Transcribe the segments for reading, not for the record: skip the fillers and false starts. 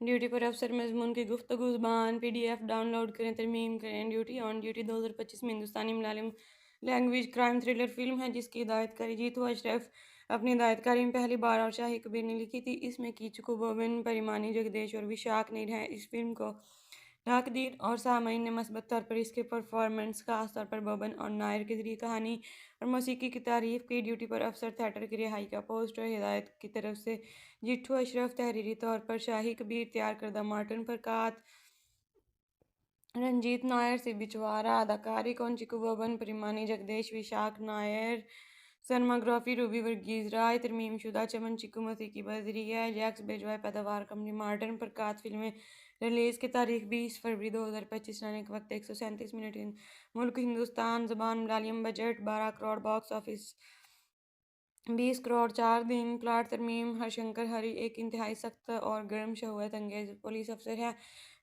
Duty पर अफसर मजमून की गुफ्तगू ज़ुबान PDF डाउनलोड करें, तरमीम करें। ड्यूटी ऑन ड्यूटी 2025 में हिंदुस्तानी Malayalam language crime thriller film है जिसकी हिदायतकारी जीतू अशरफ अपनी हिदायतकारी में पहली बार और शाही कबीर ने लिखी थी। इसमें कीचकू बोबिन, परिमानी जगदेश और विशाख नीर हैं। इस फिल्म को नाकदीन और सामईन ने मस्बत तौर पर इसके परफॉर्मेंस, खास तौर पर बोबन और नायर के जरिए कहानी और मौसीकी की तारीफ की। ड्यूटी पर अफसर थिएटर की रिहाई का पोस्टर हिदायत की तरफ से जिट्ठू अशरफ, तहरीरी तौर पर शाही कबीर, तैयार करदा मार्टिन फरकात, रंजीत नायर से बिचवारा, अदाकारी कौंचिकू बोबन, परिमानी जगदेश, विशाख नायर, सनमाग्राफी रूबी वर्गीज राय, तरमीम शुदा चमन चिकू मसीह की बजरी है, जैक्स बेजवाय पैदावार कंपनी मार्टिन फरकात। फिल्में रिलीज़ की तारीख 20 फरवरी 2025, रहने के वक्त 137 मिनट। मुल्क हिंदुस्तान, ज़बान Malayalam, budget 12 crore, box office 20 crore 4 दिन। प्लाट तरमीम हरशंकर हरी एक इंतहाई सख्त और गर्म शहूअत अंगेज पुलिस अफसर है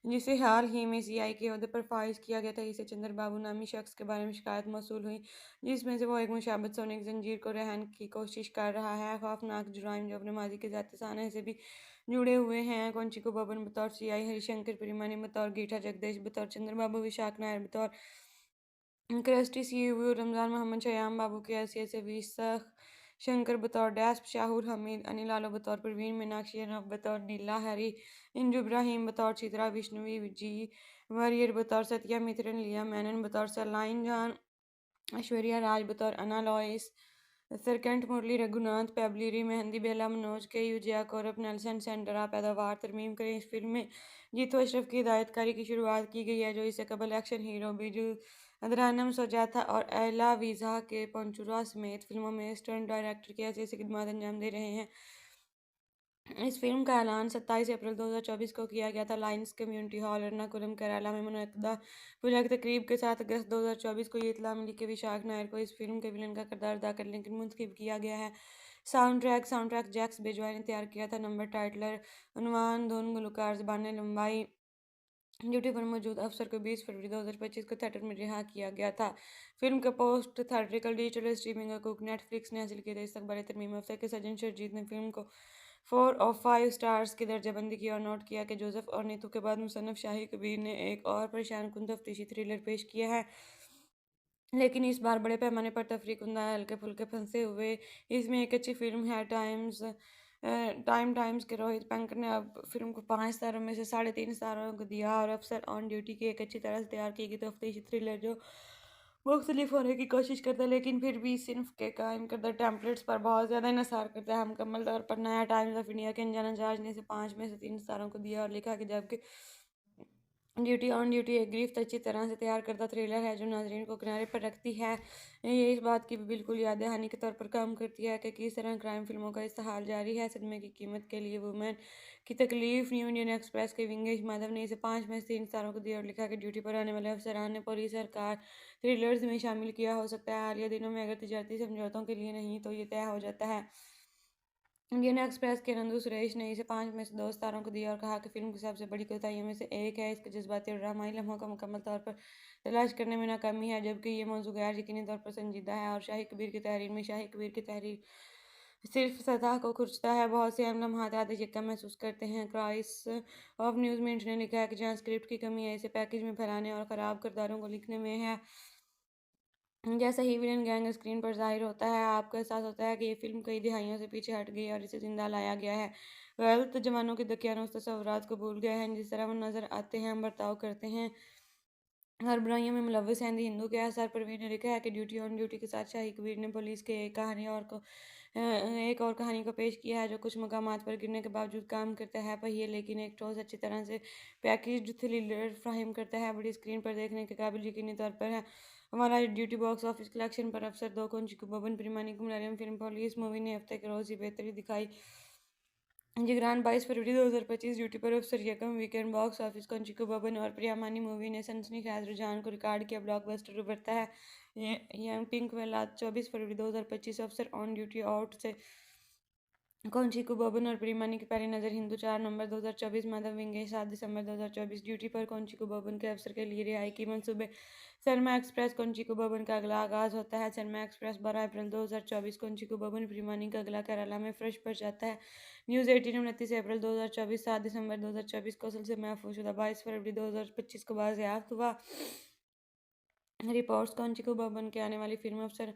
जिसे हाल ही में CI के ओहदे पर फाइज किया गया था। इसे चंद्र बाबू नामी शख्स के बारे में शिकायत मौसूल हुई जिसमें से वो एक मुशाबत सोने की जंजीर को रहन की कोशिश कर रहा है। खौफनाक जुराइम जो अपने माजी के ज़ाती साने से भी जुड़े हुए हैं। कौंचिको बबन बतौर CI, हरिशंकर परिमानी बतौर गीठा जगदेश, बतौर चंद्र बाबू, विशाख नायर बतौर क्रस्टी CU, रमज़ान मोहम्मद, शयाम बाबू के हैसियत से विसख, शंकर बतौर डैस्प, शाहुर हमीद, अनिल आलो बतौर परवीन, मीनाक्षी अनब बतौर नीला हरी, इंजू इब्राहिम बतौर चित्रा, विष्णुवी जी वरियर बतौर सत्या मित्रन, लिया मैनन बतौर सरलाइन जान, ऐश्वर्या राज बतौर अना लॉइस, सरकंठ मुरली रघुनाथ, पेबलिरी मेहंदी, बेला मनोज के, यूजिया कौरब, नेल्सन सेंडरा। पैदावार तरमीम करें। इस फिल्म में जीतू अशरफ की हिदायतकारी की शुरुआत की गई है जो इससे कबल एक्शन हीरो बिजू अदरानम सोजाता और एला वीज़ा के पंचुरा समेत फिल्मों में स्टंट डायरेक्टर की हैसियत से खिदमत अंजाम दे रहे हैं। इस फिल्म का ऐलान 27 अप्रैल 2024 को किया गया था Lions community hall, Ernakulam, Kerala में मुनक्किदा पुलक तकरीब के साथ। अगस्त 2024 को ये इत्तला मिली कि विशाख नायर को इस फिल्म के विलन का किरदार अदा करने के लिए मुंतखब किया गया है। साउंड ट्रैक जैक्स बेजवाई ने तैयार किया था। नंबर, टाइटलर, उन्वान, धुन, गुलकार, ज़बान, लंबाई। ड्यूटी पर मौजूद अफसर को 20 फरवरी 2025 को थिएटर में रिहा किया गया था। फिल्म का पोस्ट थिएट्रिकल डिजिटल स्ट्रीमिंग हकूक नेटफ्लिक्स ने हासिल किए थे। इस अखबार तरमीम अफसर के सज्जन शर्जीत ने फिल्म को 4 और 5 स्टार्स की दर्जाबंदी की और नोट किया कि जोसेफ और नीतू के बाद मुसन्नफ शाही कबीर ने एक और परेशान कुन तफ्तीशी थ्रिलर पेश किया है, लेकिन इस बार बड़े पैमाने पर तफरीकुंदा हल्के फुल्के फंसे हुए। इसमें एक अच्छी फिल्म है। टाइम्स के रोहित पंकज ने अब फिल्म को 5 तारों में से 3.5 तारों को दिया और अफसर ऑन ड्यूटी की एक अच्छी तरह से तैयार की गई तफ्तीशी थ्रिलर जो मुख्तलिफ होने की कोशिश करता है लेकिन फिर भी सिर्फ के कायम करदा टेम्पलेट्स पर बहुत ज़्यादा इन्हिसार करता है। मुकम्मल तौर पर नया टाइम्स ऑफ इंडिया के अनजाना जहाज ने इसे 5 में से 3 तारों को दिया और लिखा कि जबकि ड्यूटी ऑन ड्यूटी एक गिरफ्त अच्छी तरह से तैयार करदा थ्रिलर है जो नाजरीन को किनारे पर रखती है। ये इस बात की भी बिल्कुल याद दहानी के तौर पर काम करती है कि किस तरह क्राइम फिल्मों का इस्तेहाल जारी है। सदमे की कीमत के लिए वुमेन की तकलीफ। न्यू इंडियन एक्सप्रेस के विंगेश माधव ने इसे 5 में से 3 तारों को दिया और लिखा कि ड्यूटी पर आने वाले अफसरान ने पुलिस सरकार थ्रिलर्स में शामिल किया हो सकता है हालिया दिनों में, अगर तजारती समझौतों के लिए नहीं तो ये तय हो जाता है। इंडियन एक्सप्रेस के नंदू सुरेश ने इसे 5 में से 2 सितारों को दिया और कहा कि फिल्म की सबसे बड़ी कोताहियों में से एक है इसके जज्बाती और ड्रामाई लम्हों का मुकम्मल तौर पर तलाश करने में नाकामी है, जबकि ये मौजू गैर यकीनी तौर पर संजीदा है। और शाही कबीर की तहरीर में शाही कबीर की तहरीर सिर्फ सतह को खुरचता है, बहुत से अहम लम्हात आधे चिक्का महसूस करते हैं। क्राइस ऑफ न्यूज़ मिंट ने लिखा है कि जहाँ स्क्रिप्ट की कमी है इसे पैकेज में फैलाने और ख़राब किरदारों को लिखने में है। जैसा ही विलन गैंग स्क्रीन पर ज़ाहिर होता है आपको एहसास होता है कि ये फिल्म कई दिहाइयों से पीछे हट गई है और इसे ज़िंदा लाया गया है। गलत जवानों के दकियानूस तस्वुरात को भूल गए हैं जिस तरह वो नज़र आते हैं, बर्ताव करते हैं, हर बुराइयों में मुलव्वस हैं। दी हिंदू के आसार परवीन ने लिखा है कि ड्यूटी ऑन ड्यूटी के साथ शाही कबीर ने पुलिस के एक और कहानी को पेश किया है जो कुछ मकामात पर गिरने के बावजूद काम करता है पहिए, लेकिन एक ठोस अच्छी तरह से पैकेज्ड थ्रिलर फ्राहम करता है। बड़ी स्क्रीन पर देखने के काबिल यकीनी तौर पर है। हमारा ड्यूटी बॉक्स ऑफिस कलेक्शन पर अफसर 2 को बबन प्रीमानी को मलयालम फिल्म पुलिस मूवी ने हफ्ते के रोज़ ही बेहतरी दिखाई। जिगरान 22 फरवरी 2025 ड्यूटी पर अफसर यकम वीकेंड बॉक्स ऑफिस को बबन और प्रियामानी मूवी ने सनसनीखेज रुझान को रिकॉर्ड किया, ब्लॉकबस्टर उभरता है। यंग पिंक वेला 24 फरवरी 2025 अफसर ऑन ड्यूटी आउट से कौनचिकू बोबन और प्रिमानी की पहली नज़र हिंदू 4 नवंबर 2024 माधव विंगेश 7 दिसंबर 2024 ड्यूटी पर कौनचिकू बोबन के अफसर के लिए रिहाई की मंसूबे शर्मा एक्सप्रेस कौनचिकू बोबन का अगला आगाज होता है। शर्मा एक्सप्रेस 12 अप्रैल 2024 कौनचिकू बोबन प्रिमानी का अगला केरला में फर्श पर जाता है। न्यूज़ 18 29 अप्रैल 2024 7 दिसंबर 2024 कौशल से महफूजशुदा 22 फरवरी 2025 को बाज़याफ्त हुआ। रिपोर्ट्स कौनचिकू बोबन की आने वाली फिल्म अफसर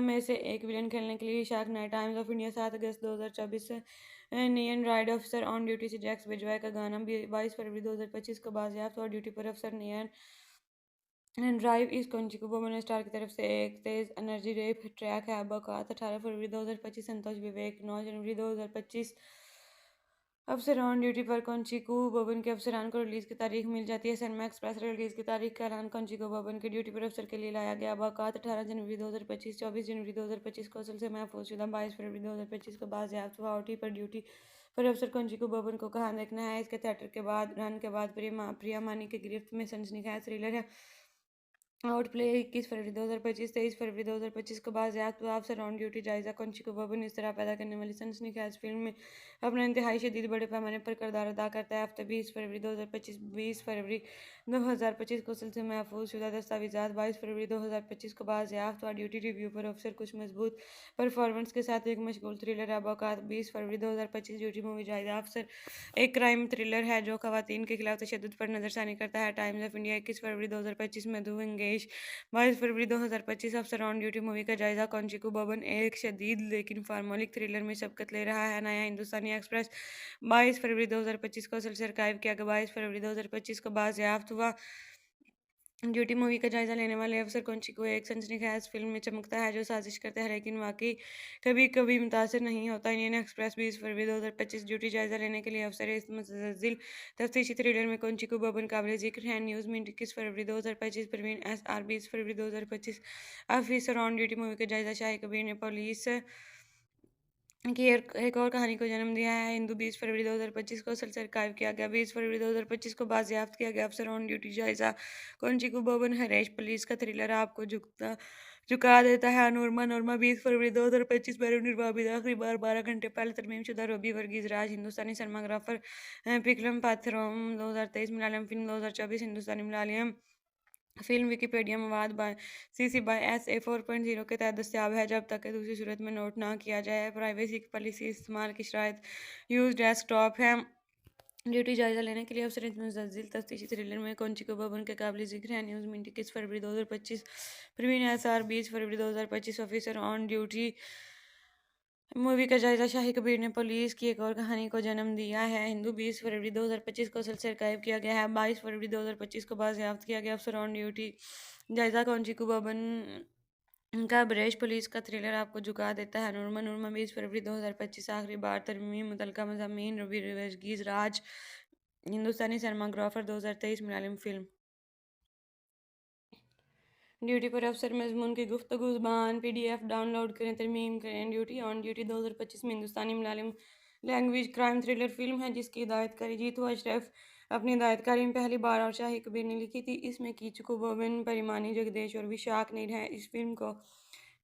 में से एक विलन खेलने के लिए shark night times of India 7 August 2024 neon ride officer on duty से जैक्स बिजवाय का गाना 22 फरवरी 2025 को बाज़याफ्त हुआ। ड्यूटी पर अफसर नियन ड्राइव इस कौनचिकू बोबन स्टार की तरफ से एक तेज एनर्जी रेप ट्रैक है। बकात 18 फरवरी 2025 संतोष विवेक 9 जनवरी 2025 अफसर ऑन ड्यूटी पर कौनचिकू बोबन के अफसरान को रिलीज की तारीख मिल जाती है। सनमा एक्सप्रेस रिलीज की तारीख का ऐलान कौनचिकू बोबन के ड्यूटी पर अफसर के लिए लाया गया। बकात 18 जनवरी 2025 24 जनवरी 2025 कौशल से महफूजशुदा 22 फरवरी 2025 को बाज़याफ्त हुआ। ओटी पर ड्यूटी पर अफसर कौनचिकू बोबन को कहाँ देखना है। इसके थिएटर के बाद रन के बाद प्रिया मानी की गिरफ्त में सनसनीखेज थ्रिलर है। आउट प्ले 21 फरवरी 2025 23 फरवरी 2025 को बाज़याफ्त हुआ। अफसर ऑन ड्यूटी जायजा कौनचिकू बोबन इस तरह पैदा करने वाली सनसनीखेज फिल्म में अपना इंतहाई शदीद बड़े पैमाने पर किरदार अदा करता है। हफ्ते 20 फरवरी 2025 20 फरवरी 2025 को सिलसिले महफूज शुदा दस्तावेजात 22 फरवरी 2025 को बाज़याफ्त हुआ। ड्यूटी रिव्यू पर अफसर कुछ मजबूत परफॉर्मेंस के साथ एक मशगूल थ्रिलर है। बौकात 20 फरवरी 2025 ड्यूटी मूवी जायजा अफसर एक क्राइम थ्रिलर है जो खवातीन के खिलाफ तशद्दुद पर नजरसानी करता है। टाइम्स ऑफ इंडिया 21 फरवरी 2025 मधु विंगेश 22 फरवरी 2025 अफसर ऑन ड्यूटी मूवी का जायजा कौनचिकू बोबन एक शदीद लेकिन फार्मोलिक थ्रिलर में सबकत ले रहा है। नया हिंदुस्तानी एक्सप्रेस 22 फरवरी 2025 को सिलसिला आर्काइव किया गया। 22 फरवरी 2025 को बाज़याफ्त हुआ। ड्यूटी मूवी का जायजा लेने वाले अफसर कौनचिकू एक सनसनीखेज फिल्म में चमकता है जो साजिश करता है लेकिन वाकई कभी कभी मुतासर नहीं होता। इंडियन एक्सप्रेस 20 फरवरी 2025 ड्यूटी जायजा लेने के लिए अफसर इस मुतज़िल तफ्तीशी थ्रिलर में कौनचिकू बोबन काबिल जिक्र है। न्यूज़ में 21 फरवरी 2025 परवीन एस आर 20 फरवरी 2025 ऑफिसर ऑन ड्यूटी मूवी का जायजा शाही कबीर ने पुलिस की एक और कहानी को जन्म दिया है। हिंदू 20 फरवरी 2025 को सिलसिला आर्काइव किया गया। 20 फरवरी 2025 को बाज़याफ्त किया गया। अफसर ऑन ड्यूटी जायजा कौनचिकू बोबन हरेश पुलिस का थ्रिलर आपको झुका देता है। नूरमा नूरमा 20 फरवरी 2025 पर निर्वाबिद आखिरी बार 12 घंटे पहले तरमीमशुदा रूबी वर्गीज राज हिंदुस्तानी सिनेमाग्राफर पिकलम पाथरोम 2023 मलयालम फिल्म 2024 हिंदुस्तानी मलयालम फिल्म विकिपीडिया मवाद by CC by S A 4.0 के तहत दस्तियाब है जब तक कि दूसरी सूरत में नोट ना किया जाए। प्राइवेसी की पॉलिसी इस्तेमाल की शराइत यूज डेस्कटॉप है। ड्यूटी जायजा लेने के लिए अफसर मुतज़िल तफ्तीशी थ्रिलर में कौनचिकू बोबन के काबिल जिक्र है। न्यूज़ में 21 फरवरी 2025 प्रवीण एस आर 20 फरवरी 2025 ऑफिसर ऑन ड्यूटी मूवी का जायजा शाही कबीर ने पुलिस की एक और कहानी को जन्म दिया है। हिंदू 20 फरवरी 2025 को सिलसिला आर्काइव किया गया है। 22 फरवरी 2025 को बाज़याफ्त किया गया। अफसर ऑन ड्यूटी जायजा कौनचिकू बोबन का ब्रेश पुलिस का थ्रिलर आपको झुका देता है। नूरमा नूरमा 20 फरवरी 2025 आखिरी बार तरमीम मुतलका मज़ामीन रवि वर्गीज़ राज हिंदुस्तानी सिनेमाग्राफर 2023 मलयालम फिल्म ड्यूटी पर अफसर मजमून की गुफ्तगू ज़ुबान PDF डाउनलोड करें तरमीम करें। ड्यूटी ऑन ड्यूटी 2025 में हिंदुस्तानी Malayalam language crime thriller film है जिसकी हिदायतकारी जीतू अशरफ अपनी हिदायतकारी में पहली बार और शाही कबीर ने लिखी थी। इसमें कीचकू बोबन परिमानी जगदेश और विशाख नीर हैं। इस फिल्म को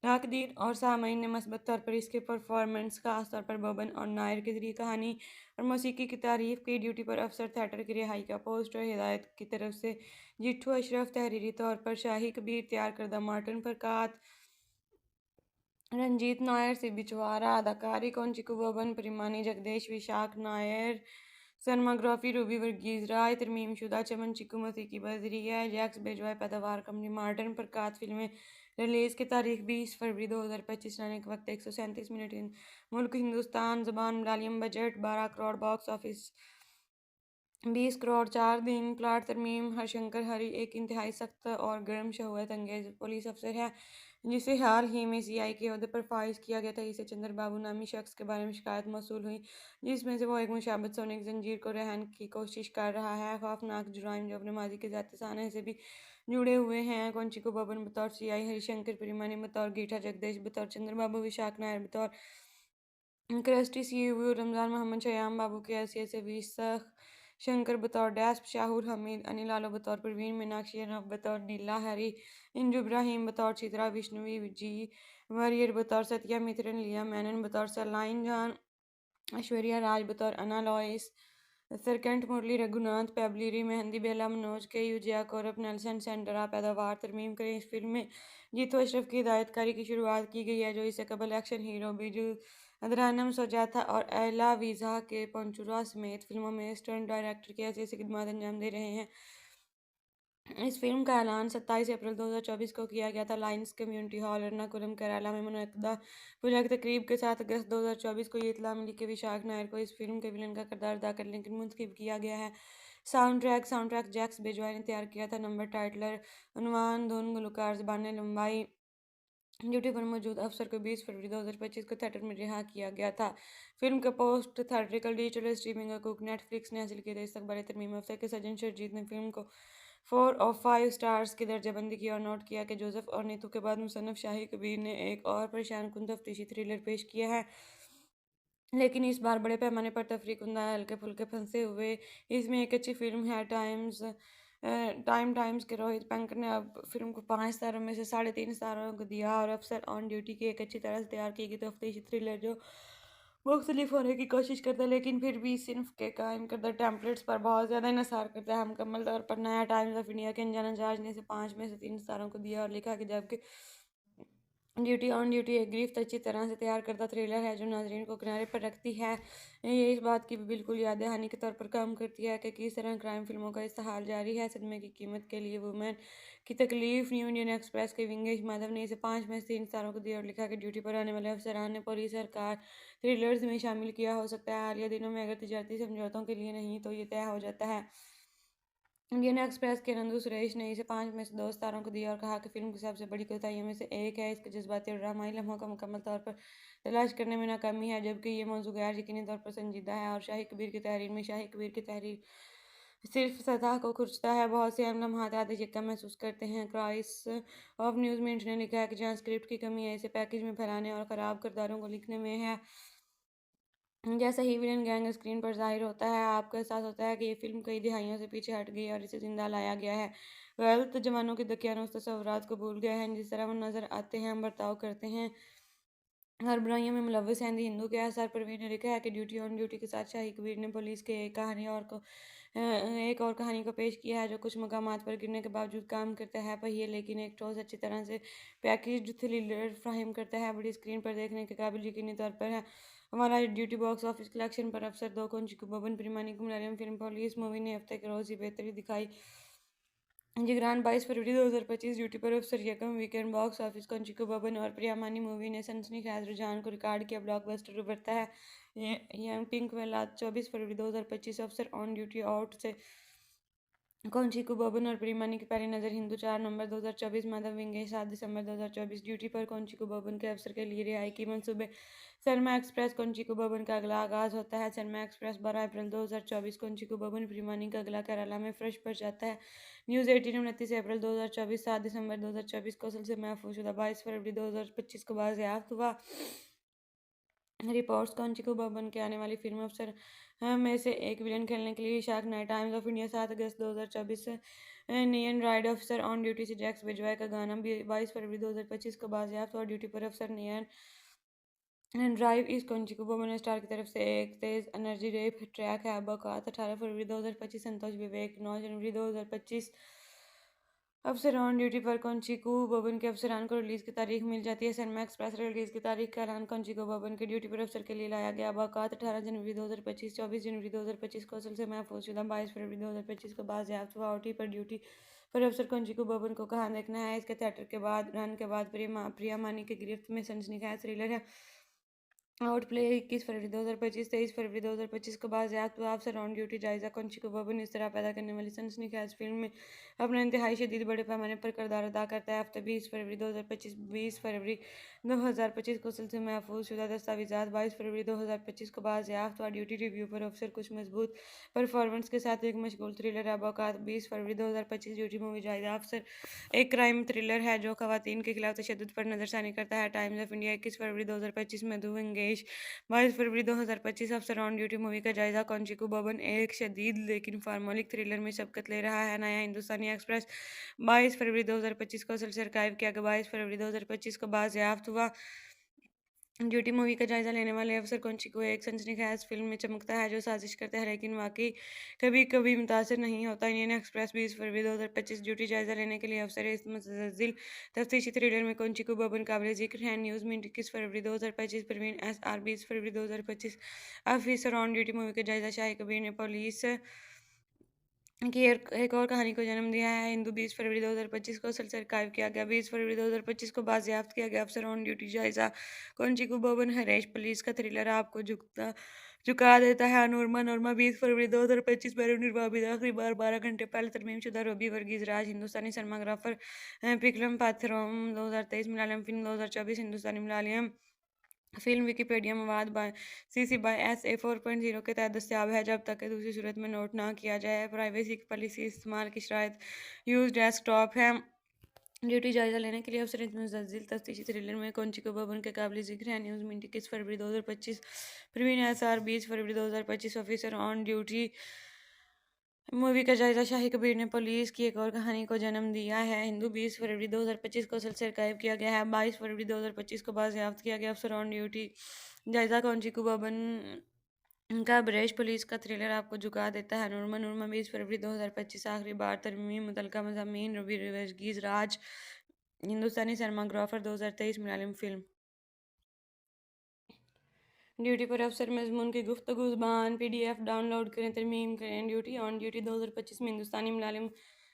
नाकदीन और सामईन ने मस्बत तौर पर इसके परफॉर्मेंस खास तौर पर बोबन और नायर के जरिए कहानी और मौसीकी की तारीफ की। ड्यूटी पर अफसर थिएटर की रिहाई का पोस्टर हिदायत की तरफ से जिट्ठू अशरफ तहरीरी तौर पर शाही कबीर तैयार करदा मार्टिन प्रकात रंजीत नायर से बिचवारा अदाकारी कौनचिकू बोबन परिमानी जगदेश विशाख नायर सनमाग्राफी रूबी वर्गीज राय तरमीम शुदा चमन चिकू मसी की बजरी है। जैक्स बेजवाय पैदावार कंपनी मार्टिन प्रकात फिल्में रिलीज़ की तारीख 20 फरवरी 2025 रहने के वक्त 137 मिनट मुल्क हिंदुस्तान ज़बान Malayalam budget 12 crore box office 20 crore 4 दिन प्लाट तरमीम हरशंकर हरी एक इंतहाई सख्त और गर्म शहूअत अंगेज पुलिस अफसर है जिसे हाल ही में CI के अहदे पर फाइज किया गया था। इसे चंद्र बाबू नामी शख्स के बारे में शिकायत मौसूल हुई जिसमें से वो एक मुशाबत सोने की जंजीर को रहन की कोशिश कर रहा है। खौफनाक जुराइम जो अपने माजी के ज़ाती साने से भी जुड़े हुए हैं। कौनचिकू बोबन बतौर CI हरिशंकर परिमानी बतौर गीठा जगदेश बतौर चंद्र बाबू विशाख नायर बतौर क्रस्टी CU रमज़ान मोहम्मद शयाम बाबू की हैसियत से विशाख शंकर बतौर डैस्प शाहुर हमीद अनिल आलो बतौर परवीन मीनाक्षी अनब बतौर नीला हैरी इंजू इब्राहिम बतौर चित्रा विष्णुवी जी वरियर बतौर सत्या मित्रन लिया मैनन बतौर सलाइन जान ऐश्वर्या राज बतौर अना लॉइस, सरकंठ मुरली रघुनाथ पेबलिरी मेहंदी बेला मनोज के यूजिया कौरब नेल्सन सेंडरा पैदावार तरमीम करें। इस फिल्म में जीतू अशरफ की हिदायतकारी की शुरुआत की गई है, जो इससे कबल एक्शन हीरो बिजू अदरानम सोजाता और एला वीज़ा के पंचुरा समेत फिल्मों में स्टंट डायरेक्टर की हैसियत से खिदमत अंजाम दे रहे हैं। इस फिल्म का ऐलान 27 अप्रैल 2024 को किया गया था। Lions community hall Ernakulam Kerala में मुनक्किदा पुजक तकरीब के साथ अगस्त 2024 को ये इत्तला मिली कि विशाख नायर को इस फिल्म के विलन का किरदार अदा करने के लिए मुंतखब किया गया है। साउंड ट्रैक जैक्स बेजवाई ने तैयार किया था। नंबर टाइटलर उन्वान धुन गुलकार ज़बान लंबाई ड्यूटी पर मौजूद अफसर को 20 फरवरी 2025 को थिएटर में रिहा किया गया था। फिल्म का पोस्ट थिएट्रिकल डिजिटल स्ट्रीमिंग हकूक नेटफ्लिक्स ने हासिल किए थे। इस अखबार तरमीम अफसर के सज्जन शर्जीत ने फिल्म को 4 of 5 स्टार्स की दर्जाबंदी की और नोट किया कि जोसेफ और नीतू के बाद मुसन्नफ शाही कबीर ने एक और परेशान कुन तफ्तीशी थ्रिलर पेश किया है, लेकिन इस बार बड़े पैमाने पर तफरीक कुंदा हल्के फुल्के फंसे हुए। इसमें एक अच्छी फिल्म है। टाइम्स के रोहित पंकज ने अब फिल्म को 5 तारों में से 3.5 तारों को दिया और अफसर ऑन ड्यूटी की एक अच्छी तरह से तैयार की गई तफ्तीशी थ्रिलर जो मुख्तलिफ होने की कोशिश करता है, लेकिन फिर भी सिर्फ के कायम करदा टेम्पलेट्स पर बहुत ज़्यादा इन्हिसार करता है। मुकम्मल तौर पर नया टाइम्स ऑफ इंडिया के अनजान जहाज ने इसे 5 में से 3 तारों को दिया और लिखा कि जबकि ड्यूटी एक गिरफ्त अच्छी तरह से तैयार करदा थ्रिलर है जो नाजरीन को किनारे पर रखती है। ये इस बात की भी बिल्कुल याद दहानी के तौर पर काम करती है कि किस तरह क्राइम फिल्मों का इस्तेहाल जारी है। सदमे की कीमत के लिए वुमेन की तकलीफ। न्यू इंडियन एक्सप्रेस के विंगेश माधव ने इसे 5 में से 3 तारों को दिया और लिखा कि ड्यूटी पर आने वाले अफसरान ने पुलिस सरकार थ्रिलर्स में शामिल किया हो सकता है। हालिया दिनों में अगर तजारती समझौतों के लिए नहीं तो ये तय हो जाता है। इंडियन एक्सप्रेस के नंदू सुरेश ने इसे 5 में से 2 तारों को दिया और कहा कि फिल्म की सबसे बड़ी कोताहियों में से एक है इसके जज्बाती और ड्रामाई लम्हों का मुकम्मल तौर पर तलाश करने में नाकामी है, जबकि ये मौजू गैर यकीनी तौर पर संजीदा है। और शाही कबीर की तहरीर में शाही कबीर की तहरीर सिर्फ सतह को खुरचता है, बहुत से अहम लम्हात आधे चिक्का महसूस करते हैं। क्राइस ऑफ न्यूज़ मिंट ने लिखा है कि जहाँ स्क्रिप्ट की कमी है, इसे पैकेज में फैलाने और ख़राब किरदारों को लिखने में है। जैसा ही विलन गैंग स्क्रीन पर ज़ाहिर होता है, आपको एहसास होता है कि ये फ़िल्म कई दिहाइयों से पीछे हट गई है और इसे ज़िंदा लाया गया है। गलत जवानों के दकियानूस तस्वुरात को भूल गए हैं, जिस तरह वो नज़र आते हैं, हम बर्ताव करते हैं, हर बुराइयों में मुलव्वस हैं। द हिंदू के आसार परवीन ने लिखा है कि ड्यूटी ऑन ड्यूटी के साथ शाही कबीर ने पुलिस के एक और कहानी को पेश किया है जो कुछ मकामात पर गिरने के बावजूद काम करता है पहिए, लेकिन एक ठोस अच्छी तरह से पैकेज्ड थ्रिलर फ्राहम करता है। बड़ी स्क्रीन पर देखने के काबिल यकीनी तौर पर है। हमारा ड्यूटी बॉक्स ऑफिस कलेक्शन पर अफसर 2 को चिकू बबन प्रिमानी को मलयालम फिल्म पुलिस मूवी ने हफ्ते के रोज़ ही बेहतरी दिखाई। जिगरान 22 फरवरी 2025 ड्यूटी पर अफसर यकम वीकेंड बॉक्स ऑफिस को चिकू बबन और प्रियामानी मूवी ने सनसनीखेज रुझान को रिकॉर्ड किया, ब्लॉकबस्टर उभरता है। यंग पिंक वेला 24 फरवरी 2025 अफसर ऑन ड्यूटी आउट से कौनचिकू बबन और प्रियमणि की पहली नज़र हिंदू 4 नवंबर 2024 माधव विंगे 7 दिसंबर 2024 ड्यूटी पर कौनचिकू बबन के अफसर के लिए रिहाई की मंसूबे। सरमा एक्सप्रेस कौनचिकू बबन का अगला आगाज होता है। सरमा एक्सप्रेस 12 अप्रैल 2024 कौनचिकू बबन प्रियमणि का अगला केरला में फ्रेश पर जाता है। न्यूज़ 18 29 अप्रैल 2024 7 दिसंबर 2024 कौशल से महफूजुदा 22 फरवरी 2025 को बाज़याफ्त हुआ। रिपोर्ट्स कौनचिकू बबन के आने वाली फिल्म अफसर में से एक विलन खेलने के लिए shark night. Times of India 7 August 2024 neon ride अफसर ऑन ड्यूटी से जैक्स बिजवाई का गाना 22 फरवरी 2025 को बाज़याफ्त हुआ। ड्यूटी पर अफसर नियन ड्राइव इस कौनचिकू बबन स्टार की तरफ से एक तेज़ एनर्जी रेप ट्रैक है। बकात 18 फरवरी 2025 संतोष विवेक 9 जनवरी 2025 अफसर ऑन ड्यूटी पर कौनचिकू बबन के अफसरान को रिलीज़ की तारीख मिल जाती है। सनमा एक्सप्रेस रिलीज़ की तारीख का ऐलान कौनचिकू बबन के ड्यूटी पर अफसर के लिए लाया गया। बाकात 18 जनवरी 2025 24 जनवरी 2025 को असल से महफूज शुदा 22 फरवरी 2025 को बाज़याफ्त हुआ। ओटी पर ड्यूटी पर अफसर कौनचिकू बबन को कहाँ देखना है। इसके थिएटर के बाद रन के बाद प्रिया मानी की गिरफ्त में सनसनीखेज थ्रिलर है। आउट प्ले 21 फरवरी 2025 23 फरवरी 2025 को बाज़याफ्त हुआ। अफसर ऑन ड्यूटी जायज़ा कौनचिकू बबन इस तरह पैदा करने वाली सनसनीखेज फिल्म में अपना इंतहाई शदीद बड़े पैमाने पर किरदार अदा करता है। हफ्ते 20 फरवरी 2025 20 फरवरी 2025 को सिलसिले महफूज शुदा दस्तावेज़ात 22 फरवरी 2025 को बाज़याफ्त हुआ। ड्यूटी रिव्यू पर अफसर कुछ मजबूत परफॉर्मेंस के साथ एक मशगूल थ्रिलर है। बाकात 20 फरवरी 2025 ड्यूटी मूवी जायज़ा अफसर एक क्राइम थ्रिलर है जो खवातीन के खिलाफ तशद्दुद पर नज़रसानी करता है। टाइम्स ऑफ इंडिया 21 फरवरी 2025 में मधु विंगेश 22 फरवरी 2025 अफसर ऑन ड्यूटी मूवी का जायजा कौनचिकू बबन एक शदीद लेकिन फार्मोलिक थ्रिलर में शबकत ले रहा है। नया हिंदुस्तानी एक्सप्रेस 22 फरवरी 2025 को असल से आर्काइव किया गया 22 फरवरी 2025 को बाज़याफ्त हुआ। ड्यूटी मूवी का जायजा लेने वाले अफसर को एक सनसनीखेज फिल्म में चमकता है जो साजिश करता है लेकिन वाकई कभी कभी मुतासर नहीं होता। इंडियन एक्सप्रेस 20 फरवरी 2025 ड्यूटी जायजा लेने के लिए अफसर इस मुतज़िल तफ्तीशी थ्रिलर में को बबन काबिल जिक्र है। न्यूज़ में 21 फरवरी 2025 परवीन SR 20 फरवरी 2025 ऑफिसर ऑन ड्यूटी मूवी का जायजा शाही कबीर ने पुलिस की एक और कहानी को जन्म दिया है। हिंदू 20 फरवरी 2025 को सलसर आर्काइव किया गया। 20 फरवरी 2025 को बाजियाफ्त किया गया। अफसर ऑन ड्यूटी जायजा को बबन हरेश पुलिस का थ्रिलर आपको झुका देता है। नूरमा नूरमा 20 फरवरी 2025 पर निर्वाबिद आखिरी बार 12 घंटे पहले तरमीमशुदा रूबी वर्गीज राज हिंदुस्तानी सिनेमाग्राफर पिकलम पाथरोम 2023 मलयालम फिल्म 2024 हिंदुस्तानी मलयालम फिल्म विकिपीडिया मवाद बाय CC बाय SA 4.0 के तहत दस्तियाब है जब तक कि दूसरी सूरत में नोट ना किया जाए। प्राइवेसी की पॉलिसी इस्तेमाल की शराइत यूज डेस्कटॉप है। ड्यूटी जायजा लेने के लिए अफसर मुतज़िल तफ्तीशी थ्रिलर में को बबन के काबिल जिक्र है। न्यूज़ में 21 फरवरी 2025 परवीन SR 20 फरवरी 2025 ऑफिसर ऑन ड्यूटी मूवी का जायजा शाही कबीर ने पुलिस की एक और कहानी को जन्म दिया है। हिंदू 20 फरवरी 2025 को सलसे आर्काइव किया गया है। 22 फरवरी 2025 को बाजियाफ्त किया गया। अफसर ऑन ड्यूटी जायजा को बबन का ब्रेश पुलिस का थ्रिलर आपको झुका देता है। नूरमा नूरमा 20 फरवरी 2025 आखिरी बार तरमीम मुतलका मज़ामीन रवि वर्गीज़ राज हिंदुस्तानी सिनेमाग्राफर 2023 मलयालम फिल्म ड्यूटी पर अफसर मजमून की गुफ्तगू ज़ुबान PDF डाउनलोड करें तरमीम करें। ड्यूटी ऑन ड्यूटी 2025 में हिंदुस्तानी Malayalam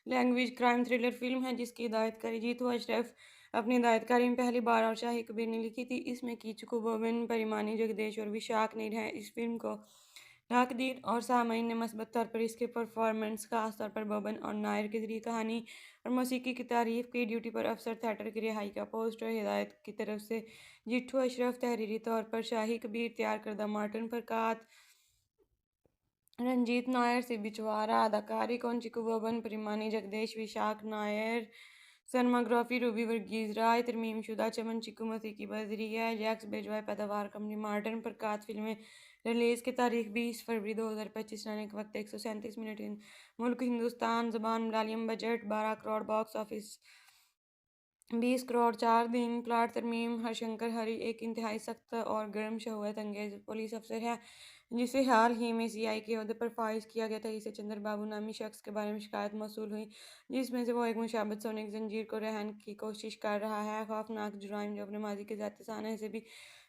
language crime thriller film है जिसकी हिदायतकारी जीतू अशरफ अपनी हिदायतकारी में पहली बार और शाही कबीर ने लिखी थी। इसमें कीचकू बोबिन परिमानी जगदेश और विशाख नीर हैं। इस फिल्म को नाकदीन और सामईन ने मस्बत तौर पर इसके परफॉर्मेंस खास तौर पर बोबन और नायर के जरिए कहानी और मौसीकी की तारीफ की। ड्यूटी पर अफसर थिएटर की रिहाई का पोस्टर हिदायत की तरफ से जिट्ठू अशरफ तहरीरी तौर पर शाही कबीर तैयार करदा मार्टिन फरकात रंजीत नायर सी बिचवारा अदाकारी को बबन परिमानी जगदेश विशाख नायर सनमाग्राफी रूबी वर्गीज राय तरमीम शुदा चमन चिकू मसी की बजरी है। जैक्स बेजवाय पैदावार कंपनी मॉडर्न प्रकाश फिल्में रिलीज़ की तारीख 20 फरवरी 2025 रहने के वक्त 137 मिनट मुल्क हिंदुस्तान ज़बान Malayalam budget 12 crore box office 20 crore 4 दिन प्लाट तरमीम हरशंकर हरी एक इंतहाई सख्त और गर्म शहूयत अंगेज पुलिस अफसर है जिसे हाल ही में CI के अहदे पर फाइज किया गया था। इसे चंद्र बाबू नामी शख्स के बारे में शिकायत मौसूल हुई जिसमें से वो एक मुशाबत सोने की जंजीर को रहन की कोशिश कर रहा है। खौफनाक जुराइम जो अपने माजी के ज़ाती साने से भी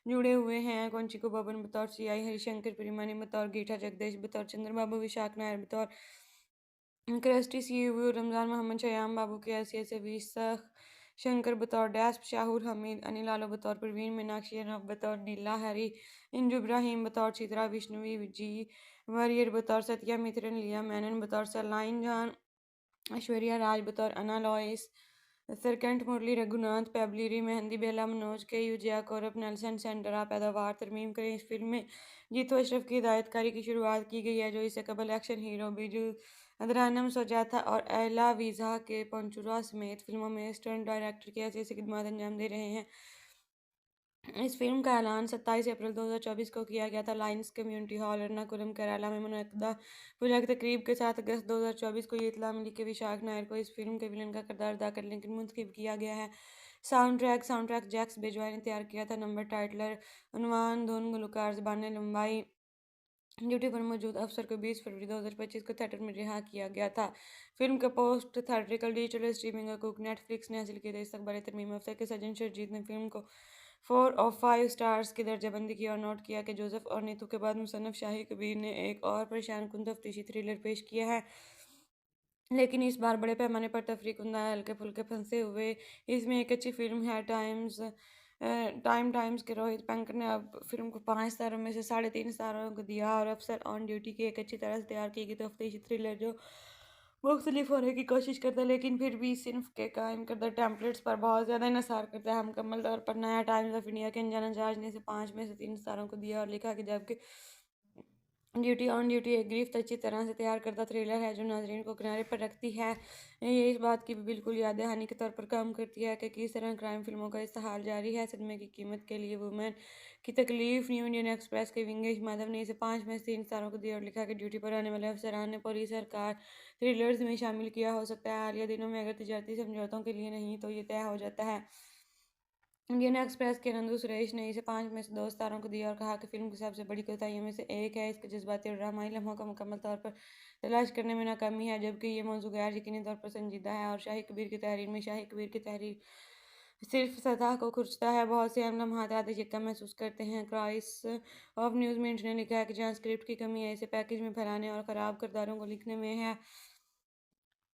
जुड़े हुए हैं। को बबन बतौर CI हरिशंकर परिमानी बतौर गीठा जगदेश बतौर चंद्र बाबू विशाख नायर बतौर क्रिस्टी CU रमज़ान मोहम्मद शयाम बाबू की हैसियत से विसख शंकर बतौर डैस्प शाहूर हमीद अनिल आलो बतौर परवीन मीनाक्षी रब बतौर नीला हरी इंजु इब्राहिम बतौर चित्रा विष्णुवी जी वरियर बतौर सत्या मित्रन लिया मैनन बतौर सलाइन जान ऐश्वर्या राज बतौर अना लॉइस सरकंठ मुरली रघुनाथ पेबलिरी मेहंदी बेला मनोज के यूजिया कौरब नेल्सन सेंडरा पैदावार तरमीम करें। इस फिल्म में जीतू अशरफ की हिदायतकारी की शुरुआत की गई है जो इसे कबल एक्शन हीरो बिजू अदरानम सोजाता और एला वीज़ा के पंचुरा समेत फिल्मों में स्टंट डायरेक्टर की हैसियत से खिदमत अंजाम दे रहे हैं। इस फिल्म का ऐलान 27 अप्रैल 2024 को किया गया था। Lions community hall Ernakulam Kerala में मुनक्कदा पूजा की तकरीब के साथ अगस्त 2024 को ये इतला मिली कि विशाख नायर को इस फिल्म के विलन का किरदार अदा करने के लिए मुंतखब किया गया है। साउंड ट्रैक जैक्स बेजवाई ने तैयार किया था। नंबर टाइटलर उन्वान धुन गुलकार ज़बान लंबाई ड्यूटी पर मौजूद अफसर को 20 फरवरी 2025 को थिएटर में रिहा किया गया था। फिल्म का पोस्ट थिएट्रिकल डिजिटल स्ट्रीमिंग हकूक नेटफ्लिक्स ने हासिल किए थे। इस अखबार तरमीम अफसर के सज्जन शरजीत ने फिल्म को 4 ऑफ 5 स्टार्स की दर्जाबंदी की और नोट किया कि जोसेफ और नीतू के बाद मुसन्नफ शाही कबीर ने एक और परेशान कुन तफ्तीशी थ्रिलर पेश किया है लेकिन इस बार बड़े पैमाने पर तफरीक कुंदा हल्के फुल्के फंसे हुए। इसमें एक अच्छी फिल्म है। टाइम्स के रोहित पंकर ने अब फिल्म को 5 सितारों में से 3.5 सितारों को दिया और अफसर ऑन ड्यूटी की एक अच्छी तरह से तैयार की गई तफ्तीशी थ्रिलर जो मुख्तलिफ होने की कोशिश करता है लेकिन फिर भी सिर्फ के कायम करदा टेम्पलेट्स पर बहुत ज़्यादा इन्हिसार करता है। मुकम्मल तौर पर नया टाइम्स ऑफ इंडिया के अनजान जहाज ने इसे 5 में से 3 सितारों को दिया और लिखा कि जबकि ड्यूटी ऑन ड्यूटी एक गिरफ्त अच्छी तरह से तैयार करदा थ्रिलर है जो नाजरीन को किनारे पर रखती है। ये इस बात की भी बिल्कुल याद दहानी के तौर पर काम करती है कि किस तरह क्राइम फिल्मों का इस्तेहाल जारी है। सदमे की कीमत के लिए वुमेन की तकलीफ न्यू इंडियन एक्सप्रेस के विंगेश माधव ने इसे 5 में से 3 सितारों को दिया और लिखा कि ड्यूटी पर आने वाले अफसरान ने पुलिस सरकार थ्रिलर्स में शामिल किया हो सकता है हालिया दिनों में अगर तजारती समझौतों के लिए नहीं तो ये तय हो जाता है इंडियन एक्सप्रेस के नंदू सुरेश ने इसे 5 में से 2 सितारों को दिया और कहा कि फिल्म की सबसे बड़ी कोताहियों में से एक है इसके जज्बाती और ड्रामाई लम्हों का मुकम्मल तौर पर तलाश करने में नाकामी है, जबकि ये मौजू गैर यकीनी तौर पर संजीदा है और शाही कबीर की तहरीर में शाही कबीर की तहरीर सिर्फ सतह को खुरचता है। बहुत से अहम लम्हात आधे चिक्का महसूस करते हैं। क्राइस ऑफ न्यूज़ मिंट ने लिखा है कि जहाँ स्क्रिप्ट की कमी है, इसे पैकेज में फैलाने और ख़राब किरदारों को लिखने में है।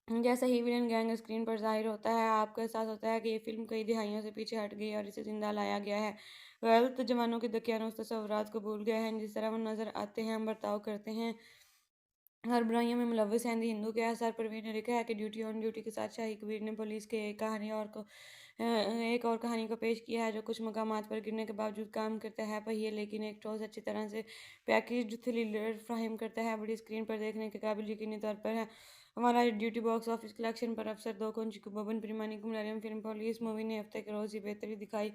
जैसा ही विलन गैंग स्क्रीन पर ज़ाहिर होता है, आपको एहसास होता है कि ये फ़िल्म कई दिहाइयों से पीछे हट गई है और इसे ज़िंदा लाया गया है। गलत जवानों के दकियानूस तसव्वुरात को भूल गए हैं, जिस तरह वो नज़र आते हैं, हम बर्ताव करते हैं, हर बुराइयों में मुलव्वस हैं। द हिंदू के आसार परवीन ने लिखा है कि ड्यूटी ऑन ड्यूटी के साथ शाही कबीर ने पुलिस के एक और कहानी को पेश किया है जो कुछ मकामात पर गिरने के बावजूद काम करता है पहिए, लेकिन एक ठोस अच्छी तरह से पैकेज्ड थ्रिलर फ्राहम करता है। बड़ी स्क्रीन पर देखने के काबिल यकीनी तौर पर है। हमारा ड्यूटी बॉक्स ऑफिस कलेक्शन पर अफसर 2 को बबन प्रीमानी को मलयालम फिल्म पुलिस मूवी ने हफ्ते के रोज़ ही बेहतरी दिखाई।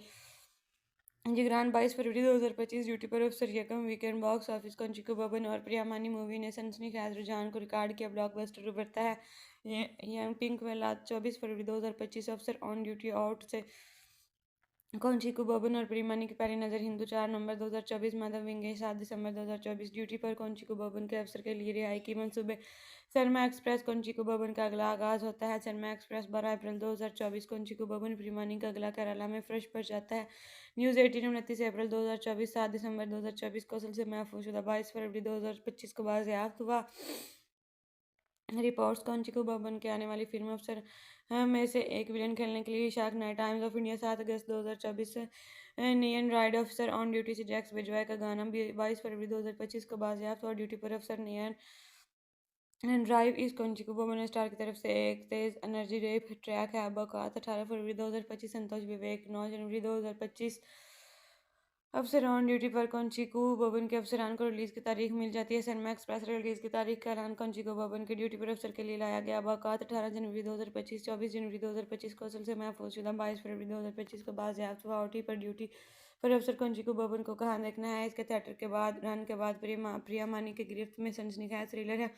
जिगरान 22 फरवरी 2025 ड्यूटी पर अफसर यकम वीकेंड बॉक्स ऑफिस को बबन और प्रियामानी मूवी ने सनसनीखेज रुझान को रिकॉर्ड किया, ब्लॉकबस्टर उभरता है। यंग पिंक वेला 24 फरवरी 2025 अफसर ऑन ड्यूटी आउट से कौंचिकू बबन और प्रीमानी की पहली नज़र हिंदू 4 नवंबर 2024 माधव विंगेश 7 दिसंबर 2024 ड्यूटी पर कौंचिकू बबन के अफसर के लिए रिहाई की मंसूबे। सरमा एक्सप्रेस कौंचिकू बबन का अगला आगाज होता है। सरमा एक्सप्रेस 12 अप्रैल 2024 कौंचिकू बबन प्रीमानी का अगला केरला में फ्रेश पर जाता है। न्यूज़ 18 29 अप्रैल 2024 7 दिसंबर 2024 कौशल से महफूजशुदा 22 फरवरी 2025 को बाज़याफ्त हुआ। रिपोर्ट्स कौंचिकू बबन के आने वाली फिल्म अफसर में से एक विलन खेलने के लिए shark night times of India 7 August 2024 neon ride अफसर ऑन ड्यूटी से जैक्स बिजवाय का गाना 22 फरवरी 2025 को बाज़याफ्त और ड्यूटी पर अफसर नियन ड्राइव इस कौंचिकू बबन स्टार की तरफ से एक तेज एनर्जी रेप ट्रैक है। बकात 18 फरवरी 2025 संतोष विवेक 9 जनवरी 2025 अफसर ऑन ड्यूटी पर कौंचिकू बबन के अफसरान को रिलीज़ की तारीख मिल जाती है। सनमा एक्सप्रेस रिलीज़ की तारीख का ऐलान कौंचिकू बबन के ड्यूटी पर अफसर के लिए लाया गया। बाकात 18 जनवरी 2025 24 जनवरी 2025 को असल से महफूजशुदा 22 फरवरी 2025 को बाज़याफ्त हुआ। ओटी पर ड्यूटी पर अफसर कौंचिकू बबन को कहाँ देखना है। इसके थिएटर के बाद रन के बाद प्रिया मानी की गिरफ्त में सनसनीखेज थ्रिलर है।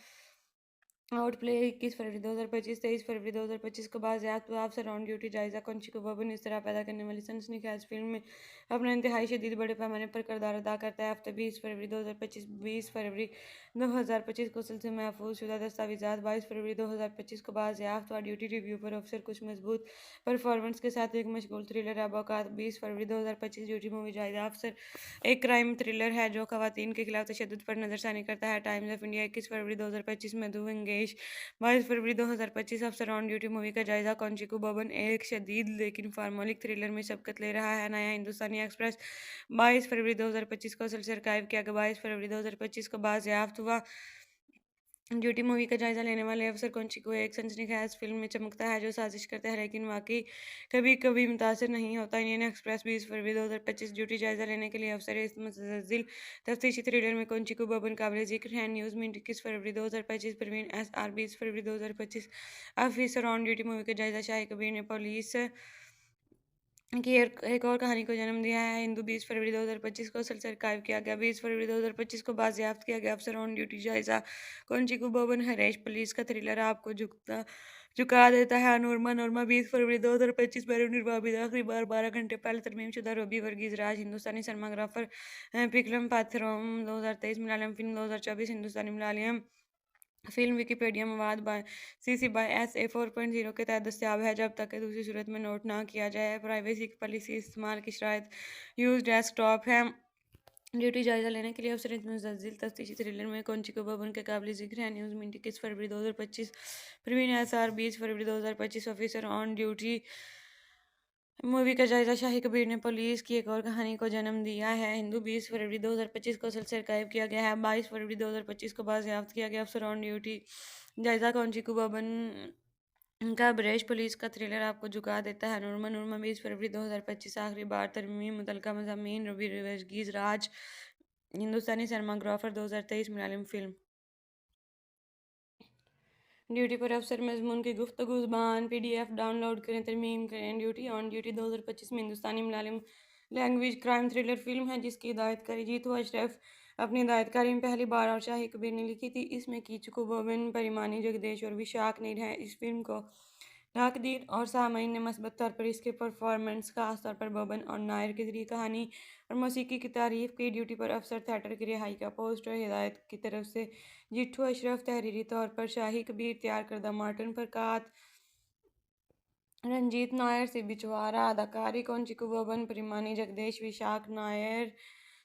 आउट प्ले 21 फरवरी 2025 23 फरवरी 2025 को बाज़याफ्त हुआ। अफसर ऑन ड्यूटी जायज़ा कौंचिकू बबन इस तरह पैदा करने वाली सनसनीखेज फिल्म में अपना इंतहाई शदीद बड़े पैमाने पर किरदार अदा करता है। हफ्ते 20 फरवरी 2025 20 फरवरी 2025 को सिलसिले महफूज शुदा दस्तावेज़ात 22 फरवरी 2025 को बाज़याफ्त हुआ। ड्यूटी रिव्यू पर अफसर कुछ मजबूत परफॉर्मेंस के साथ एक मशगूल थ्रिलर है। बाकात 20 फरवरी 2025 ड्यूटी मूवी जायज़ा अफसर एक क्राइम थ्रिलर है जो खवातीन के खिलाफ तशद्दुद पर नज़रसानी करता है। टाइम्स ऑफ इंडिया 21 फरवरी 2025 मधु विंगेश 22 फरवरी 2025 अफसर ऑन ड्यूटी मूवी का जायजा कौंचिकू बबन एक शदीद लेकिन फार्मोलिक थ्रिलर में सबकत ले रहा है। नया हिंदुस्तानी एक्सप्रेस 22 फरवरी 2025 को असल से आर्काइव किया गया। 22 फरवरी 2025 को बाज़याफ्त हुआ। ड्यूटी मूवी का जायजा लेने वाले अफसर कौंचिकू एक सनसनीखेज फिल्म में चमकता है जो साजिश करता है लेकिन वाकई कभी कभी मुतासर नहीं होता। इंडियन एक्सप्रेस 20 फरवरी 2025 ड्यूटी जायजा लेने के लिए अफसर इस मुतज़िल तफ्तीशी थ्रिलर में कौंचिकू बबन काबिल जिक्र है। न्यूज़ मिनट 21 फरवरी 2025 परवीन एस आर 20 फरवरी 2025 ऑफिसर ऑन ड्यूटी मूवी का जायजा शाही कबीर ने पुलिस की एक और कहानी को जन्म दिया है। हिंदू 20 फरवरी 2025 को असल से आर्काइव किया गया। 20 फरवरी 2025 को बाज़याफ्त किया गया। अफसर ऑन ड्यूटी जायजा कौंचिकू बबन हरेश पुलिस का थ्रिलर आपको झुका देता है। नोरमा नोरमा 20 फरवरी 2025 पर निर्वाबिद आखिरी बार 12 घंटे पहले तरमीमशुदा रोबी वर्गीज राज हिंदुस्तानी सिनेमाग्राफर पिकलम पाथरोम 2023 मलयालम फिल्म 2024 हिंदुस्तानी मलयालम फिल्म विकिपीडिया मवाद by CC by S A 4.0 के तहत दस्तियाब है जब तक कि दूसरी सूरत में नोट ना किया जाए। प्राइवेसी की पॉलिसी इस्तेमाल की शराइत यूज डेस्कटॉप है। ड्यूटी जायजा लेने के लिए अफसर मुतज़िल तफ्तीशी थ्रिलर में कौंचिकू बबन के काबिल जिक्र है। न्यूज़ मिनट 21 फरवरी 2025 प्रवीण एस आर 20 फरवरी 2025 ऑफिसर ऑन ड्यूटी मूवी का जायजा शाही कबीर ने पुलिस की एक और कहानी को जन्म दिया है। हिंदू 20 फरवरी 2025 को असल से आर्काइव किया गया है। 22 फरवरी 2025 को बाज़याफ्त किया गया। अफसर ऑन ड्यूटी जायजा कौंचिकू बबन का ब्रेश पुलिस का थ्रिलर आपको झुका देता है। नूरमा नूरमा 20 फरवरी 2025 आखिरी बार तरमीम मुतलका मज़ामीन रवि वर्गीज़ राज हिंदुस्तानी सिनेमाग्राफर 2023 मलयालम फिल्म ड्यूटी पर अफसर मजमून की गुफ्तगू ज़ुबान PDF डाउनलोड करें तरमीम करें। ड्यूटी ऑन ड्यूटी 2025 में हिंदुस्तानी Malayalam language crime thriller film है जिसकी हिदायतकारी जीतू अशरफ अपनी हिदायतकारी में पहली बार और शाही कबीर ने लिखी थी। इसमें कीचकू बबन परिमानी जगदेश और विशाख नीर हैं। इस फिल्म को नाकदीन और सामईन ने मस्बत तौर पर इसके परफॉर्मेंस, खास तौर पर बबन और नायर के जरिए कहानी और मौसीकी की तारीफ की। ड्यूटी पर अफसर थिएटर की रिहाई का पोस्टर हिदायत की तरफ से जिट्ठू अशरफ, तहरीरी तौर पर शाही कबीर, तैयार करदा मार्टिन फरकात, रंजीत नायर, सिबी चौहारा, अदाकारी कौंचिकू बबन परिमानी, जगदेश विशाख नायर,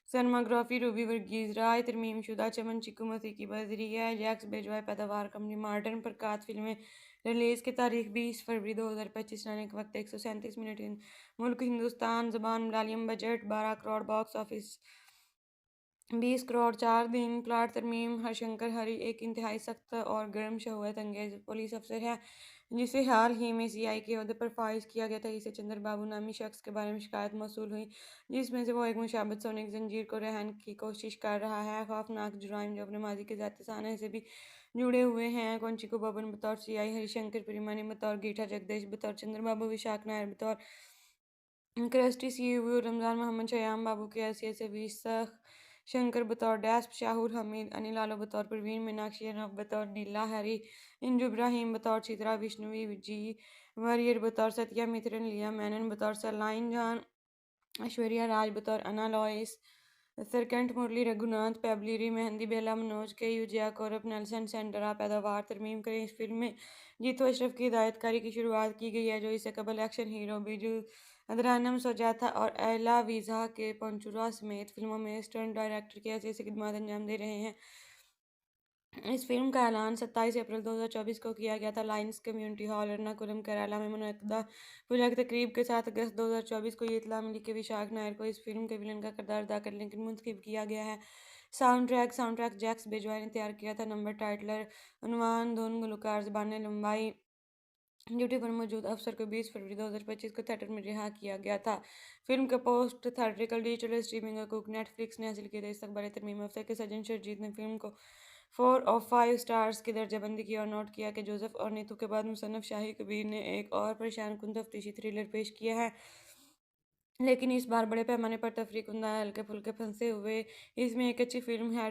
सनमाग्राफी रूबी वर्गीज राय, तरमीमशुदा चमन चिकू मसीकी बजरिया, जैक्स बेजवाय पैदावार कंपनी मार्टन प्रकाश। फिल्में रिलीज़ की तारीख 20 फरवरी 2025, रहने के वक्त 137 मिनट। मुल्क हिंदुस्तान, ज़बान Malayalam, budget 12 crore, box office 20 crore 4 दिन। प्लाट तरमीम हरशंकर हरी एक इंतहाई सख्त और गर्म शहवत अंगेज पुलिस अफसर है जिसे हाल ही में सीआई के ओहदे पर फाइज किया गया था। इसे चंद्र बाबू नामी शख्स के बारे में शिकायत मौसूल हुई जिसमें से वो एक मुशाबत सोने की जंजीर को रहन की कोशिश कर रहा है। खौफनाक जुराइम जो अपने माजी के ज़ाती साने से भी जुड़े हुए हैं। कौंचिको बबन बतौर सीआई, हरिशंकर परिमानी बतौर गीठा, जगदीश बतौर चंद्रबाबू, विशाख नायर बतौर क्रस्टी सीईओ, रमजान मोहम्मद शयाम बाबू की हैसियत से विसख, शंकर बतौर डैस्प, शाहुर हमीद, अनिल आलो बतौर परवीन, मीनाक्षी नव बतौर नीला हरी, इंजु इब्राहिम बतौर चित्रा, विष्णुवी जी वरियर बतौर सत्या मित्रन, लिया मैनन बतौर सरलाइन जान, ऐश्वर्या राज बतौर अना लॉइस, सरकंठ मुरली, रघुनाथ पेबलिरी, मेहंदी बेला, मनोज के यूजिया, कौरब नेल्सन सेंटरा। पैदावार तरमीम करें। इस फिल्म में जीतू अशरफ की हिदायतकारी की शुरुआत की गई है जो इससे कबल एक्शन हीरो बिजू अदरानम सोजाता और एला वीज़ा के पंचुरा समेत फिल्मों में स्टंट डायरेक्टर की हैसियत से खिदमत अंजाम दे रहे हैं। इस फिल्म का ऐलान 27 अप्रैल 2024 को किया गया था Lions community hall, Ernakulam, Kerala में मुनक्किदा पूजा की तकरीब के साथ। अगस्त 2024 को ये इत्तला मिली कि विशाख नायर को इस फिल्म के विलन का किरदार अदा करने के लिए मुंतखब किया गया है। साउंड ट्रैक जैक्स बेजवाय ने तैयार किया था। नंबर, टाइटलर, उन्वान, धुन, गुलकार, ज़बान लंबाई। ड्यूटी पर मौजूद अफसर को 20 फरवरी 2025 को थिएटर में रिहा किया गया था। फिल्म का पोस्ट थिएट्रिकल डिजिटल स्ट्रीमिंग हकूक नेटफ्लिक्स ने हासिल किए थे। इस अखबार तरमीम अफसर के सज्जन शरजीत ने फिल्म को 4 ऑफ 5 स्टार्स की दर्जाबंदी की और नोट किया कि जोसेफ और नीतू के बाद मुसन्नफ शाही कबीर ने एक और परेशान कुन तफ्तीशी थ्रिलर पेश किया है, लेकिन इस बार बड़े पैमाने पर तफरीकुंदा हल्के फुल्के फंसे हुए। इसमें एक अच्छी फिल्म है।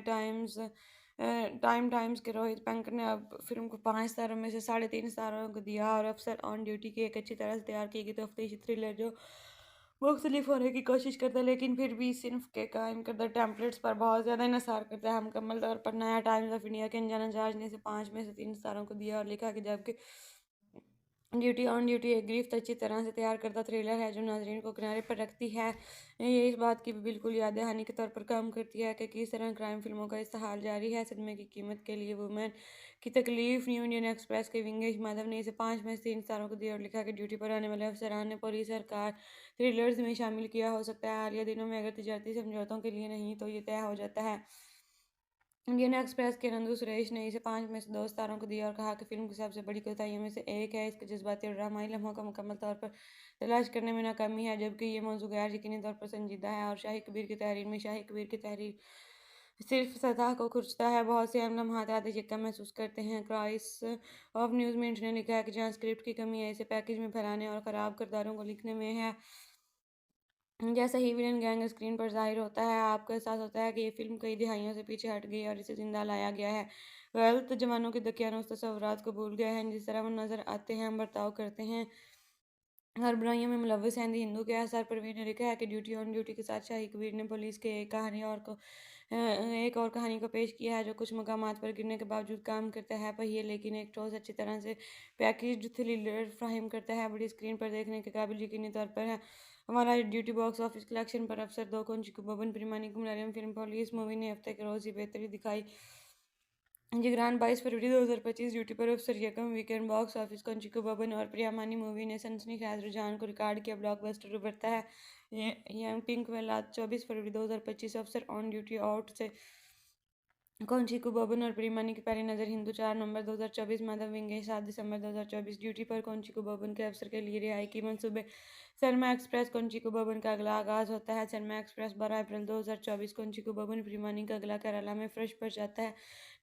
टाइम्स के रोहित पेंकर ने अब फिल्म को 5 सितारों में से 3.5 सितारों को दिया और अफसर ऑन ड्यूटी की एक अच्छी तरह से तैयार की गई तफ्तीशी थ्रिलर जो मुख्तलिफ होने की कोशिश करता है लेकिन फिर भी सिर्फ के कायम करदा टेम्पलेट्स पर बहुत ज़्यादा इन्हिसार करता है। मुकम्मल तौर पर नया टाइम्स ऑफ इंडिया के अनजान जहाज ने इसे 5 में से 3 सितारों को दिया और लिखा कि जबकि ड्यूटी एक गिरफ्त अच्छी तरह से तैयार करदा थ्रिलर है जो नाजरीन को किनारे पर रखती है। ये इस बात की भी बिल्कुल याद दहानी के तौर पर काम करती है कि किस तरह क्राइम फिल्मों का इस्तेहाल जारी है। सदमे की कीमत के लिए वुमेन की तकलीफ। न्यू इंडियन एक्सप्रेस के विंगेश माधव ने इसे 5 में से 3 सितारों को दिया और लिखा कि ड्यूटी पर आने वाले अफसरान ने पुलिस सरकार थ्रिलर्स में शामिल किया हो सकता है हालिया दिनों में, अगर तजारती समझौतों के लिए नहीं तो ये तय हो जाता है। इंडियन एक्सप्रेस के नंदू सुरेश ने इसे 5 में से 2 सितारों को दिया और कहा कि फिल्म की सबसे बड़ी कोताहियों में से एक है इसके जज्बाती और ड्रामाई लम्हों का मुकम्मल तौर पर तलाश करने में नाकामी है, जबकि ये मौजू गैर यकीनी तौर पर संजीदा है। और शाही कबीर की तहरीर में शाही कबीर की तहरीर सिर्फ सतह को खुरचता है, बहुत से अहम लम्हात आधे चिक्का महसूस करते हैं। क्राइस ऑफ न्यूज़ मिंट ने लिखा है कि जहाँ स्क्रिप्ट की कमी है इसे पैकेज में फैलाने और ख़राब किरदारों को लिखने में है। जैसा ही विलन गैंग स्क्रीन पर ज़ाहिर होता है आपको एहसास होता है कि ये फिल्म कई दिहाइयों से पीछे हट गई है और इसे ज़िंदा लाया गया है। गलत जवानों के दकियानुस तसव्वुरात को भूल गए हैं, जिस तरह वो नज़र आते हैं बर्ताव करते हैं, हर बुराइयों में मुलव्वस हैं। द हिंदू के आसार परवीन ने लिखा है कि ड्यूटी ऑन ड्यूटी के साथ शाही कबीर ने पुलिस के एक और कहानी को पेश किया है जो कुछ मकामात पर गिरने के बावजूद काम करता है पहिए, लेकिन एक ठोस अच्छी तरह से पैकेज्ड थ्रिलर फ्राहम करता है, बड़ी स्क्रीन पर देखने के काबिल यकीनी तौर पर है। हमारा ड्यूटी बॉक्स ऑफिस कलेक्शन पर अफसर 2 को बबन प्रीमानी की मलयालम फिल्म पुलिस मूवी ने हफ्ते के रोज़ ही बेहतरी दिखाई। जिगरान 22 फरवरी 2025 ड्यूटी पर अफसर यकम वीकेंड बॉक्स ऑफिस कंचिको बबन और प्रियामानी मूवी ने सनसनीखेज रुझान को रिकॉर्ड किया, ब्लॉकबस्टर उभरता है। यंग पिंक वेला 24 फरवरी 2025 अफसर ऑन ड्यूटी आउट से कौंचिकू बबन और प्रियमानी की पहली नज़र हिंदू 4 नवंबर 2024 माधव विंगेश 7 दिसंबर 2024 ड्यूटी पर कौंचिकू बबन के अफसर के लिए रिहाई की मंसूबे। सरमा एक्सप्रेस कौंचिकू बबन का अगला आगाज होता है। सरमा एक्सप्रेस 12 अप्रैल 2024 कौंचिकू बबन प्रियमानी का अगला केरला में फ्रेश पर जाता है।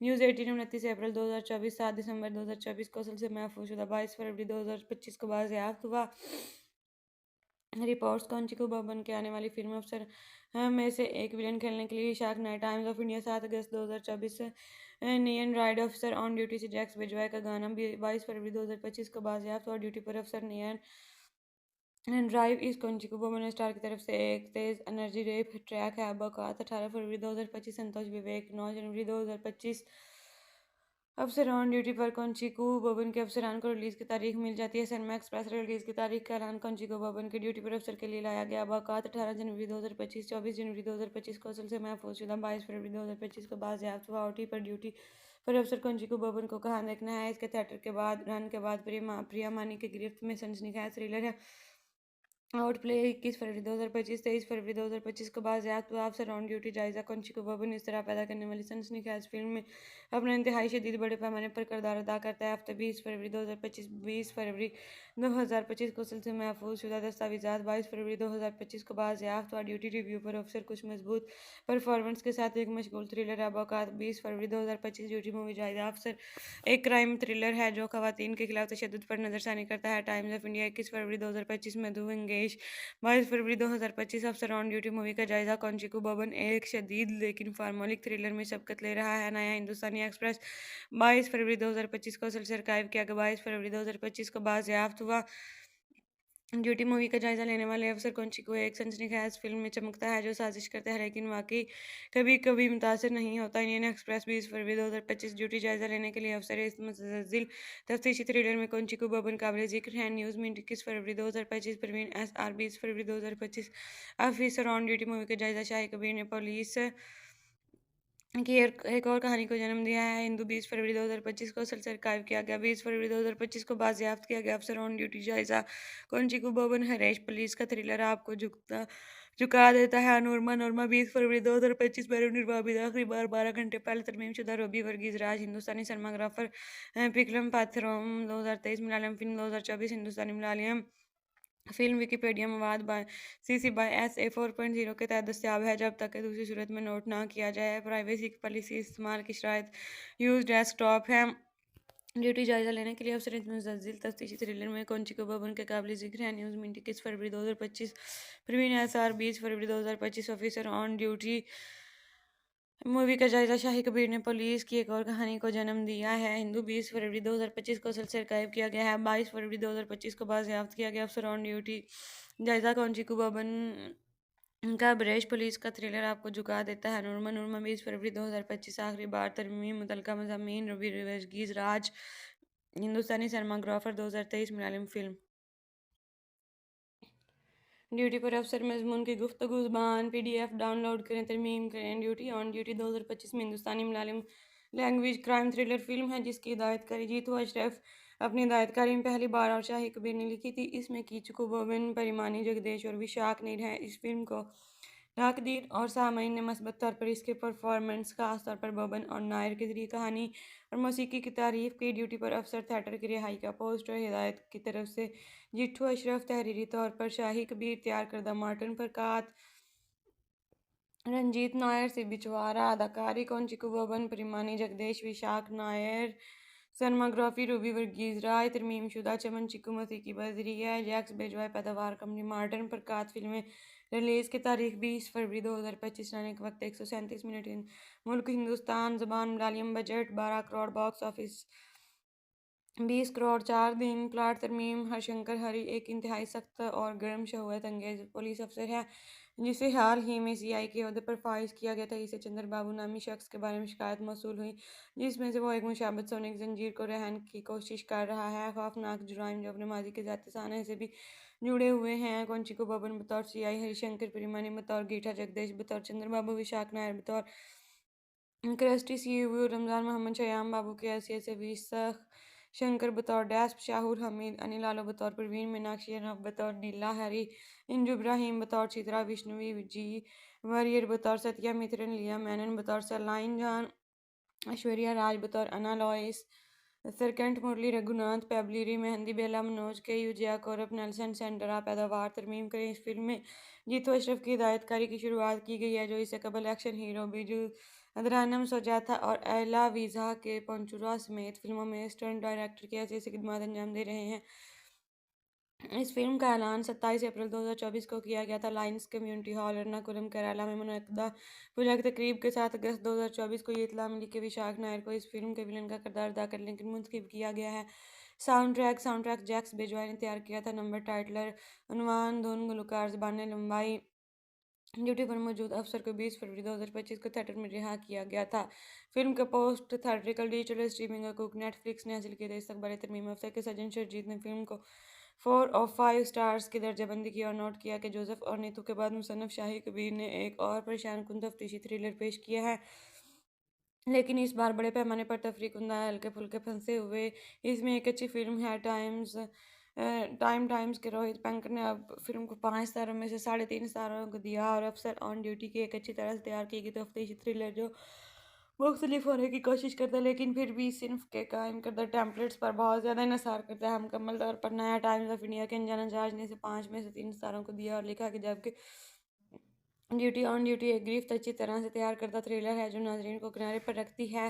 न्यूज़ 18 29 अप्रैल 2024 7 दिसंबर 2024 कौशल से महफूज शुदा 22 फरवरी 2025 को बाज़याफ्त हुआ। रिपोर्ट्स कौंचिकू बबन के आने वाली फिल्म अफसर में से एक विलन खेलने के लिए Vishakh Nair. Times of India 7 August 2024 neon ride अफसर ऑन ड्यूटी से जैक्स बिजवाई का गाना 22 फरवरी 2025 को बाजियाफ्त हुआ। ड्यूटी पर अफसर नियन ड्राइव इस कॉन्ची को बोमन स्टार की तरफ से एक तेज एनर्जी रेप ट्रैक है। बकात 18 फरवरी 2025 संतोष विवेक 9 जनवरी 2025 अफसर ऑन ड्यूटी पर कॉन्चिकू बोबन के अफसरान को रिलीज की तारीख मिल जाती है। सनमा एक्सप्रेस रिलीज की तारीख का ऐलान कॉन्चिकू बोबन के ड्यूटी पर अफसर के लिए लाया गया। बकात 18 जनवरी 2025 24 जनवरी 2025 को असल से महफूज शुदा 22 फरवरी 2025 को बाजियाफ्त हुआ। ओटी पर ड्यूटी पर अफसर कॉन्चिकू बोबन को कहाँ देखना है। इसके थिएटर के बाद रन के बाद प्रिया मानी की गिरफ्त में सनसनीखेज थ्रिलर है। आउट प्ले 21 फरवरी 2025 23 फरवरी 2025 को बाजियाफ्त हुआ। अफसर ऑन ड्यूटी जायजा कॉन्चिकू बोबन इस तरह पैदा करने वाली सनसनीखेज फिल्म में अपना इंतहाई शदीद बड़े पैमाने पर किरदार अदा करता है। हफ्ते 20 फरवरी 2025 20 फरवरी 2025 को सिलसिले महफूज शुदा दस्तावेजात 22 फरवरी 2025 को बाजियाफ्त हुआ। ड्यूटी रिव्यू पर अफसर कुछ मजबूत परफॉर्मेंस के साथ एक मशगूल थ्रिलर है। बौकात 20 फरवरी 2025 ड्यूटी मूवी जायजा अफसर एक क्राइम थ्रिलर है जो खवातीन के खिलाफ तशद्दुद पर नजरसानी करता है। टाइम्स ऑफ इंडिया 21 फरवरी 2025 में दो एंगेज 22 फरवरी 2025 अफसर ऑन ड्यूटी मूवी का जायजा कॉन्चिकू बोबन एक शदीद लेकिन फार्मोलिक थ्रिलर में शबकत ले रहा है। नया हिंदुस्तानी एक्सप्रेस 22 फरवरी 2025 को सिलसिला आर्काइव किया गया। 22 फरवरी 2025 को बाजियाफ्त हुआ। ड्यूटी मूवी का जायजा लेने वाले अफसर कॉन्चिकू एक सनसनीखेज फिल्म में चमकता है जो साजिश करता है लेकिन वाकई कभी कभी मुतासर नहीं होता। इंडियन एक्सप्रेस 20 फरवरी 2025 ड्यूटी जायजा लेने के लिए अफसर इस मुतज़िल तफ्तीशी थ्रिलर में कॉन्चिकू बोबन काबिल जिक्र है। न्यूज़ में 21 फरवरी 2025 परवीन SR 20 फरवरी 2025 ऑफिसर ऑन ड्यूटी मूवी का जायजा शाही कबीर ने पुलिस की एक और कहानी को जन्म दिया है। हिंदू 20 फरवरी 2025 को सिलसिला आर्काइव किया गया। 20 फरवरी 2025 को बाजियाफ्त किया गया। अफसर ऑन ड्यूटी जायजा कॉन्चिकू बोबन हरेश पुलिस का थ्रिलर आपको झुका देता है। नोरमा नोरमा 20 फरवरी 2025 परिनिर्वापित आखिरी बार 12 घंटे पहले तरमीमशुदा रूबी वर्गीज राज हिंदुस्तानी सिनेमाग्राफर पिकलम पाथरोम 2023 मलयालम फिल्म 2024 हिंदुस्तानी मलयालम फिल्म विकिपीडिया मवाद बाय CC बाय SA 4.0 के तहत दस्तियाब है जब तक कि दूसरी सूरत में नोट ना किया जाए। प्राइवेसी की पॉलिसी इस्तेमाल की शराइत यूज डेस्कटॉप है। ड्यूटी जायजा लेने के लिए अफसर मुतज़िल तफ्तीशी थ्रिलर में कॉन्चिकू बोबन के काबिल जिक्र है। न्यूज़ में 21 फरवरी 2025 परवीन SR 20 फरवरी 2025 ऑफिसर ऑन ड्यूटी मूवी का जायजा शाही कबीर ने पुलिस की एक और कहानी को जन्म दिया है। हिंदू 20 फरवरी 2025 को सिलसिला आर्काइव किया गया है। 22 फरवरी 2025 को बाजियाफ्त किया गया। अफसर ऑन ड्यूटी जायजा कॉन्चिकू बोबन का ब्रेश पुलिस का थ्रिलर आपको झुका देता है। नूरमा नूरमा 20 फरवरी 2025 आखिरी बार तरमीम मुतलका मज़ामीन रूबी वर्गीज राज हिंदुस्तानी सिनेमाग्राफर 2023 मलयालम फिल्म ड्यूटी पर अफसर मजमून की गुफ्तगू ज़ुबान PDF डाउनलोड करें तरमीम करें। ड्यूटी ऑन ड्यूटी 2025 में हिंदुस्तानी Malayalam language crime thriller film है जिसकी हिदायतकारी जीतू अशरफ अपनी हिदायतकारी में पहली बार और शाही कबीर ने लिखी थी। इसमें कीचकू बोबिन परिमानी जगदेश और विशाख नीर हैं। इस फिल्म को नाकदीन और सामईन ने मस्बत तौर पर इसके परफॉर्मेंस खास तौर पर बोबन और नायर के जरिए कहानी और मौसीकी की तारीफ की। ड्यूटी पर अफसर थिएटर की रिहाई का पोस्टर हिदायत की तरफ से जिट्ठू अशरफ तहरीरी तौर पर शाही कबीर तैयार करदा मार्टिन फरकात रंजीत नायर सिबी चवारा अदाकारी कॉन्चिकू बोबन परिमानी जगदेश विशाख नायर सिनेमाग्राफी रूबी वर्गीज राय तरमीम शुदा चमन चिकू मसीकी बजरी है जैक्स बेजवाय पैदावार कंपनी मार्टिन फरकात फिल्में रिलीज़ की तारीख 20 फरवरी 2025 रहने के वक्त 137 मिनट मुल्क हिंदुस्तान ज़बान Malayalam budget 12 crore box office 20 crore 4 दिन प्लाट तरमीम हरशंकर हरी एक इंतहाई सख्त और गर्म शहूयत अंगेज पुलिस अफसर है जिसे हाल ही में CI के अहदे पर फाइज किया गया था। इसे चंद्र बाबू नामी शख्स के बारे में शिकायत मौसूल हुई जिसमें से वो एक मुशाबत सोने की जंजीर को रहन की कोशिश कर रहा है। खौफनाक जुराइम जो अपने माजी के ज़ाती साने से भी जुड़े हुए हैं। कॉन्चिकू बोबन बतौर CI हरिशंकर परिमानी बतौर गीठा जगदेश बतौर चंद्र बाबू विशाख नायर बतौर क्रस्टी CU रमज़ान मोहम्मद शयाम बाबू की हैसियत से विशाख शंकर बतौर डैस्प शाहूर हमीद अनिल आलो बतौर परवीन मीनाक्षी अनफ बतौर नीला हरी इंजू इब्राहिम बतौर चित्रा विष्णुवी जी वरियर बतौर सत्या मित्रन लिया मैनन बतौर सलाइन जान ऐश्वर्या राज बतौर अना लॉइस सरकंठ मुरली रघुनाथ पेबलिरी मेहंदी बेला मनोज के यूजिया कौरब नेल्सन सेंडरा पैदावार तरमीम करें। इस फिल्म में जीतू अशरफ की हिदायतकारी की शुरुआत की गई है जो इससे कबल एक्शन हीरो बिजू अदरानम सोजाता और एला वीज़ा के पंचुरा समेत फिल्मों में स्टंट डायरेक्टर की हैसियत से खिदमत अंजाम दे रहे हैं। इस फिल्म का ऐलान 27 अप्रैल 2024 को किया गया था। Lions community hall, Ernakulam, Kerala में मुनक्कदा पूजा की तकरीब के साथ अगस्त 2024 को ये इत्तला मिली कि विशाख नायर को इस फिल्म के विलन का किरदार अदा करने के लिए मुंतखब किया गया है। साउंड ट्रैक जैक्स बेजवाई ने तैयार किया था। नंबर टाइटलर, उन्वान, धुन, गुलकार, ज़बान लंबाई। ड्यूटी पर मौजूद अफसर को 20 फरवरी 2025 को थिएटर में रिहा किया गया था। फिल्म का पोस्ट थिएट्रिकल डिजिटल स्ट्रीमिंग हकूक नेटफ्लिक्स ने हासिल किए थे। इस अखबार तरमीम अफसर के सज्जन शर्जीत ने फिल्म को 4 और 5 स्टार्स की दर्जाबंदी की और नोट किया कि जोसेफ और नीतू के बाद मुसन्नफ शाही कबीर ने एक और परेशान कुन तफ्तीशी थ्रिलर पेश किया है, लेकिन इस बार बड़े पैमाने पर तफरीक कुंदा हल्के फुल्के फंसे हुए। इसमें एक अच्छी फिल्म है। टाइम्स के रोहित पेंकर ने अब फिल्म को 5 सितारों में से 3.5 सितारों को दिया। और अफसर ऑन ड्यूटी की एक अच्छी तरह से तैयार की गई तफ्तीशी थ्रिलर जो मुख्तलिफ होने की कोशिश करता है, लेकिन फिर भी सिर्फ के कायम करदा टेम्पलेट्स पर बहुत ज़्यादा इंसार करता है। मुकम्मल तौर पर नया टाइम्स ऑफ इंडिया के अनजाना जहाज ने इसे 5 में से 3 सितारों को दिया और लिखा कि जबकि ड्यूटी एक गिरफ्त अच्छी तरह से तैयार करदा थ्रिलर है जो नाजरीन को किनारे पर रखती है।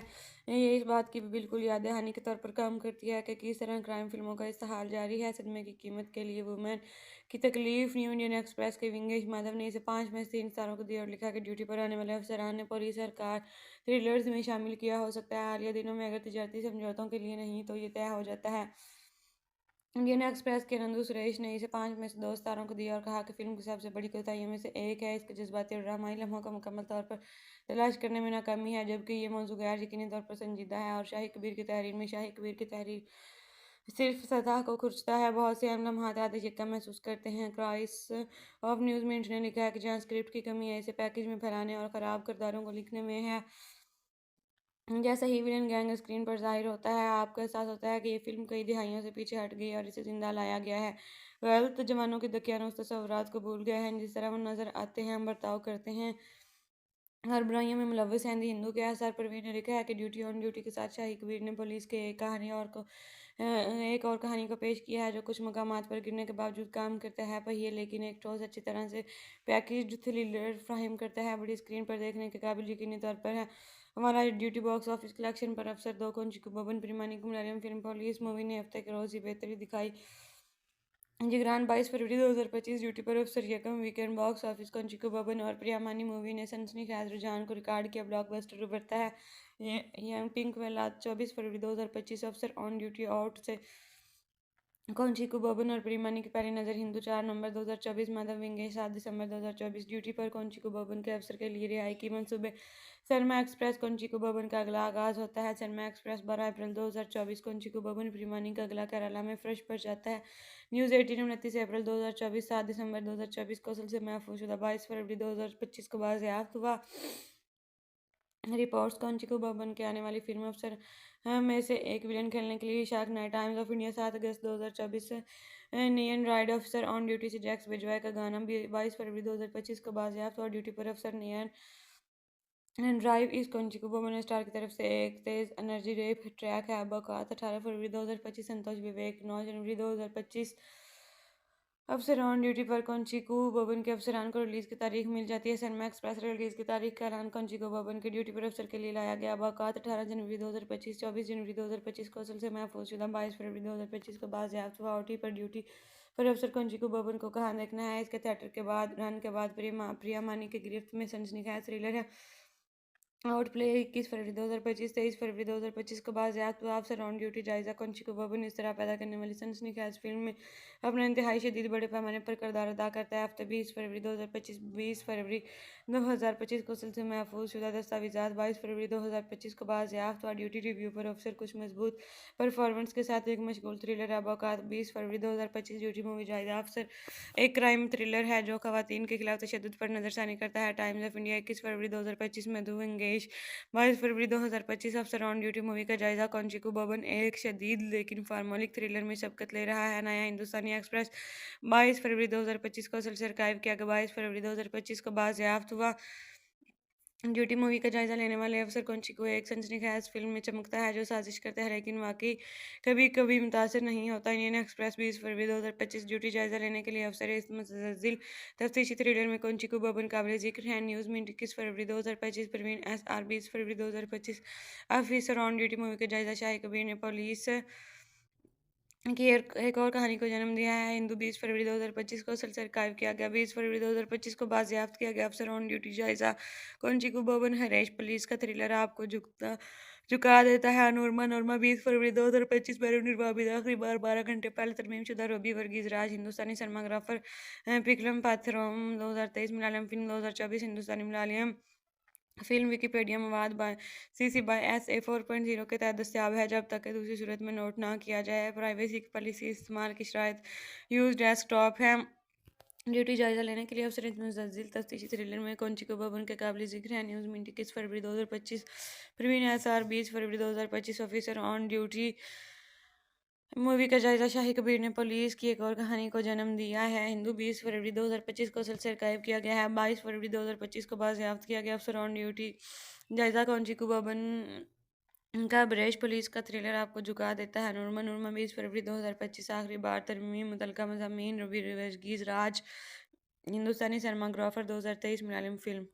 ये इस बात की भी बिल्कुल याद दहानी के तौर पर काम करती है कि किस तरह क्राइम फिल्मों का इस्तेहाल जारी है। सदमे की कीमत के लिए वुमेन की तकलीफ। न्यू इंडियन एक्सप्रेस के विंगेश माधव ने इसे 5 में से 3 सितारों को दिया और लिखा कि ड्यूटी पर आने वाले अफसरान ने पुलिस सरकार थ्रिलर्स में शामिल किया हो सकता है हालिया दिनों में, अगर तजारती समझौतों के लिए नहीं तो ये तय हो जाता है। इंडियन एक्सप्रेस के नंदू सुरेश ने इसे 5 में से 2 सितारों को दिया और कहा कि फिल्म की सबसे बड़ी कोताहियों में से एक है इसके जज्बाती और ड्रामाई लम्हों का मुकम्मल तौर पर तलाश करने में नाकामी है, जबकि ये मौजू गैर यकीनी तौर पर संजीदा है। और शाही कबीर की तहरीर में शाही कबीर की तहरीर सिर्फ सतह को खुरचता है। बहुत से अहम लम्हात आधे शिक्का महसूस करते हैं। क्राइस ऑफ न्यूज़ मिंट ने लिखा है कि जहाँ स्क्रिप्ट की कमी है इसे पैकेज में फैलाने और ख़राब किरदारों को लिखने में है। जैसा ही विलन गैंग स्क्रीन पर ज़ाहिर होता है, आपको एहसास होता है कि ये फ़िल्म कई दिहाइयों से पीछे हट गई है और इसे ज़िंदा लाया गया है। गलत जवानों के दकियानुस तसव्वुरात को भूल गए हैं, जिस तरह वो नज़र आते हैं, बर्ताव करते हैं, हर बुराइयों में मुलव्वस हैं। द हिंदू के आसार परवीन ने लिखा है कि ड्यूटी ऑन ड्यूटी के साथ शाही कबीर ने पुलिस के एक और कहानी को पेश किया है जो कुछ मकामात पर गिरने के बावजूद काम करता है पहिए, लेकिन एक ठोस अच्छी तरह से पैकेज्ड थ्रिलर फ्राहम करता है। बड़ी स्क्रीन पर देखने के काबिल यकीनी तौर पर है। हमारा ड्यूटी बॉक्स ऑफिस कलेक्शन पर अफसर 2 को बबन प्रिमानी की मलयालम फिल्म पुलिस मूवी ने हफ्ते के रोज़ ही बेहतरी दिखाई। जिगरान 22 फरवरी 2025 ड्यूटी पर अफसर यकम वीकेंड बॉक्स ऑफिस को चिको बबन और प्रियामानी मूवी ने सनसनीखेज रुझान को रिकॉर्ड किया। ब्लॉकबस्टर उभरता है। यंग पिंक वेला 24 फरवरी 2025 अफसर ऑन ड्यूटी आउट से कौनचिको बबन और प्रियमानी की पहली नज़र हिंदू 4 नवंबर 2024 माधव विंगेश 7 दिसंबर 2024 ड्यूटी पर कौनचिको बबन के अफसर के लिए रिहाई की मंसूबे। सरमा एक्सप्रेस कौनचिको बबन का अगला आगाज होता है। सरमा एक्सप्रेस 12 अप्रैल 2024 कौनचिको बबन प्रियमानी का अगला केरला में फ्रेश पर जाता है। न्यूज़ 18 29 अप्रैल 2024 7 दिसंबर 2024 कौशल से महफूज 22 फरवरी 2025 को बाज़याफ्त हुआ। रिपोर्ट्स कौनचिको बबन के आने वाली फिल्म अफसर में से एक विलन खेलने के लिए shark night times of India 7 August 2024 neon ride अफसर ऑन ड्यूटी से जैक्स बिजवाई का गाना 22 फरवरी 2025 को बाज़याफ्त और ड्यूटी पर अफसर नियन ड्राइव इस कौनचिको बबन स्टार की तरफ से एक तेज एनर्जी रेप ट्रैक है। बकात 18 फरवरी 2025 संतोष विवेक 9 जनवरी 2025 अफसर ऑन ड्यूटी पर कौनचिको बबन के अफसरान को रिलीज़ की तारीख मिल जाती है। सनमा एक्सप्रेस रिलीज़ की तारीख का ऐलान कौनचिको बबन के ड्यूटी पर अफसर के लिए लाया गया। बाकात 18 जनवरी 2025 24 जनवरी 2025 को असल से महफूज शुदा 22 फरवरी 2025 को बाज़याफ्त हुआ। ओटी पर ड्यूटी पर अफसर कौनचिको बबन को कहाँ देखना है। इसके थिएटर के बाद रन के बाद प्रिया मानी की गिरफ्त में सनसनीखेज थ्रिलर है। आउट प्ले 21 फरवरी 2025 23 फरवरी 2025 को बाज़याफ्त हुआ। अफसर ऑन ड्यूटी जायज़ा कौनचिको बबन इस तरह पैदा करने वाली सनसनीखेज फिल्म में अपना इंतहाई शदीद बड़े पैमाने पर किरदार अदा करता है। हफ्ते 20 फरवरी 2025 20 फरवरी 2025 को सिलसिले महफूज शुदा दस्तावेज़ात 22 फरवरी 2025 को बाज़याफ्त हुआ। ड्यूटी रिव्यू पर अफसर कुछ मजबूत परफॉर्मेंस के साथ एक मशगूल थ्रिलर है। अवकात 20 फरवरी 2025 ड्यूटी मूवी जायज़ा अफसर एक क्राइम थ्रिलर है जो खवातीन के खिलाफ तशद्दुद पर नज़रसानी करता है। टाइम्स ऑफ इंडिया 21 फरवरी 2025 में मधु विंगेश 22 फरवरी 2025 अफसर ऑन ड्यूटी मूवी का जायजा कौनचिको बबन एक शदीद लेकिन फार्मोलिक थ्रिलर में शबकत ले रहा है। नया हिंदुस्तानी एक्सप्रेस 22 फरवरी 2025 को असल से आर्काइव किया गया। 22 फरवरी 2025 को बाज़याफ्त हुआ। ड्यूटी मूवी का जायजा लेने वाले अफसर कौनचिको एक सनसनीखेज फिल्म में चमकता है जो साजिश करता है लेकिन वाकई कभी कभी मुतासर नहीं होता। इंडियन एक्सप्रेस 20 फरवरी 2025 ड्यूटी जायजा लेने के लिए अफसर इस मुतज़िल तफ्तीशी थ्रिलर में कौनचिको बबन काबिल जिक्र है। न्यूज़ में 21 फरवरी 2025 परवीन एस आर 20 फरवरी 2025 ऑफिसर ऑन ड्यूटी मूवी का जायजा शाही कबीर ने पुलिस की एक और कहानी को जन्म दिया है। हिंदू 20 फरवरी 2025 को असलसर कायम किया गया। 20 फरवरी 2025 को बाजियाफ्त किया गया। अफसर ऑन ड्यूटी जायजा कौंचिकू भवन हरेश पुलिस का थ्रिलर आपको झुका देता है। नोरमा नोरमा 20 फरवरी 2025 निर्वाबित आखिरी बार 12 घंटे पहले तरमीमशुदा रोबी वर्गीज राज हिंदुस्तानी सिनेमाग्राफर पिकलम पाथरोम 2023 मलयालम फिल्म 2024 हिंदुस्तानी मलयालम फिल्म विकिपीडिया मवाद by CC by S A 4.0 के तहत दस्तियाब है जब तक कि दूसरी सूरत में नोट ना किया जाए। प्राइवेसी की पॉलिसी इस्तेमाल की शराइत यूज डेस्कटॉप है। ड्यूटी जायजा लेने के लिए अफसर मुतज़्ज़िल तफ्तीशी थ्रिलर में कौंचिको भवन के काबिल जिक्र है। न्यूज़ मीट 21 फरवरी 2025 प्रवीण एसआर 20 फरवरी 2025 ऑफिसर ऑन ड्यूटी मूवी का जायजा शाही कबीर ने पुलिस की एक और कहानी को जन्म दिया है। हिंदू 20 फरवरी 2025 को सिलसिला कायम किया गया है। 22 फरवरी 2025 को बाजियाफ्त किया गया। अफसर ऑन ड्यूटी जायजा कौंचिकू भवन का ब्रेश पुलिस का थ्रिलर आपको झुका देता है। नूरमा नूरमा 20 फरवरी 2025 आखिरी बार तरमीम मुतलका मज़ामीन रवि वर्गीज़ राज हिंदुस्तानी सिनेमाग्राफर 2023 मलयालम फिल्म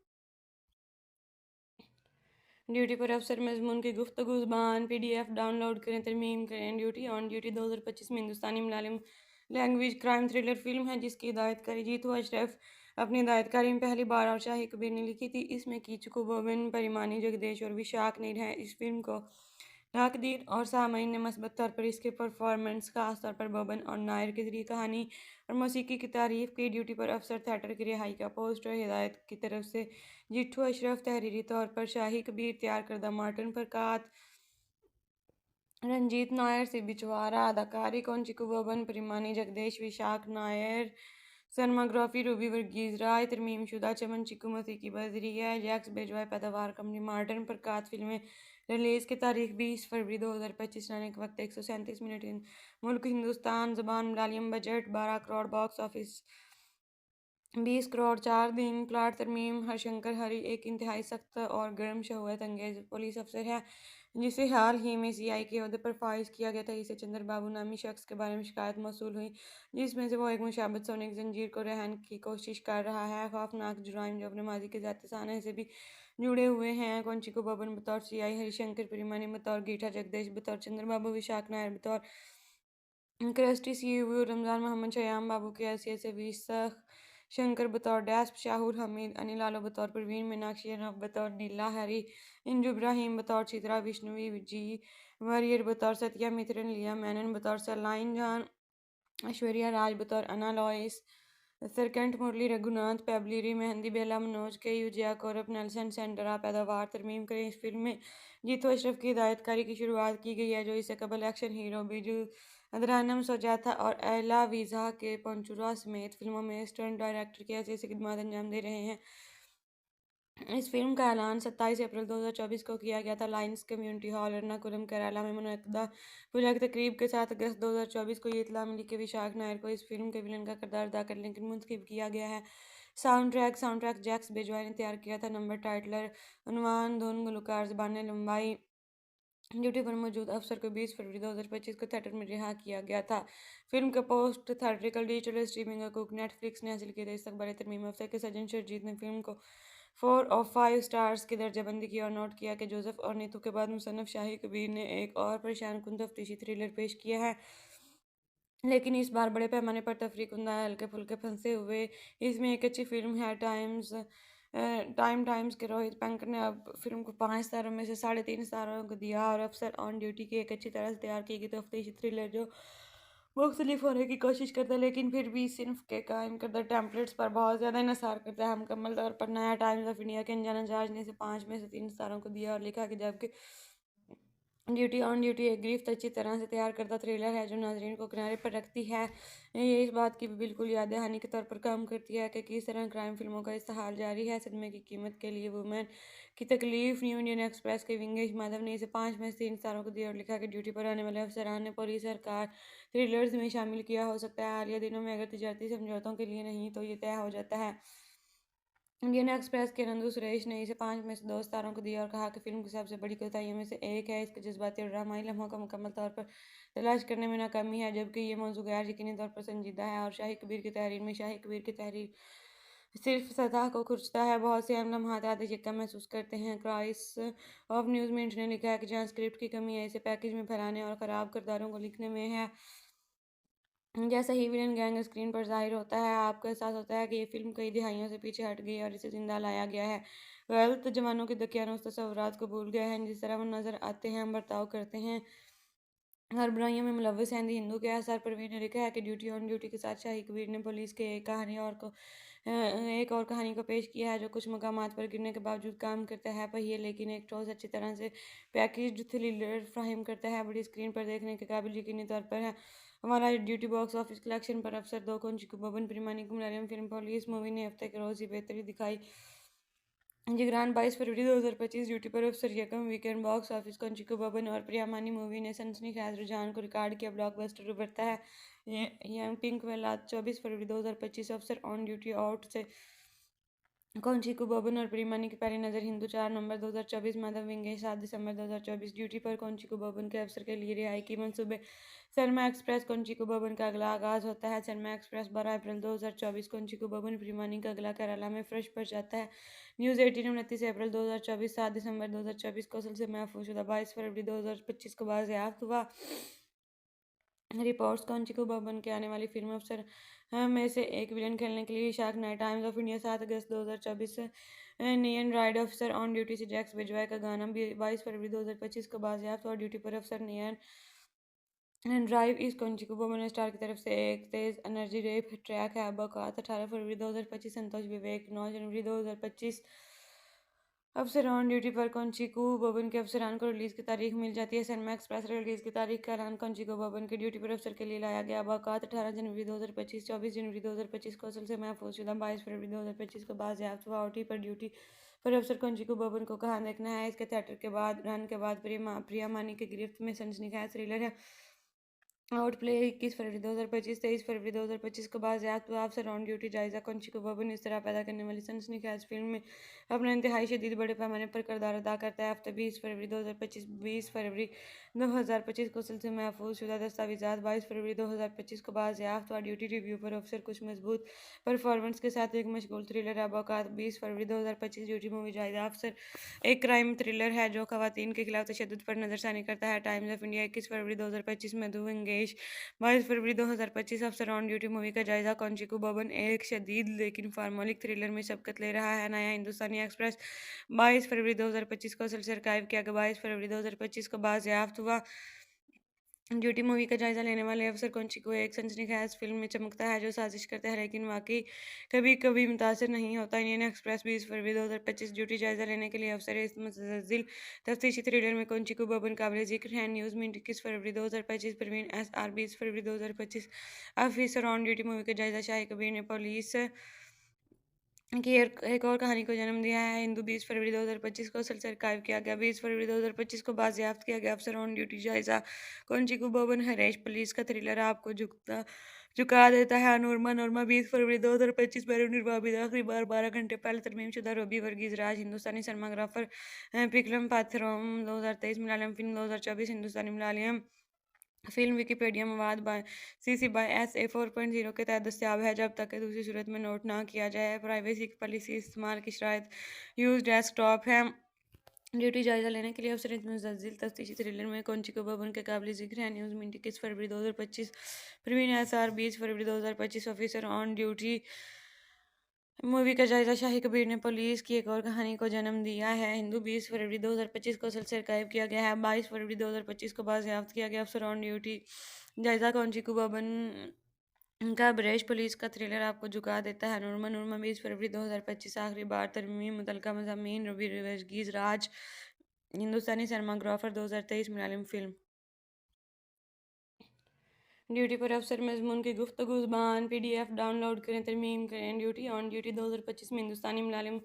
ड्यूटी पर अफसर मजमून की गुफ्तगू ज़ुबान PDF डाउनलोड करें तरमीम करें। ड्यूटी ऑन ड्यूटी 2025 में हिंदुस्तानी Malayalam language crime thriller film है जिसकी हिदायतकारी जीतू अशरफ अपनी हिदायतकारी में पहली बार और शाही कबीर ने लिखी थी। इसमें कीचकू बोबिन परिमानी जगदेश और विशाख नीर हैं। इस फिल्म को नाकदीन और सामईन ने मस्बत तौर पर इसके परफॉर्मेंस खास तौर पर बोबन और नायर के जरिए कहानी और मौसीकी की तारीफ की। ड्यूटी पर अफसर थिएटर की रिहाई का पोस्टर हिदायत की तरफ से जिट्ठू अशरफ तहरीरी तौर पर शाही कबीर तैयार करदा मार्टिन फरकात रंजीत नायर से बिचवारा अदाकारी कौंचिकू बोबन परिमानी जगदेश विशाख नायर सिनेमाग्राफी रूबी वर्गीज राय तरमीमशुदा चमन चिकू मसीह की बजरिया जैक्स बेजवाय पैदावार कंपनी मार्टिन प्रकात फिल्में रिलीज़ की तारीख 20 फरवरी 2025 रहने के वक्त 137 मिनट मुल्क हिंदुस्तान ज़बान Malayalam budget 12 crore box office 20 crore 4 दिन प्लाट तरमीम हरशंकर हरी एक इंतहाई सख्त और गर्म शहूयत अंगेज पुलिस अफसर है जिसे हाल ही में CI के अहदे पर फाइज किया गया था। इसे चंद्र बाबू नामी शख्स के बारे में शिकायत मौसूल हुई जिसमें से वो एक मुशाबत सोने की जंजीर को रहन की कोशिश कर रहा है। खौफनाक जुराइम जो अपने माजी के ज़ाती साने से भी जुड़े हुए हैं। कौंचिको बबन बतौर CI हरिशंकर परिमानी बतौर गीठा जगदेश बतौर चंद्र बाबू विशाख नायर बतौर क्रिस्टी CU रमज़ान मोहम्मद शयाम बाबू की हैसियत से 20 शंकर बतौर डैस्प शाहुर हमीद अनिल आलो बतौर परवीन मीनाक्षी अनब बतौर नीला हरी इंजू इब्राहिम बतौर चित्रा विष्णुवी जी वरियर बतौर सत्या मित्रन लिया मैनन बतौर सलाइन जान ऐश्वर्या राज बतौर अना लॉइस सरकंठ मुरली रघुनाथ पेबलिरी मेहंदी बेला मनोज के यूजिया कौरब नेल्सन सेंडरा पैदावार तरमीम करें। इस फिल्म में जीतू अशरफ की हिदायतकारी की शुरुआत की गई है जो इससे कबल एक्शन हीरो बिजू अदरानम सोजाता और एला वीज़ा के पंचुरा समेत फिल्मों में स्टंट डायरेक्टर की हैसियत से खिदमत अंजाम दे रहे हैं। इस फिल्म का ऐलान 27 अप्रैल 2024 को किया गया था। Lions community hall Ernakulam Kerala में मुनक्किदा पूजा की तकरीब के साथ अगस्त 2024 को ये इत्तला मिली कि विशाख नायर को इस फिल्म के विलन का किरदार अदा करने के लिए मुंतखब किया गया है। साउंड ट्रैक जैक्स बेजवाई ने तैयार किया था। नंबर टाइटलर उन्वान धुन गुलकार ज़बान लंबाई ड्यूटी पर मौजूद अफसर को 20 फरवरी 2025 को थिएटर में रिहा किया गया था। फिल्म का पोस्ट थिएट्रिकल डिजिटल स्ट्रीमिंग हकूक नेटफ्लिक्स ने हासिल किए थे। इस अखबार तरमीम अफसर के सज्जन शर्जीत ने फिल्म को 4 ऑफ 5 स्टार्स की दर्जाबंदी की और नोट किया कि जोसेफ और नीतू के बाद मुसन्नफ शाही कबीर ने एक और परेशान कुन तफ्तीशी थ्रिलर पेश किया है लेकिन इस बार बड़े पैमाने पर तफरीह कुंदा हल्के फुल्के फंसे हुए। इसमें एक अच्छी फिल्म है। टाइम्स के रोहित पेंकर ने अब फिल्म को 5 सितारों में से 3.5 सितारों को दिया और अफसर ऑन ड्यूटी की एक अच्छी तरह से तैयार की गई तफ्तीशी थ्रिलर जो मुख्तलिफ होने की कोशिश करता है लेकिन फिर भी सिर्फ के कायम करदा टेम्पलेट्स पर बहुत ज़्यादा इन्हसार करता है। मुकम्मल तौर पर नया टाइम्स ऑफ इंडिया के अनजाना जहाज ने इसे 5 में से 3 सितारों को दिया और लिखा कि जबकि ड्यूटी ऑन ड्यूटी एक गिरफ्त अच्छी तरह से तैयार करदा थ्रिलर है जो नाजरीन को किनारे पर रखती है। ये इस बात की भी बिल्कुल याद दहानी के तौर पर काम करती है कि किस तरह क्राइम फिल्मों का इस्तेहाल जारी है। सदमे की कीमत के लिए वुमेन की तकलीफ न्यू इंडियन एक्सप्रेस के विंगेश माधव ने इसे 5 में से 3 सितारों को दिया और लिखा कि ड्यूटी पर आने वाले अफसरान ने पुलिस सरकार थ्रिलर्स में शामिल किया हो सकता है हालिया दिनों में अगर तजारती समझौतों के लिए नहीं तो ये तय हो जाता है। इंडियन एक्सप्रेस के नंदू सुरेश ने इसे 5 में से 2 सितारों को दिया और कहा कि फिल्म की सबसे बड़ी कोताहियों में से एक है इसके जज्बाती और ड्रामाई लम्हों का मुकम्मल तौर पर तलाश करने में नाकामी है जबकि ये मौजू गैर यकीनी तौर पर संजीदा है। और शाही कबीर की तहरीर में शाही कबीर की तहरीर सिर्फ सतह को खुरचता है। बहुत से अहम लम्हात आधे चिक्का महसूस करते हैं। क्राइस ऑफ न्यूज़ मिनट ने लिखा है कि जहाँ स्क्रिप्ट की कमी है इसे पैकेज में फैलाने और ख़राब किरदारों को लिखने में है। जैसा ही विलन गैंग स्क्रीन पर ज़ाहिर होता है, आपको एहसास होता है कि ये फ़िल्म कई दिहाइयों से पीछे हट गई है और इसे ज़िंदा लाया गया है। गलत जवानों के दकियानूस तस्वुरात को भूल गए हैं, जिस तरह वो नज़र आते हैं, हम बर्ताव करते हैं, हर बुराइयों में मुलव्वस हैं। द हिंदू के एसआर परवीन ने लिखा है कि ड्यूटी ऑन ड्यूटी के साथ शाही कबीर ने पुलिस के एक और कहानी को पेश किया है जो कुछ मकामात पर गिरने के बावजूद काम करता है पहिए, लेकिन एक ठोस अच्छी तरह से पैकेज्ड थ्रिलर फ्राहम करता है। बड़ी स्क्रीन पर देखने के काबिल यकीनी तौर पर है। हमारा ड्यूटी बॉक्स ऑफिस कलेक्शन पर अफसर दो को बबन प्रिमानी की मलयालम फिल्म पुलिस मूवी ने हफ्ते के रोज़ ही बेहतरी दिखाई। जिगरान 22 फरवरी 2025 ड्यूटी पर अफसर यकम वीकेंड बॉक्स ऑफिस कंचिको बबन और प्रियामानी मूवी ने सनसनीखेज रुझान को रिकॉर्ड किया, ब्लॉकबस्टर उभरता है। यंग पिंक वेला 24 फरवरी 2025 अफसर ऑन ड्यूटी आउट से कौनचिको बबन और प्रियमानी की पहली नज़र हिंदू 4 नवंबर 2024 माधव विंगेश 7 दिसंबर 2024 ड्यूटी पर कौनचिको बबन के अफसर के लिए रिहाई की मंसूबे। शर्मा एक्सप्रेस कौनचिको बबन का अगला आगाज होता है। शर्मा एक्सप्रेस 12 अप्रैल 2024 कौनचिको बबन प्रियमानी का अगला केरला में फ्रेश पर जाता है। न्यूज़ 18 29 अप्रैल 2024 7 दिसंबर 2024 कौशल से महफूज शुदा 22 फरवरी 2025 को बाजियाफ्त हुआ। रिपोर्ट्स कौनचिको बबन के आने वाली फिल्म अफसर में से एक विलन खेलने के लिए shark night times of India 7 August 2024 neon ride अफसर ऑन ड्यूटी से जैक्स बिजवाय का गाना 22 फरवरी 2025 को बाजियाफ्त और ड्यूटी पर अफसर नियन ड्राइव इस कौनचिको बबन स्टार की तरफ से एक तेज एनर्जी रेप ट्रैक है। बकौत 18 फरवरी 2025 संतोष विवेक 9 जनवरी 2025 अफसर ऑन ड्यूटी पर कौनचिको बबन के अफसरान को रिलीज की तारीख मिल जाती है। सनमा एक्सप्रेस रिलीज की तारीख का ऐलान कौनचिको बबन के ड्यूटी पर अफसर के लिए लाया गया। बाकात 18 जनवरी 2025 24 जनवरी 2025 कौशल से महफूज शुदा 22 फरवरी 2025 को बाजियाफ्त हुआ। ओटी पर ड्यूटी पर अफसर कौनचिको बबन को कहाँ देखना है। इसके थिएटर के बाद रन के बाद प्रिया मानी की गिरफ्त में सनसनीखेज थ्रिलर है। आउट प्ले 21 फरवरी 2025 23 फरवरी 2025 को बाजियाफ्त हुआ। अफसर ऑन ड्यूटी जायजा कौनचिको बबन इस तरह पैदा करने वाली सनसनीखेज फिल्म में अपना इंतहाई शदीद बड़े पैमाने पर किरदार अदा करता है। हफ्ते 20 फरवरी 2025 20 फरवरी 2025 को सिलसिले महफूज शुदा दस्तावेजात 22 फरवरी 2025 को बाजियाफ्त हुआ। ड्यूटी रिव्यू पर अफसर कुछ मजबूत परफॉर्मेंस के साथ एक मशगूल थ्रिलर है। बौकात 20 फरवरी 2025 ड्यूटी मूवी जायजा अफसर एक क्राइम थ्रिलर है जो खवातीन के खिलाफ तशद्दुद पर नजरसानी करता है। टाइम्स ऑफ इंडिया 21 फरवरी 2025 मधु विंगेश 22 फरवरी 2025 अफसर ऑन ड्यूटी मूवी का जायजा कौनचिको बबन एक शदीद लेकिन फार्मोलिक थ्रिलर में सबकत ले रहा है। नया हिंदुस्तानी एक्सप्रेस 22 फरवरी 2025 को असल से आर्काइव किया गया। 22 फरवरी 2025 को बाजियाफ्त हुआ। ड्यूटी मूवी का जायजा लेने वाले अफसर कौनचिको एक सनसनीखेज फिल्म में चमकता है जो साजिश करता है लेकिन वाकई कभी कभी मुतासर नहीं होता। इंडियन एक्सप्रेस 20 फरवरी 2025 ड्यूटी जायजा लेने के लिए अफसर इस मुतज़िल तफ्तीशी थ्रिलर में कौनचिको बबन काबिल जिक्र है। न्यूज़ में 21 फरवरी 2025 परवीन एस आर 20 फरवरी 2025 ऑफिसर ऑन ड्यूटी मूवी का जायजा शाही कबीर ने पुलिस की एक और कहानी को जन्म दिया है। हिंदू 20 फरवरी 2025 को असल से आर्काइव किया गया। 20 फरवरी 2025 को बाजियाफ्त किया गया। अफसर ऑन ड्यूटी जायजा कौनचिको बबन हरेश पुलिस का थ्रिलर आपको झुका देता है। नोरमा नोरमा 20 फरवरी 2025 निर्वाबिद आखिरी बार 12 घंटे पहले तरमीम शुदा रोबी वर्गीज राज हिंदुस्तानी सिनेमाग्राफर पिकलम पाथरोम 2023 मलयालम फिल्म 2024 हिंदुस्तानी मलयालम फिल्म विकिपीडिया मवाद by CC by S A 4.0 के तहत दस्तियाब है जब तक कि दूसरी सूरत में नोट ना किया जाए। प्राइवेसी की पॉलिसी इस्तेमाल की शराइत यूज डेस्कटॉप है। ड्यूटी जायजा लेने के लिए अफसर मुतज़िल तफ्तीशी थ्रिलर में कौनचिको बबन के काबिल जिक्र है। न्यूज़ में 21 फरवरी 2025 प्रवीण एस आर 20 फरवरी 2025 ऑफिसर ऑन ड्यूटी मूवी का जायजा शाही कबीर ने पुलिस की एक और कहानी को जन्म दिया है। हिंदू 20 फरवरी 2025 को असल से आर्काइव किया गया है। 22 फरवरी 2025 को बाजियाफ्त किया गया। अफसर ऑन ड्यूटी जायजा कौनचिको बबन का ब्रेश पुलिस का थ्रिलर आपको झुका देता है। नूरमा नूरमा 20 फरवरी 2025 आखिरी बार तरमीम मुतलका मज़ामीन रबी वर्गीज़ राज हिंदुस्तानी सिनेमाग्राफर 2023 मलयालम फिल्म ड्यूटी पर अफसर मजमून की गुफ्तगू ज़ुबान PDF डाउनलोड करें, तरमीम करें। ड्यूटी ऑन ड्यूटी 2025 में हिंदुस्तानी Malayalam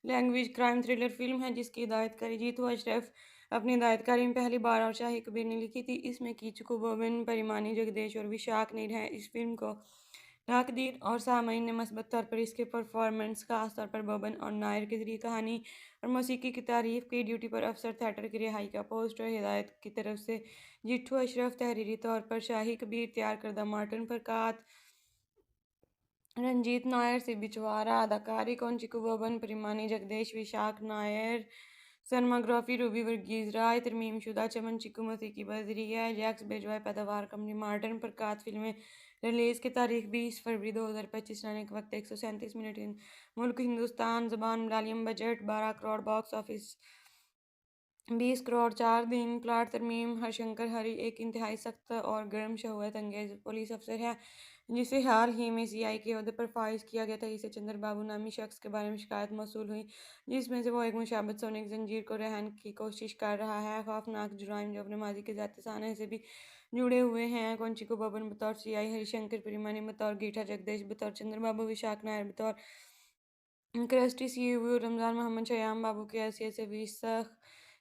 language crime thriller film है जिसकी हिदायतकारी जीतू अशरफ अपनी हिदायतकारी में पहली बार और शाही कबीर ने लिखी थी। इसमें कीचको बोबन परिमानी जगदेश और विशाख नीर हैं। इस फिल्म को नाकदीन और सामईन ने मस्बत तौर पर इसके परफॉर्मेंस खास तौर पर बोबन और नायर के जरिए कहानी और मौसीकी की तारीफ की। ड्यूटी पर अफसर थिएटर की रिहाई का पोस्टर हिदायत की तरफ से जिट्ठू अशरफ, तहरीरी तौर पर शाही कबीर, तैयार करदा मार्टिन फरकात, रंजीत नायर, सिबी चवारा, अदाकारी कौनचिको बबन परिमानी जगदेश, विशाख नायर, सरमाग्राफी रूबी वर्गीज राय, तरमीमशुदा चमन चिकू मसीकी बजरिया, जैक्स बेजवाय पैदावार कंपनी मार्टन प्रकाश फिल्में रिलीज़ की तारीख 20 फरवरी 2025 रहने के वक्त 137 मिनट मुल्क हिंदुस्तान ज़बान Malayalam budget 12 crore box office 20 crore 4 दिन प्लाट तरमीम हरशंकर हरी एक इंतहाई सख्त और गर्म शहूयत अंगेज पुलिस अफसर है जिसे हाल ही में सीआई के ओहदे पर फाइज किया गया था। इसे चंद्र बाबू नामी शख्स के बारे में शिकायत मौसूल हुई जिसमें से वो एक मुशाबत सोने की जंजीर को रहन की कोशिश कर रहा है। खौफनाक जुराइम जो अपने माजी के जाते साने से भी जुड़े हुए हैं। कौंचिको बबन बतौर सीआई, हरिशंकर परिमानी बतौर गीठा जगदीश बतौर चंद्रबाबू, विशाख नायर बतौर क्रस्टी सीईओ, रमजान मोहम्मद शयाम बाबू की हैसियत से 20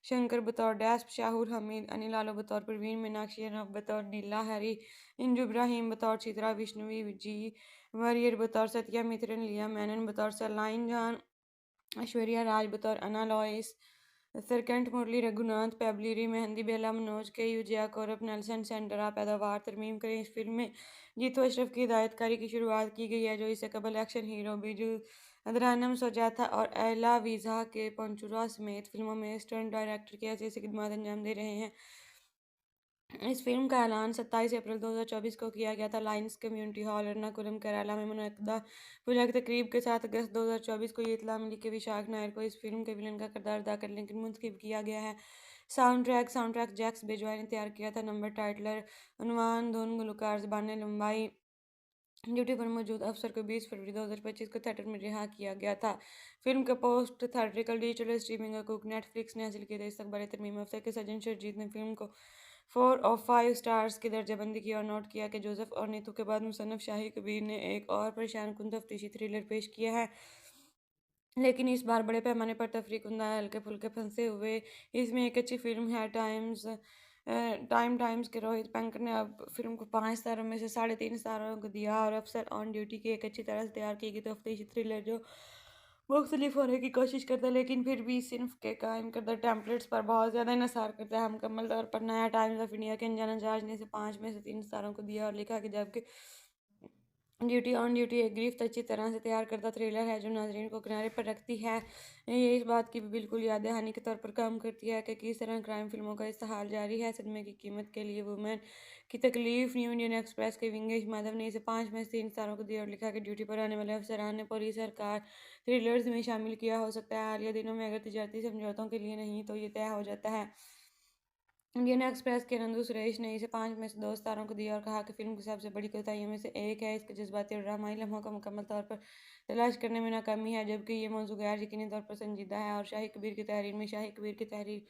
शंकर बतौर डैस्प, शाहुल हमीद, अनिल आलो बतौर प्रवीण, मीनाक्षी रब बतौर नीला हरी, इंजू इब्राहिम बतौर चित्रा, विष्णुवी जी वरियर बतौर सत्या मित्रन, लिया मैनन बतौर सलाइन जान, ऐश्वर्या राज बतौर अना लॉइस, सरकंठ मुरली रघुनाथ, पेबलिरी मेहंदी बेला मनोज के यूजिया कौरब नेल्सन सेंटरा पैदावार तरमीम करें। इस फिल्म में जीतू अशरफ की हिदायतकारी की शुरुआत की गई है जो इससे कबल एक्शन हीरो बिजू अदरानम सोजाता और एला वीज़ा के पंचुरा समेत फिल्मों में स्टंट डायरेक्टर की हैसियत से खिदमत अंजाम दे रहे हैं। इस फिल्म का ऐलान 27 अप्रैल 2024 को किया गया था Lions community hall Ernakulam Kerala में मुनक्किदा पुरस्कार तकरीब के साथ अगस्त 2024 को ये इत्तला मिली कि विशाख नायर को इस फिल्म के विलन का किरदार अदा करने के लिए मुंतखब किया गया है। साउंड ट्रैक जैक्स बेजवाई ने तैयार किया था। नंबर टाइटलर उन्वान धुन गुलकार ज़बान लंबाई ड्यूटी पर मौजूद अफसर को 20 फरवरी 2025 को थिएटर में रिहा किया गया था। फिल्म का पोस्ट थिएट्रिकल डिजिटल स्ट्रीमिंग हकूक नेटफ्लिक्स ने हासिल किए थे। इस अखबार तरमीम अफसर के सज्जन शर्जीत ने फिल्म को 4 और 5 स्टार्स की दर्जाबंदी की और नोट किया कि जोसेफ और नीतू के बाद मुसन्नफ शाही कबीर ने एक और परेशान कुन तफ्तीशी थ्रिलर पेश किया है, लेकिन इस बार बड़े पैमाने पर तफरीह कुंदा हल्के फुल्के फंसे हुए। इसमें एक अच्छी फिल्म है। टाइम्स के रोहित पंकज ने अब फिल्म को 5 स्टारों में से 3.5 स्टारों को दिया और अफसर ऑन ड्यूटी की एक अच्छी तरह से तैयार की गई तफ्तीशी थ्रिलर जो मुख्तलिफ होने की कोशिश करता है लेकिन फिर भी सिर्फ के कायम करदा टेम्पलेट्स पर बहुत ज़्यादा इन्हसार करता है। मुकम्मल तौर पर नया टाइम्स ऑफ इंडिया के अनजाना जहाज ने इसे 5 में से 3 स्टारों को दिया और लिखा कि जबकि ड्यूटी एक गिरफ्त अच्छी तरह से तैयार करदा थ्रिलर है जो नाजरीन को किनारे पर रखती है। ये इस बात की भी बिल्कुल याद दहानी के तौर पर काम करती है कि किस तरह क्राइम फिल्मों का इस्तेहाल जारी है। सदमे की कीमत के लिए वुमेन की तकलीफ। न्यू इंडियन एक्सप्रेस के विंगेश माधव ने इसे 5 में से 3 स्टारों को दिया और लिखा कि ड्यूटी पर आने वाले अफसरान ने पुलिस सरकार थ्रिलर्स में शामिल किया हो सकता है हालिया दिनों में अगर तजारती समझौतों के लिए नहीं तो ये तय हो जाता है। इंडियन एक्सप्रेस के नंदू सुरेश ने इसे 5 में से 2 स्टारों को दिया और कहा कि फिल्म की सबसे बड़ी कोताहियों में से एक है इसके जज्बाती और ड्रामाई लम्हों का मुकम्मल तौर पर तलाश करने में नाकामी है, जबकि ये मौजू गैर यकीनी तौर पर संजीदा है और शाही कबीर की तहरीर में शाही कबीर की तहरीर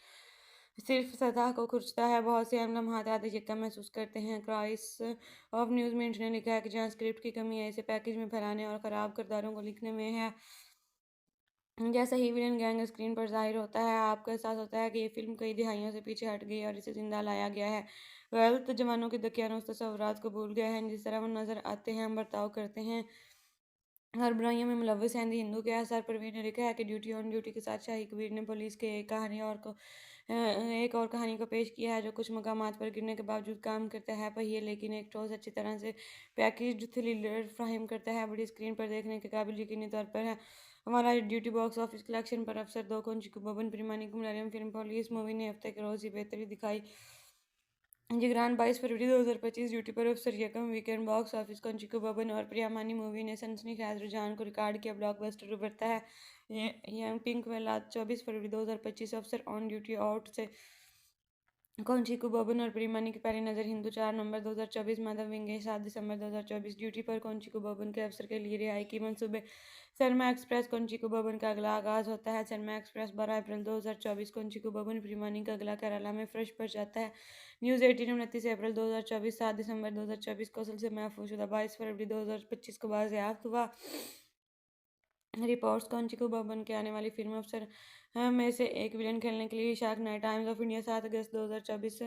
सिर्फ सतह को खुरचता है। बहुत से अहम लम्हात आधे चिक्का महसूस करते हैं। क्राइस ऑफ न्यूज़ मिनट ने लिखा है कि जहाँ स्क्रिप्ट की कमी है इसे पैकेज में फैलाने और ख़राब किरदारों को लिखने में है। जैसा ही विलन गैंग स्क्रीन पर ज़ाहिर होता है आपको एहसास होता है कि ये फिल्म कई दिहाइयों से पीछे हट गई है और इसे ज़िंदा लाया गया है। गलत जवानों के दकियानूस तस्वुरात को भूल गए हैं जिस तरह वो नज़र आते हैं बर्ताव करते हैं हर बुराइयों में मुलव्वस हैं। दी हिंदू के आसार परवीन ने लिखा है कि ड्यूटी ऑन ड्यूटी के साथ शाही कबीर ने पुलिस के एक और कहानी को पेश किया है जो कुछ मकामात पर गिरने के बावजूद काम करता है पहिए लेकिन एक ठोस अच्छी तरह से पैकेज्ड थ्रिलर फ्राहम करता है। बड़ी स्क्रीन पर देखने के काबिल यकीनी तौर पर है। हमारा ड्यूटी बॉक्स ऑफिस कलेक्शन पर अफसर 2 को बबन प्रीमानी को मलयालम फिल्म पुलिस मूवी ने हफ्ते के रोज़ ही बेहतरी दिखाई। जिगरान 22 फरवरी 2025 ड्यूटी पर अफसर यकम वीकेंड बॉक्स ऑफिस कंचिको बबन और प्रियामानी मूवी ने सनसनीखेज रुझान को रिकॉर्ड किया ब्लॉकबस्टर उभरता है। यंग पिंक वेला 24 फरवरी 2025 अफसर ऑन ड्यूटी आउट से कौंचिको बबन और प्रीमानी की पहली नज़र हिंदू 4 नवंबर 2024 माधव विंगेश 7 दिसंबर 2024 ड्यूटी पर कौंचिको बबन के अफसर के लिए रिहाई की मंसूबे। सरमा एक्सप्रेस कौंचिको बबन का अगला आगाज़ होता है। सरमा एक्सप्रेस 12 अप्रैल 2024 कौंचिको बबन प्रीमानी का अगला केरला में फ्रेश पर जाता है। न्यूज़ 18 29 अप्रैल 2024 7 दिसंबर 2024 कौशल से महफूज शुदा 22 फरवरी 2025 को बाज़याफ्त हुआ। रिपोर्ट्स कौंचिको बबन के आने वाली फिल्म अफसर में से एक विलन खेलने के लिए shark night times of India 7 August 2024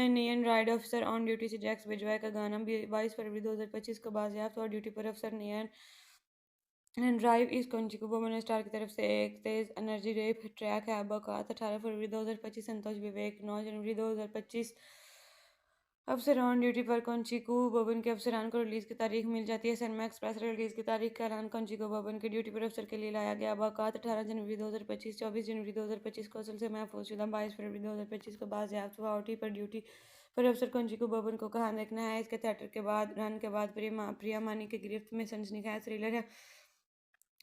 neon ride अफसर ऑन ड्यूटी से जैक्स बिजवाय का गाना 22 फरवरी 2025 को बाज़याफ्त और ड्यूटी पर अफसर नियन ड्राइव इस कौंचिको बबन स्टार की तरफ से एक तेज़ एनर्जी रेप ट्रैक है। बकौत 18 फरवरी 2025 संतोष विवेक 9 जनवरी 2025 अफसर ऑन ड्यूटी पर कौंचिकू बोबन के अफसरान को रिलीज की तारीख मिल जाती है। सरमा एक्सप्रेस रिलीज की तारीख का ऐलान कौंचिकू बोबन के ड्यूटी पर अफसर के लिए लाया गया। बाकात 18 जनवरी 2025, 24 जनवरी 2025 को असल से महफूजशुदा 22 फरवरी 2025 को बाजियाफ्त हुआ। ओटी पर ड्यूटी पर अफसर कौंचिकू बोबन को कहाँ देखना है। इसके थिएटर के बाद रन के बाद प्रिया मानी की गिरफ्त में सनसनीखेज थ्रिलर है।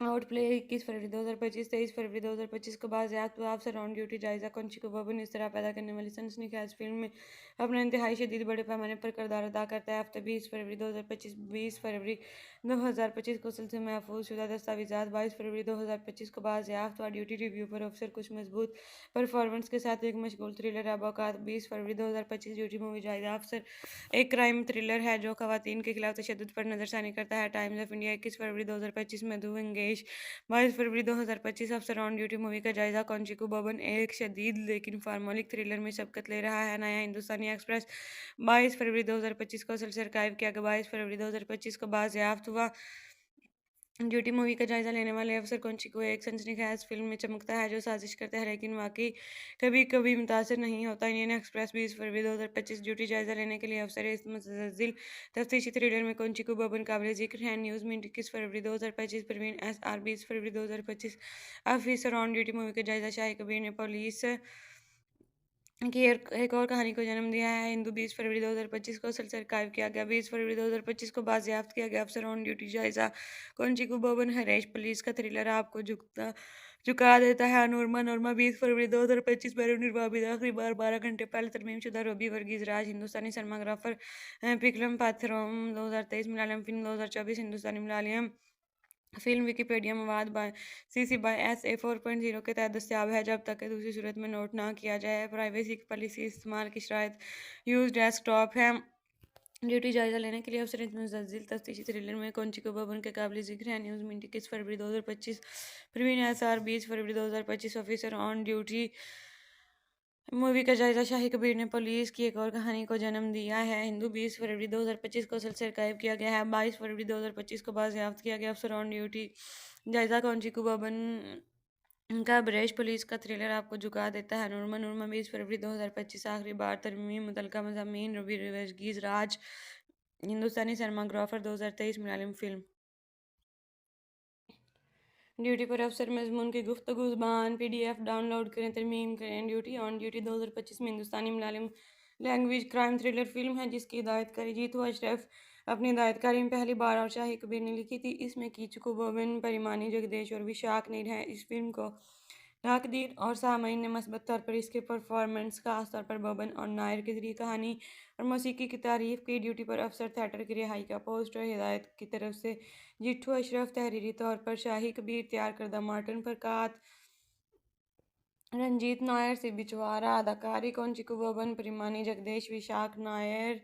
आउटप्ले 21 फरवरी 2025, 23 फरवरी 2025 को बाजियाफ्त हुआ। अफसर ऑन ड्यूटी जायजा कौंचिकू बोबन इस तरह पैदा करने वाली सनसनीखेज फिल्म में अपना इंतहाई शदीद बड़े पैमाने पर किरदार अदा करता है। हफ्ते 20 फरवरी 2025, 20 फरवरी 2025 को सिलसिले महफूज शुदा दस्तावेजात, 22 फरवरी 2025 को बाजियाफ्त हुआ। ड्यूटी रिव्यू पर अफसर कुछ मजबूत परफॉर्मेंस के साथ एक मशगूल थ्रिलर है। बाकात 20 फरवरी 2025 ड्यूटी मूवी जायजा अफसर एक क्राइम थ्रिलर है जो खवातीन के खिलाफ तशद्दुद पर नजरसानी करता है। टाइम्स ऑफ इंडिया 21 फरवरी 2025 में दू एंगेज 22 फरवरी 2025 अफसर ऑन ड्यूटी मूवी का जायजा कौंचिकू बोबन एक शदीद लेकिन फार्मोलिक थ्रिलर में शिरकत ले रहा है। नया हिंदुस्तानी एक्सप्रेस 22 फरवरी 2025 को असल से आर्काइव किया गया। 22 फरवरी 2025 को बाजियाफ्त हुआ। ड्यूटी मूवी का जायजा लेने वाले अफसर कौंचिकू एक सनसनीखेज फिल्म में चमकता है जो साजिश करता है लेकिन वाकई कभी कभी मुतासर नहीं होता। इंडियन एक्सप्रेस 20 फरवरी 2025 ड्यूटी जायजा लेने के लिए अफसर इस मुतज़िल तफ्तीशी थ्रिलर में कौंचिकू बोबन काबिल जिक्र है। न्यूज़ में 21 फरवरी 2025 परवीन एस आर 20 फरवरी 2025 ऑफिसर ऑन ड्यूटी मूवी का जायजा शाही कबीर ने पुलिस की एक और कहानी को जन्म दिया है। हिंदू 20 फरवरी 2025 को असल से आर्काइव किया गया। 20 फरवरी 2025 को बाजियाफ्त किया गया। अफसर ऑन ड्यूटी जायजा कौंचिकू बोबन हरेश पुलिस का थ्रिलर आपको झुका देता है। नोरमा नोरमा 20 फरवरी 2025 में निर्वाबिद आखिरी बार 12 घंटे पहले तरमीम शुदा रोबी वर्गीज राज हिंदुस्तानी सनमाग्राफर पिकलम पाथरोम 2023 मलयालम फिल्म 2024 हिंदुस्तानी मलयालम फिल्म विकिपीडिया मवाद by CC by S A 4.0 के तहत दस्तियाब है जब तक कि दूसरी सूरत में नोट ना किया जाए। प्राइवेसी पॉलिसी इस्तेमाल की शराइत यूज डेस्कटॉप है। ड्यूटी जायजा लेने के लिए अफसर मुतज़िल तफ्तीशी थ्रिलर में कौंचिकू बोबन के काबिल जिक्र है। न्यूज़ में 21 फरवरी 2025 प्रवीण एस आर 20 फरवरी 2025 ऑफिसर ऑन ड्यूटी मूवी का जायजा शाही कबीर ने पुलिस की एक और कहानी को जन्म दिया है। हिंदू 20 फरवरी 2025 को सिलसिला आर्काइव किया गया है। 22 फरवरी 2025 को बाजियाफ्त किया गया। अफसर ऑन ड्यूटी जायजा कौंचिकू बोबन का ब्रिटिश पुलिस का थ्रिलर आपको झुका देता है। नूरमा नूरमा 20 फरवरी 2025 आखिरी बार तरमीम मुतल्लका मज़ामीन रवि वर्गीज़ राज हिंदुस्तानी सिनेमाग्राफर 2023 मलयालम फिल्म ड्यूटी पर अफसर मजमून की गुफ्तगू ज़ुबान PDF डाउनलोड करें तरमीम करें। ड्यूटी ऑन ड्यूटी 2025 में हिंदुस्तानी Malayalam language crime thriller film है जिसकी हिदायतकारी जीतू अशरफ अपनी हिदायतकारी में पहली बार और शाही कबीर ने लिखी थी। इसमें कीचकू बोबन परिमानी जगदेश और विशाख नीर हैं। इस फिल्म को नाकदीन और सामईन ने मस्बत तौर पर इसके परफॉर्मेंस खास तौर पर बोबन और नायर के जरिए कहानी और मौसीकी की तारीफ की। ड्यूटी पर अफसर थिएटर की रिहाई का पोस्टर हिदायत की तरफ से जिट्ठू अशरफ, तहरीरी तौर पर शाही कबीर, तैयार करदा मार्टिन फरकात, रंजीत नायर, सिबी चवारा, अदाकारी कौंचिकू बोबन परिमानी जगदेश विशाख नायर,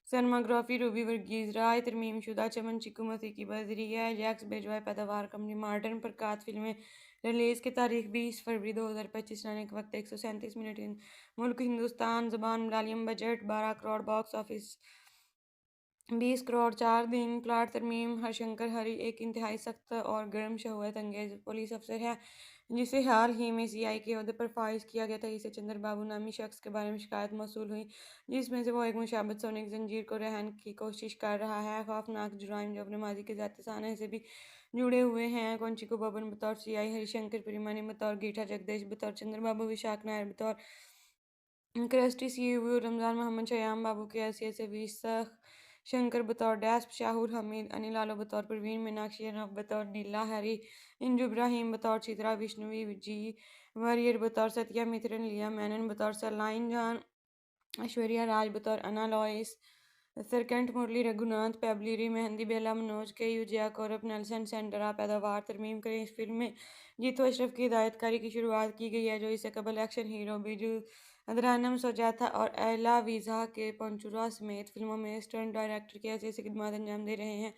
सनमाग्राफी रूबी वर्गीज राय, तरमीम शुदा चमन चिकू मसीह की बजरिया जैक्स बेजवाय पैदावार कंपनी मार्टिन प्रकात। फिल्में रिलीज़ की तारीख 20 फरवरी 2025 रहने के वक्त 137 मिनट मुल्क हिंदुस्तान ज़बान Malayalam budget 12 crore box office 20 crore 4 दिन प्लाट तरमीम हरशंकर हरी एक इंतहाई सख्त और गर्म शहूयत अंगेज पुलिस अफसर है जिसे हाल ही में CI के अहदे पर फाइज किया गया था। इसे चंद्र बाबू नामी शख्स के बारे में शिकायत मौसूल हुई जिसमें से वो एक मुशाबत सोने की जंजीर को रहन की कोशिश कर रहा है। खौफनाक जुराइम जो अपने माजी के ज़ाती साने से भी जुड़े हुए हैं। कौंचिकू बोबन बतौर CI, हरिशंकर परिमानी बतौर गीठा जगदेश बतौर चंद्रबाबू, विशाख नायर बतौर क्रस्टी CU, रमज़ान मोहम्मद शयाम बाबू की हैसियत से विशाख शंकर बतौर डैस्प, शाहुर हमीद, अनिल आलो बतौर परवीन, मीनाक्षी अनफ बतौर नीला हैरी, इंजू इब्राहिम बतौर चित्रा, विष्णुवी जी वरियर बतौर सत्या मित्रन, लिया मैनन बतौर सलाइन जान, ऐश्वर्या राज बतौर अना लॉइस, सरकंठ मुरली रघुनाथ, पेबलिरी मेहंदी बेला मनोज के यूजिया कौरब नेल्सन सेंडरा पैदावार तरमीम करें। इस फिल्म में जीतू अशरफ की हिदायतकारी की शुरुआत की गई है जो इससे कबल एक्शन हीरो बिजू अदरानम सोजाता और एला वीज़ा के पंचुरा समेत फिल्मों में स्टंट डायरेक्टर की हैसियत से खिदमत अंजाम दे रहे हैं।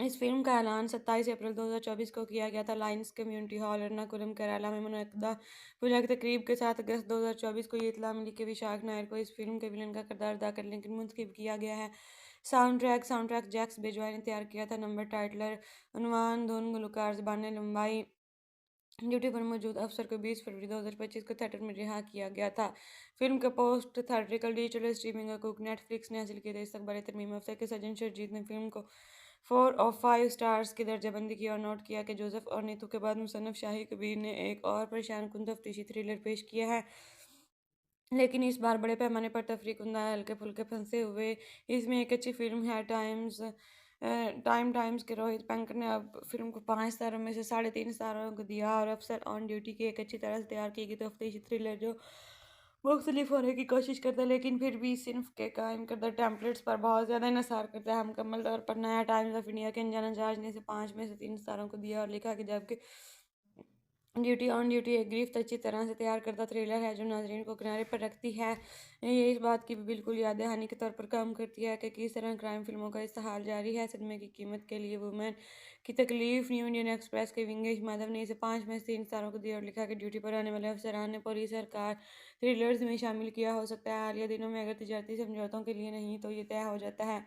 इस फिल्म का ऐलान 27 अप्रैल 2024 को किया गया था। Lions community hall Ernakulam Kerala में मुनक्किदा पुरस्कार तकरीब के साथ अगस्त 2024 को ये इत्तला मिली कि विशाख नायर को इस फिल्म के विलन का किरदार अदा करने के लिए मुंतखब किया गया है। साउंड ट्रैक जैक्स बेजवाय ने तैयार किया था। नंबर टाइटलर उन्वान धुन गुलकार ज़बान लंबाई ड्यूटी पर मौजूद अफसर को 20 फरवरी 2025 को थिएटर में रिहा किया गया था। फिल्म का पोस्ट थिएट्रिकल डिजिटल स्ट्रीमिंग हकूक नेटफ्लिक्स ने हासिल किए थे। इस्तकबाली तरमीम अफसर के सज्जन शर्जीत ने फिल्म को 4 और 5 स्टार्स की दर्जाबंदी की और नोट किया कि जोसेफ और नीतू के बाद मुसन्नफ शाही कबीर ने एक और परेशान कुन तफ्तीशी थ्रिलर पेश किया है, लेकिन इस बार बड़े पैमाने पर तफरीक कुंदा हल्के फुल्के फंसे हुए। इसमें एक अच्छी फिल्म है। टाइम्स के रोहित पेंकर ने अब फिल्म को 5 सितारों में से 3.5 सितारों को दिया और अफसर ऑन ड्यूटी की एक अच्छी तरह से तैयार की गई तफ्तीशी थ्रिलर जो मुख्तलिफ होने की कोशिश करता है, लेकिन फिर भी सिर्फ के कायम करदा टेम्पलेट्स पर बहुत ज़्यादा इंसार करता है। मुकम्मल तौर पर नया टाइम्स ऑफ इंडिया के अनजाना जहाज ने इसे 5 में से 3 सितारों को दिया और लिखा कि जबकि ड्यूटी ऑन ड्यूटी एक गिरफ्त अच्छी तरह से तैयार करदा थ्रिलर है जो नाजरीन को किनारे पर रखती है। ये इस बात की भी बिल्कुल याद दहानी के तौर पर काम करती है कि किस तरह क्राइम फिल्मों का इस्तेहाल जारी है। सदमे की कीमत के लिए वुमेन की तकलीफ। न्यू इंडियन एक्सप्रेस के विंगेश माधव ने इसे 5 में से 3 सितारों को दिया और लिखा कि ड्यूटी पर आने वाले अफसरान ने पुलिस सरकार थ्रिलर्स में शामिल किया हो सकता है हालिया दिनों में, अगर तजारती समझौतों के लिए नहीं तो ये तय हो जाता है।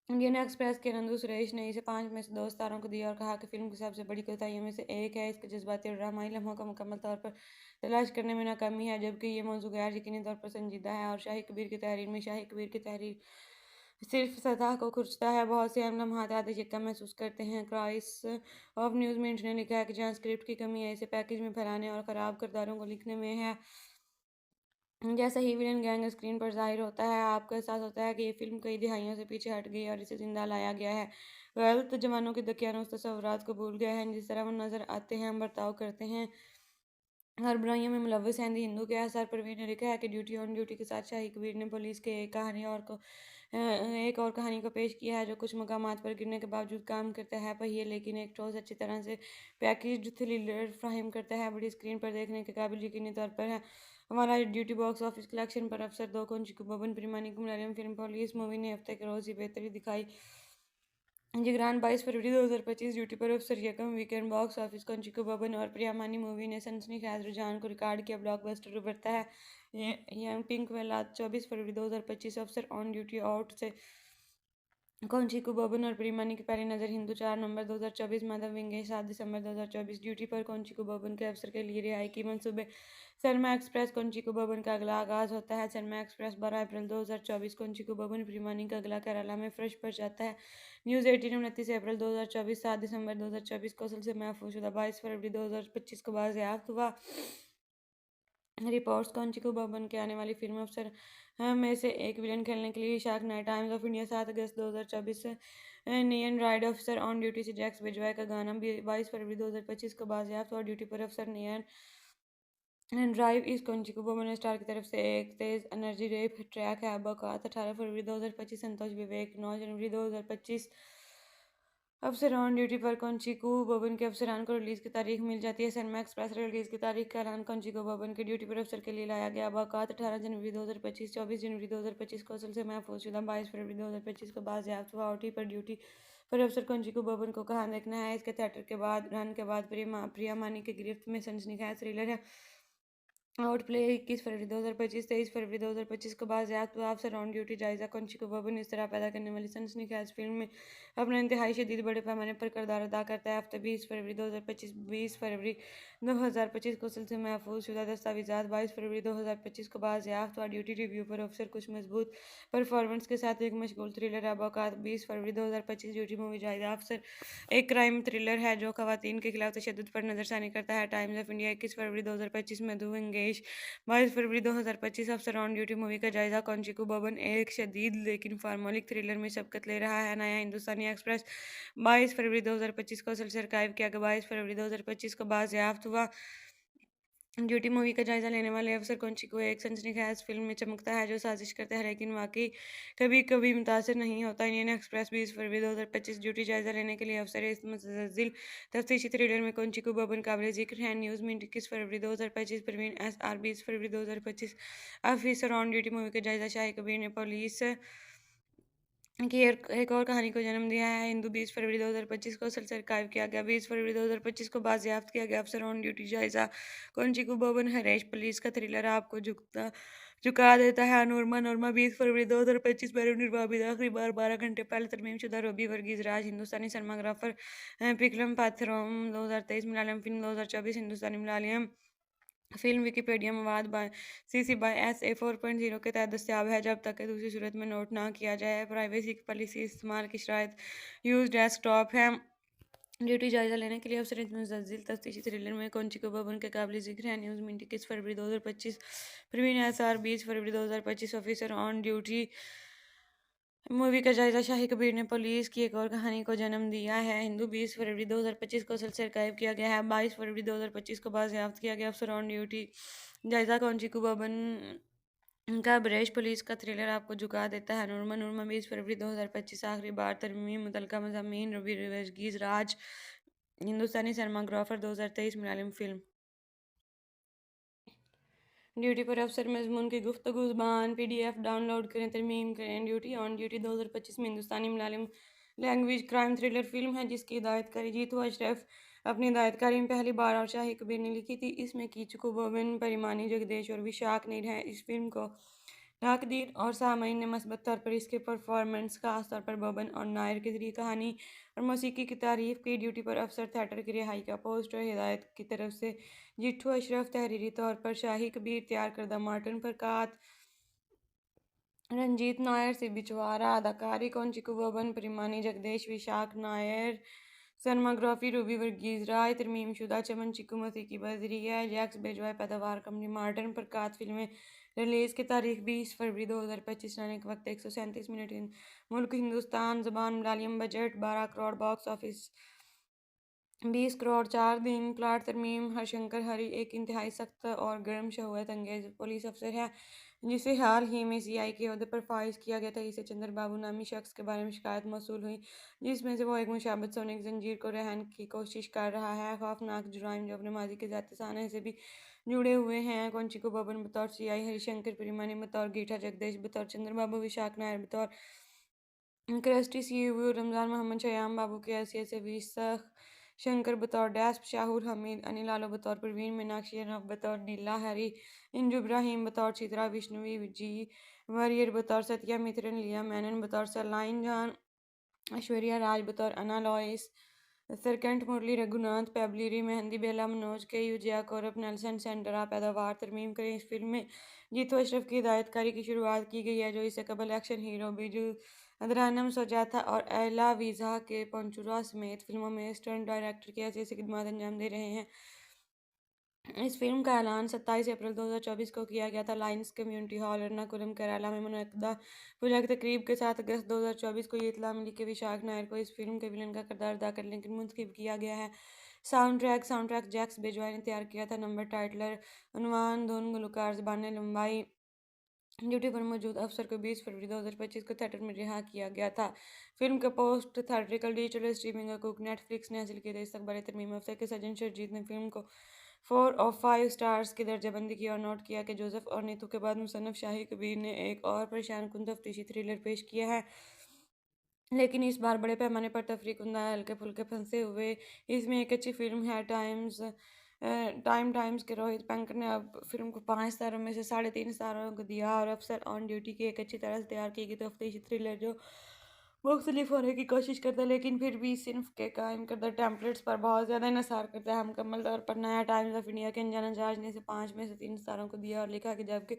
इंडियन एक्सप्रेस के नंदू सुरेश ने इसे 5 में से 2 सितारों को दिया और कहा कि फिल्म की सबसे बड़ी कोताहियों में से एक है इसके जज्बाती और ड्रामाई लम्हों का मुकम्मल तौर पर तलाश करने में नाकामी है, जबकि ये मौजू गैर यकीनी तौर पर संजीदा है और शाही कबीर की तहरीर में शाही कबीर की तहरीर सिर्फ सतह को खुरचता है। बहुत से अहम लम्हात आधे शिक्का महसूस करते हैं। क्राइस ऑफ न्यूज़ मिनट ने लिखा है कि जहाँ स्क्रिप्ट की कमी है इसे पैकेज में फैलाने और ख़राब किरदारों को लिखने में है। जैसा ही विलन गैंग स्क्रीन पर ज़ाहिर होता है, आपको एहसास होता है कि ये फ़िल्म कई दिहाइयों से पीछे हट गई और इसे ज़िंदा लाया गया है। गलत जवानों के दकियानूस तसव्वुरात को भूल गए हैं, जिस तरह वो नज़र आते हैं, बर्ताव करते हैं और बुराइयों में मुलव्वस हैं। द हिंदू के आसार परवीन ने लिखा है कि ड्यूटी ऑन ड्यूटी के साथ शाही कबीर ने पुलिस के एक और कहानी को पेश किया है जो कुछ मकामात पर गिरने के बावजूद काम करता है पहिए, लेकिन एक ठोस अच्छी तरह से पैकेज्ड थ्रिलर फ्राहम करता है। बड़ी स्क्रीन पर देखने के काबिल यकीनी तौर पर है। हमारा ड्यूटी बॉक्स ऑफिस कलेक्शन पर अफसर 2 को बबन प्रीमानी को मलयालम फिल्म पुलिस मूवी ने हफ्ते के रोज़ ही बेहतरी दिखाई। जिगरान 22 फरवरी 2025 ड्यूटी पर अफसर यकम वीकेंड बॉक्स ऑफिस कंचिको बबन और प्रियामानी मूवी ने सनसनीखेज रुझान को रिकॉर्ड किया, ब्लॉकबस्टर उभरता है। यंग पिंक वेलात 24 फरवरी 2025 अफसर ऑन ड्यूटी आउट से कौंचिको बबन और प्रियमानी की पहली नज़र हिंदू 4 नवंबर 2024 माधव विंगेश 7 दिसंबर 2024 ड्यूटी पर कौंचिको बबन के अफसर के लिए रिहाई की मंसूबे। सरमा एक्सप्रेस कौंचिको बबन का अगला आगाज़ होता है। सरमा एक्सप्रेस 12 अप्रैल 2024 कौंचिको बबन प्रियमानी का अगला केरला में फर्श पर जाता है। न्यूज़ 18 29 अप्रैल 2024 7 दिसंबर 2024 कौशल से महफूज शुदा 22 फरवरी 2025 को बाज़याफ्त हुआ। रिपोर्ट्स कौंचिको बबन के आने वाली फिल्म अफसर में से एक विलन खेलने के लिए shark night times of India 7 August 2024 neon ride अफसर ऑन ड्यूटी से जैक्स बिजवाय का गाना 22 फरवरी 2025 को बाज़याफ्त हुआ। ड्यूटी पर अफसर नियन ड्राइव इस कौंचिको बबन स्टार की तरफ से एक तेज़ एनर्जी रेप ट्रैक है। बकौत 18 फरवरी 2025 संतोष विवेक 9 जनवरी 2025 अफसर ऑन ड्यूटी पर कौंचिको बबन के अफसरान को रिलीज़ की तारीख मिल जाती है। सनमा एक्सप्रेस रिलीज़ की तारीख का ऐलान कौंचिको बबन के ड्यूटी पर अफसर के लिए लाया गया। बाकात 18 जनवरी 2025 24 जनवरी 2025 को असल से महफूज शुदा 22 फरवरी 2025 को बाज़याफ्त हुआ। ओटी पर ड्यूटी पर अफसर कौंचिको बबन को कहाँ देखना है। इसके थिएटर के बाद रन के बाद प्रिया मानी की गिरफ्त में सनसनीखेज थ्रिलर है। आउट प्ले 21 फरवरी 2025 23 फरवरी 2025 को बाज़याफ्त हुआ। अफसर ऑन ड्यूटी जायज़ा कौंचिको बबन इस तरह पैदा करने वाली सनसनीखेज फिल्म में अपना इंतहाई शदीद बड़े पैमाने पर किरदार अदा करता है। हफ्ते 20 फरवरी 2025 20 फरवरी 2025 को सिलसिले महफूज शुदा दस्तावेज़ात 22 फरवरी 2025 को बाज़याफ्त हुआ। ड्यूटी रिव्यू पर अफसर कुछ मजबूत परफॉर्मेंस के साथ एक मशगूल थ्रिलर है। बाकात 20 फरवरी 2025 ड्यूटी मूवी जायज़ा अफसर एक क्राइम थ्रिलर है जो खवातीन के खिलाफ तशद्दुद पर नज़रसानी करता है। टाइम्स ऑफ इंडिया 21 फरवरी 2025 में दो इंगेज 22 फरवरी 2025 अफसर ऑन ड्यूटी मूवी का जायजा कौंचिको बबन एक शदीद लेकिन फार्मोलिक थ्रिलर में शबकत ले रहा है। नया हिंदुस्तानी एक्सप्रेस 22 फरवरी 2025 को असल से आर्काइव किया गया 22 फरवरी 2025 को बाज़याफ्त हुआ। ड्यूटी मूवी का जायजा लेने वाले अफसर कौंचिको एक सनसनीखेज फिल्म में चमकता है जो साजिश करता है लेकिन वाकई कभी कभी मुतासर नहीं होता। इंडियन एक्सप्रेस 20 फरवरी 2025 ड्यूटी जायजा लेने के लिए अफसर इस मुतज़िल तफ्तीशी थ्रिलर में कौंचिको बबन काबिल जिक्र है। न्यूज़ में 21 फरवरी 2025 परवीन एस आर 20 फरवरी 2025 ऑफिसर ऑन ड्यूटी मूवी का जायजा शाही कबीर ने पुलिस की एक और कहानी को जन्म दिया है। हिंदू 20 फरवरी 2025 को असल से आर्काइव किया गया 20 फरवरी 2025 को बाज़याफ्त किया गया। अफसर ऑन ड्यूटी जायजा कौंचिको बबन हरेश पुलिस का थ्रिलर आपको झुकता चुका देता है। नोरमा नोरमा 20 फरवरी 2025 परिनिर्वापित आखिरी बार 12 घंटे पहले तरमीमशुदा रोबी वर्गीज राज हिंदुस्तानी सिनेमाग्राफर पिकलम पाथरोम 2023 मलयालम फिल्म 2024 हिंदुस्तानी मलयालम फिल्म विकिपीडिया मवाद बाय CC बाय SA 4.0 के तहत दस्तियाब है जब तक कि दूसरी सूरत में नोट ना किया जाए। प्राइवेसी की पॉलिसी इस्तेमाल की शराइत यूज डेस्कटॉप है। ड्यूटी जायजा लेने के लिए अफसर मुतज़्ज़िल तफ्तीशी थ्रिलर में कौन चिको बबन के काबिल जिक्र है। न्यूज़ मिनट 21 फरवरी 2025 प्रवीण SR 20 फरवरी 2025 ऑफिसर ऑन ड्यूटी मूवी का जायजा शाही कबीर ने पुलिस की एक और कहानी को जन्म दिया है। हिंदू 20 फरवरी 2025 को सिलसिला गायब किया गया है। 22 फरवरी 2025 को बाजियाफ्त किया गया। अफसर ऑन ड्यूटी जायजा कौन चिको बबन का ब्रश पुलिस का थ्रिलर आपको झुका देता है। नूरमा नूरमा 20 फरवरी 2025 आखिरी बार तरमीम मुतलका मज़ामीन रवि वर्गीज़ राज हिंदुस्तानी सिनेमाग्राफर 2023 मलयालम फिल्म ड्यूटी पर अफसर मजमून की गुफ्तगू ज़ुबान PDF डाउनलोड करें तरमीम करें। ड्यूटी ऑन ड्यूटी 2025 में हिंदुस्तानी Malayalam language crime thriller film है जिसकी हिदायतकारी जीतू अशरफ अपनी हिदायतकारी में पहली बार और शाही कबीर ने लिखी थी। इसमें कीचकू बोबिन परिमानी जगदेश और विशाख नीर हैं। इस फिल्म को नाकदीन और सामईन ने मस्बत तौर पर इसके परफॉर्मेंस खास तौर पर बोबन और नायर के जरिए कहानी और मौसीकी की तारीफ की। ड्यूटी पर अफसर थिएटर की रिहाई का पोस्टर हिदायत की तरफ से जिट्ठू अशरफ तहरीरी तौर पर शाही कबीर तैयार करदा मार्टिन फरकात रंजीत नायर से बिचवारा अदाकारी कौन चिकू बोबन परिमानी जगदेश विशाख नायर सिनेमाग्राफी रूबी वर्गीज राय तरमीम शुदा चमन चिकू मसीह की बजरिया जैक्स बेजवाय पैदावार कंपनी मार्टन प्रकाश फिल्में रिलीज़ की तारीख 20 फरवरी 2025 रहने के वक्त 137 मिनट मुल्क हिंदुस्तान ज़बान Malayalam budget 12 crore box office 20 crore 4 दिन प्लाट तरमीम हरशंकर हरी एक इंतहाई सख्त और गर्म शहूयत अंगेज पुलिस अफसर है जिसे हाल ही में CI के अहदे पर फाइज किया गया था। इसे चंद्र बाबू नामी शख्स के बारे में शिकायत मौसूल हुई जिसमें से वो एक मुशाबत सोने की जंजीर को रहन की कोशिश कर रहा है। खौफनाक जुराइम जो अपने माजी के ज़ाती साने से भी जुड़े हुए हैं। कौंची को बबन बतौर CI हरिशंकर परिमानी बतौर गीठा जगदेश बतौर चंद्र बाबू विशाख नायर बतौर क्रिस्टी CU रमज़ान मोहम्मद शयाम बाबू के हैसियत से 20 शंकर बतौर डैस्प शाहुर हमीद अनिल आलो बतौर परवीन मीनाक्षी अरनब बतौर नीला हरी इंजू इब्राहिम बतौर चित्रा विष्णुवी जी वरियर बतौर सत्या मित्रन लिया मैनन बतौर सलाइन जान ऐश्वर्या राज बतौर अना लॉइस सरकंठ मुरली रघुनाथ पेबलिरी मेहंदी बेला मनोज के यूजिया कौरब नेल्सन सेंडरा पैदावार तरमीम करें। इस फिल्म में जीतू अशरफ की हिदायतकारी की शुरुआत की गई है जो इससे कबल एक्शन हीरो बिजू अदरानम सोजाता और एला वीज़ा के पंचुरा समेत फिल्मों में स्टंट डायरेक्टर की हैसियत से खिदमत अंजाम दे रहे हैं। इस फिल्म का ऐलान 27 अप्रैल 2024 को किया गया था। Lions community hall Ernakulam Kerala में मुनक्कदा पुजक तकरीब के साथ अगस्त 2024 को ये इत्तला मिली कि विशाख नायर को इस फिल्म के विलन का किरदार अदा करने के लिए मुंतखब किया गया है। साउंड ट्रैक जैक्स बेजवाय ने तैयार किया था। नंबर टाइटलर उन्वान धुन गुलकार ज़बान लंबाई ड्यूटी पर मौजूद अफसर को 20 फरवरी 2025 को थिएटर में रिहा किया गया था। फिल्म का पोस्ट थिएट्रिकल डिजिटल स्ट्रीमिंग हकूक नेटफ्लिक्स ने हासिल किए थे। इस्तकबाल तरमीम अफसर के सज्जन शर्जीत ने फिल्म को 4 और 5 स्टार्स की दर्जाबंदी की और नोट किया कि जोसेफ और नीतू के बाद मुसन्नफ शाही कबीर ने एक और परेशान कुन तफ्तीशी थ्रिलर पेश किया है लेकिन इस बार बड़े पैमाने पर तफरीक कुंदा हल्के फुल्के फंसे हुए। इसमें एक अच्छी फिल्म है टाइम्स के रोहित पंकर ने अब फिल्म को 5 स्टारों में से 3.5 स्टारों को दिया और अफसर ऑन ड्यूटी की एक अच्छी तरह से तैयार की गई तफ्तीशी थ्रिलर जो मुख्तलिफ होने की कोशिश करता है लेकिन फिर भी सिर्फ के कायम करदा टेम्पलेट्स पर बहुत ज़्यादा इन्हिसार करता है। मुकम्मल तौर पर नया टाइम्स ऑफ इंडिया के अनजाना जहाज ने इसे 5 में से 3 स्टारों को दिया और लिखा कि जबकि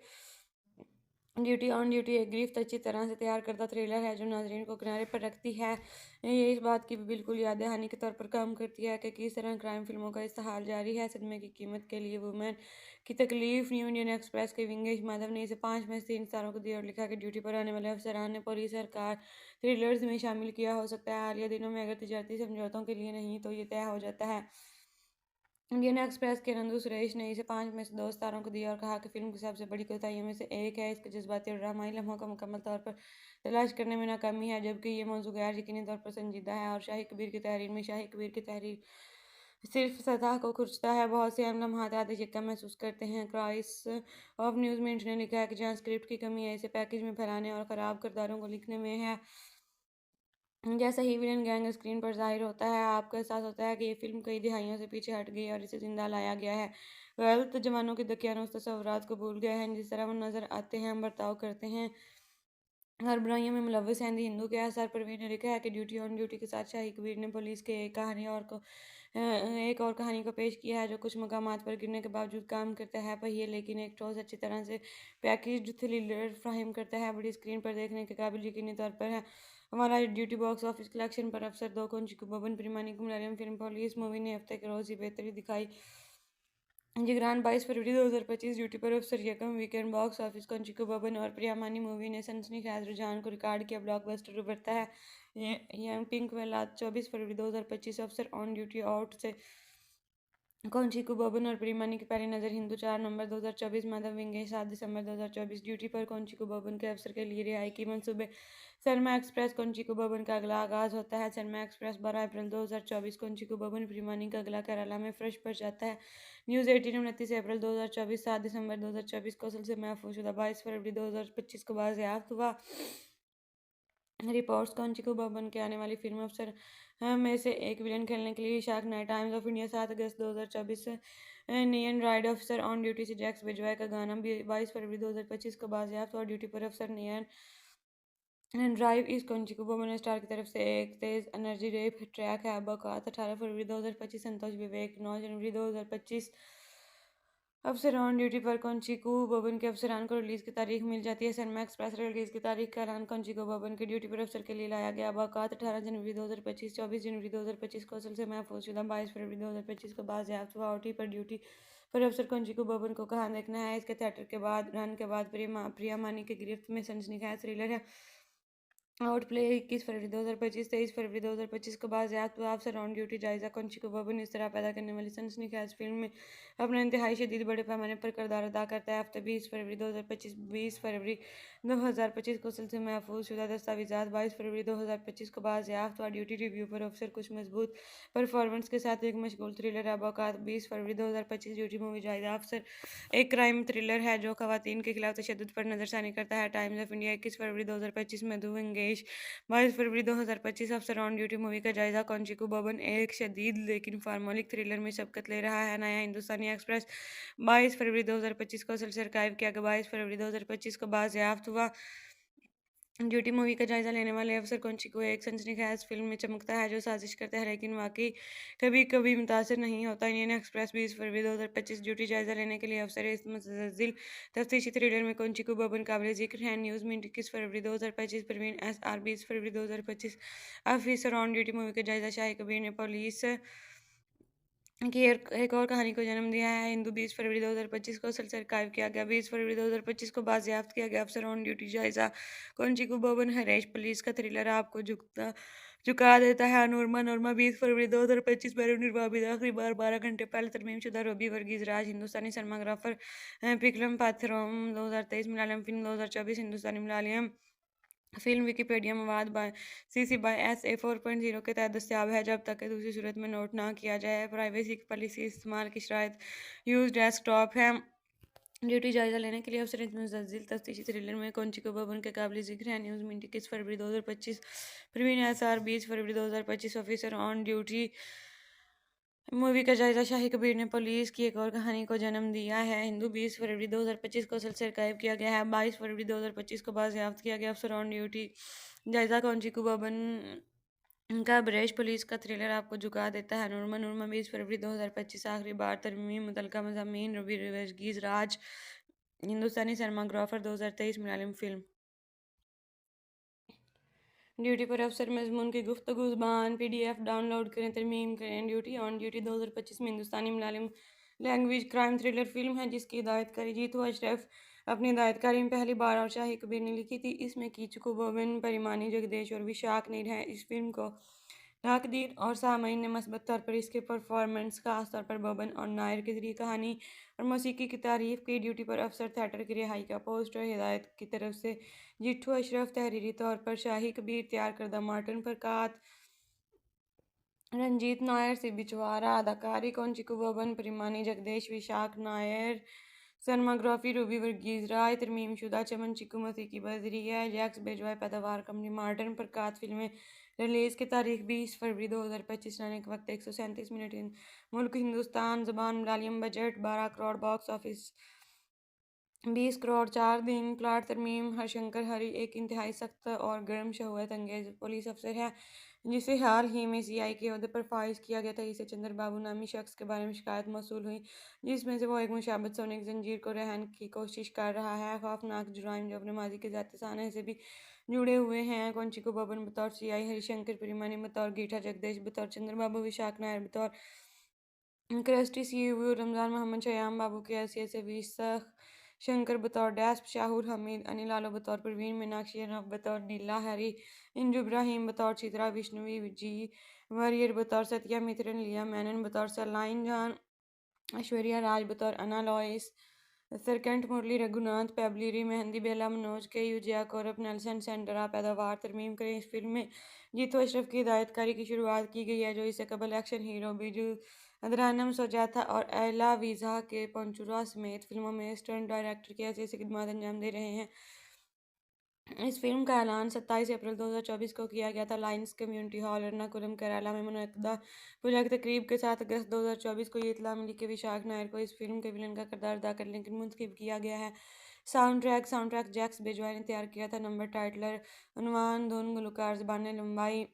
ड्यूटी ऑन ड्यूटी एक गिरफ्त अच्छी तरह से तैयार करदा थ्रिलर है जो नाजरीन को किनारे पर रखती है। ये इस बात की भी बिल्कुल याद दहानी के तौर पर काम करती है कि किस तरह क्राइम फिल्मों का इस्तेहाल जारी है। सदमे की कीमत के लिए वुमेन की तकलीफ न्यू इंडियन एक्सप्रेस के विंगेश माधव ने इसे 5 में से 3 स्टारों को दिया और लिखा कि ड्यूटी पर आने वाले अफसरान ने पुलिस सरकार थ्रिलर्स में शामिल किया हो सकता है हालिया दिनों में अगर तजारती समझौतों के लिए नहीं तो ये तय हो जाता है। इंडियन एक्सप्रेस के नंदू सुरेश ने इसे 5 में से 2 स्टारों को दिया और कहा कि फिल्म की सबसे बड़ी कोताहियों में से एक है इसके जज्बाती और ड्रामाई लम्हों का मुकम्मल तौर पर तलाश करने में नाकामी है जबकि ये मौजू गैर यकीनी तौर पर संजीदा है। और शाही कबीर की तहरीर में शाही कबीर की तहरीर सिर्फ सतह को खुरचता है। बहुत से अहम लम्हात आधे शिक्का महसूस करते हैं। क्राइस ऑफ न्यूज़ मिनट ने लिखा है कि जहाँ स्क्रिप्ट की कमी है इसे पैकेज में फैलाने और ख़राब किरदारों को लिखने में है। जैसा ही विलन गैंग स्क्रीन पर ज़ाहिर होता है आपको एहसास होता है कि ये फिल्म कई दिहाइयों से पीछे हट गई है और इसे जिंदा लाया गया है। गलत जवानों के दकियानुस तस्वुरात को भूल गए हैं, जिस तरह वो नजर आते हैं, बर्ताव करते हैं, हर बुराइयों में मुलव्वस हैं। हिंदू के आसार परवीन ने लिखा है कि ड्यूटी ऑन ड्यूटी के साथ शाही कबीर ने पुलिस के एक और कहानी को पेश किया है जो कुछ मकामात पर गिरने के बावजूद काम करता है पहिए, लेकिन एक ठोस अच्छी तरह से पैकेज्ड थ्रिलर फ्राहम करता है। बड़ी स्क्रीन पर देखने के काबिल यकीनी तौर पर है। हमारा ड्यूटी बॉक्स ऑफिस कलेक्शन पर अफसर दो को बबन प्रीमानी को मलयालम फिल्म पुलिस मूवी ने हफ्ते के रोज ही बेहतरी दिखाई। जिगरान 22 फरवरी 2025 ड्यूटी पर अफसर यकम वीकेंड बॉक्स ऑफिस कंचिको बबन और प्रियामानी मूवी ने सनसनीखेज रुझान को रिकॉर्ड किया, ब्लॉकबस्टर उभरता है। यंग पिंक वेलात 24 फरवरी 2025 अफसर ऑन ड्यूटी आउट से कौनचिको बबन और प्रियमानी की पहली नज़र हिंदू 4 नवंबर 2024 माधव विंगे 7 दिसंबर 2024 ड्यूटी पर कौनचिको बबन के अफसर के लिए रिहाई की मंसूबे। सरमा एक्सप्रेस कौनचिको बबन का अगला आगाज होता है। सरमा एक्सप्रेस 12 अप्रैल 2024 कौनचिको बबन प्रियमानी का अगला केरला में फ्रेश पर जाता है। न्यूज़ 18 29 अप्रैल 2024 7 दिसंबर 2024 कौशल से महफूज शुदा 22 फरवरी 2025 को बाज़याफ्त हुआ। रिपोर्ट्स कौनचिको बबन के आने वाली फिल्म अफसर में से एक विलन खेलने के लिए shark night times of India 7 August 2024 neon ride अफसर ऑन ड्यूटी से जैक्स बिजवाय का गाना 22 फरवरी 2025 को बाज़याफ्त और ड्यूटी पर अफसर नियन ड्राइव इस कौनचिको बबन स्टार की तरफ से एक तेज एनर्जी रेप ट्रैक है। बकवात 18 फरवरी 2025 संतोष विवेक 9 जनवरी 2025 अफसर ऑन ड्यूटी पर कौनचिको बबन के अफसरान को रिलीज की तारीख मिल जाती है। सनमा एक्सप्रेस रिलीज की तारीख का ऐलान कौनचिको बबन के ड्यूटी पर अफसर के लिए लाया गया। बाकात 18 जनवरी 2025 24 जनवरी 2025 कौशल से महफूज शुदा 22 फरवरी 2025 को बाज़याफ्त हुआ। ओटी पर ड्यूटी पर अफसर कौनचिको बबन को कहाँ देखना है। इसके थिएटर के बाद रन के बाद प्रिया मानी की गिरफ्त में सनसनीखेज थ्रिलर है। आउट प्ले 21 फरवरी 2025 23 फरवरी 2025 को बाज़याफ्त हुआ। अफसर ऑन ड्यूटी जायजा कौनचिको बबन इस तरह पैदा करने वाली सनसनीखेज फिल्म में अपना इंतहाई शदीद बड़े पैमाने पर किरदार अदा करता है। हफ्ते 20 फरवरी 2025 20 फरवरी 2025 को सिलसिले महफूज शुदा दस्तावेजात 22 फरवरी 2025 को बाज़याफ्त हुआ। ड्यूटी रिव्यू पर अफसर कुछ मजबूत परफॉर्मेंस के साथ एक मशगूल थ्रिलर है। बाकात 20 फरवरी 2025 ड्यूटी मूवी जायजा अफसर एक क्राइम थ्रिलर है जो खवातीन के खिलाफ तशद्दुद पर नजरसानी करता है। टाइम्स ऑफ इंडिया 21 फरवरी 2025 में मधु इंगेश 22 फरवरी 2025 अफसर ऑन ड्यूटी मूवी का जायजा कौनचिको बबन एक शदीद लेकिन फार्मोलिक थ्रिलर में सबकत ले रहा है। नया हिंदुस्तानी एक्सप्रेस 22 फरवरी 2025 को सिलसिला आर्काइव किया गया। 22 फरवरी 2025 को बाज़याफ्त हुआ। ड्यूटी मूवी का जायजा लेने वाले अफसर कौनचिको एक सनसनीखेज फिल्म में चमकता है जो साजिश करता है लेकिन वाकई कभी कभी मुतासर नहीं होता। इंडियन एक्सप्रेस 20 फरवरी 2025 ड्यूटी जायजा लेने के लिए अफसर इस मुतज़िल तफ्तीशी थ्रिलर में कौनचिको बबन काबिल जिक्र है। न्यूज़ में 21 फरवरी 2025 परवीन एस आर 20 फरवरी 2025 ऑफिसर ऑन ड्यूटी मूवी का जायजा शाही कबीर ने पुलिस की एक और कहानी को जन्म दिया है। हिंदू 20 फरवरी 2025 को सिलसिला आर्काइव किया गया। 20 फरवरी 2025 को बाज़याफ्त किया गया। अफसर ऑन ड्यूटी जायजा कौनचिको बबन हरेश पुलिस का थ्रिलर आपको झुका देता है। नूरमा नूरमा 20 फरवरी 2025 में निर्वाबिद आखिरी बार 12 घंटे पहले तरमीम शुदा रोबी वर्गीज राज हिंदुस्तानी सिनेमाग्राफर पिकलम पाथरोम 2023 मलयालम फिल्म 2024 हिंदुस्तानी मलयालम फिल्म विकिपीडिया मवाद बाय CC बाय SA 4.0 के तहत दस्तियाब है जब तक कि दूसरी सूरत में नोट ना किया जाए। प्राइवेसी की पॉलिसी इस्तेमाल की शराइत यूज डेस्कटॉप है। ड्यूटी जायजा लेने के लिए अफसर मुतज़िल तफ्तीशी थ्रिलर में कौनचिको बबन के काबिल जिक्र है। न्यूज़ में 21 फरवरी 2025 प्रवीण SR 20 फरवरी 2025 ऑफिसर ऑन ड्यूटी मूवी का जायजा शाही कबीर ने पुलिस की एक और कहानी को जन्म दिया है। हिंदू 20 फरवरी 2025 को सिलसिला आर्काइव किया गया है। 22 फरवरी 2025 को बाज़याफ्त किया गया। अफसर ऑन ड्यूटी जायजा कौनचिको बबन का ब्रेश पुलिस का थ्रिलर आपको झुका देता है। नूरमा नूरमा 20 फरवरी 2025 आखिरी बार तरमीम मुतलका मज़ामीन रवि वर्गीज राज हिंदुस्तानी सिनेमाग्राफर 2023 मलयालम फिल्म ड्यूटी पर अफसर मजमून की गुफ्तगू ज़ुबान PDF डाउनलोड करें, तरमीम करें। ड्यूटी ऑन ड्यूटी 2025 में हिंदुस्तानी Malayalam language crime thriller film है जिसकी हिदायतकारी जीतू अशरफ अपनी हिदायतकारी में पहली बार और शाही कबीर ने लिखी थी। इसमें कीचको बोबिन परिमानी जगदेश और विशाख नीर है। इस फिल्म को नाकदीन और सामईन ने मस्बत तौर पर इसके परफॉर्मेंस खास तौर पर बोबन और नायर के जरिए कहानी और मौसीकी की तारीफ की। ड्यूटी पर अफसर थिएटर की रिहाई का पोस्टर हिदायत की तरफ से जिट्ठू अशरफ, तहरीरी तौर पर शाही कबीर, तैयार करदा मार्टिन फरकात, रंजीत नायर से बिचवारा, अदाकारी कौनचिको बबन परिमानी जगदेश विशाख नायर, सनमाग्राफी रूबी वर्गीज राय, तरमीमशुदा चमन चिकू मसीह की बजरिया, जैक्स बेजवाय पैदावार कंपनी मॉडर्न प्रकाश फिल्में रिलीज़ की तारीख 20 फरवरी 2025, रहने के वक्त 137 मिनट। मुल्क हिंदुस्तान, ज़बान Malayalam, budget 12 crore, box office 20 crore. 4 दिन। प्लाट तरमीम हरशंकर हरी एक इंतहाई सख्त और गर्म शहूयत अंगेज पुलिस अफसर है जिसे हाल ही में सीआई के ओहदे पर फाइज किया गया था। इसे चंद्र बाबू नामी शख्स के बारे में शिकायत मौसूल हुई जिसमें से वो एक मुशाबत सोने की जंजीर को रहन की कोशिश कर रहा है। खौफनाक जुराइम जो अपने माजी के ज़ाती साने से भी जुड़े हुए हैं। कौंचिको बबन बतौर सीआई, हरिशंकर परिमानी बतौर गीठा जगदेश, बतौर चंद्रबाबू विशाख नायर, बतौर क्रस्टी सीयू रमज़ान मोहम्मद शयाम बाबू के हैसियत से 20 शंकर बतौर डैस्प, शाहुर हमीद, अनिल आलो बतौर प्रवीण, मीनाक्षी अनब बतौर नीला हरी, इंजू इब्राहिम बतौर चित्रा, विष्णुवी जी वरियर बतौर सत्या मित्रन, लिया मैनन बतौर सलाइन जान, ऐश्वर्या राज बतौर अना लॉइस, सरकंठ मुरली रघुनाथ, पेबलिरी मेहंदी, बेला मनोज के यूजिया कौरब, नेल्सन सेंडरा। पैदावार तरमीम करें। इस फिल्म में जीतो अशरफ की हिदायतकारी की शुरुआत की गई है जो इससे कबल एक्शन हीरो बिजू अदरानम सोजाता और एला वीज़ा के पंचुरा समेत फिल्मों में स्टंट डायरेक्टर की हैसियत से खिदमत अंजाम दे रहे हैं। इस फिल्म का ऐलान 27 अप्रैल 2024 को किया गया था। Lions community hall, Ernakulam, Kerala में मुनक्किदा पुरस्कार तकरीब के साथ अगस्त 2024 को ये इत्तला मिली कि विशाख नायर को इस फिल्म के विलन का किरदार अदा करने के लिए मुंतखब किया गया है। साउंड ट्रैक जैक्स बेजवाय ने तैयार किया था। नंबर, टाइटलर, उन्वान, धुन, गुलकार, ज़बान लंबाई।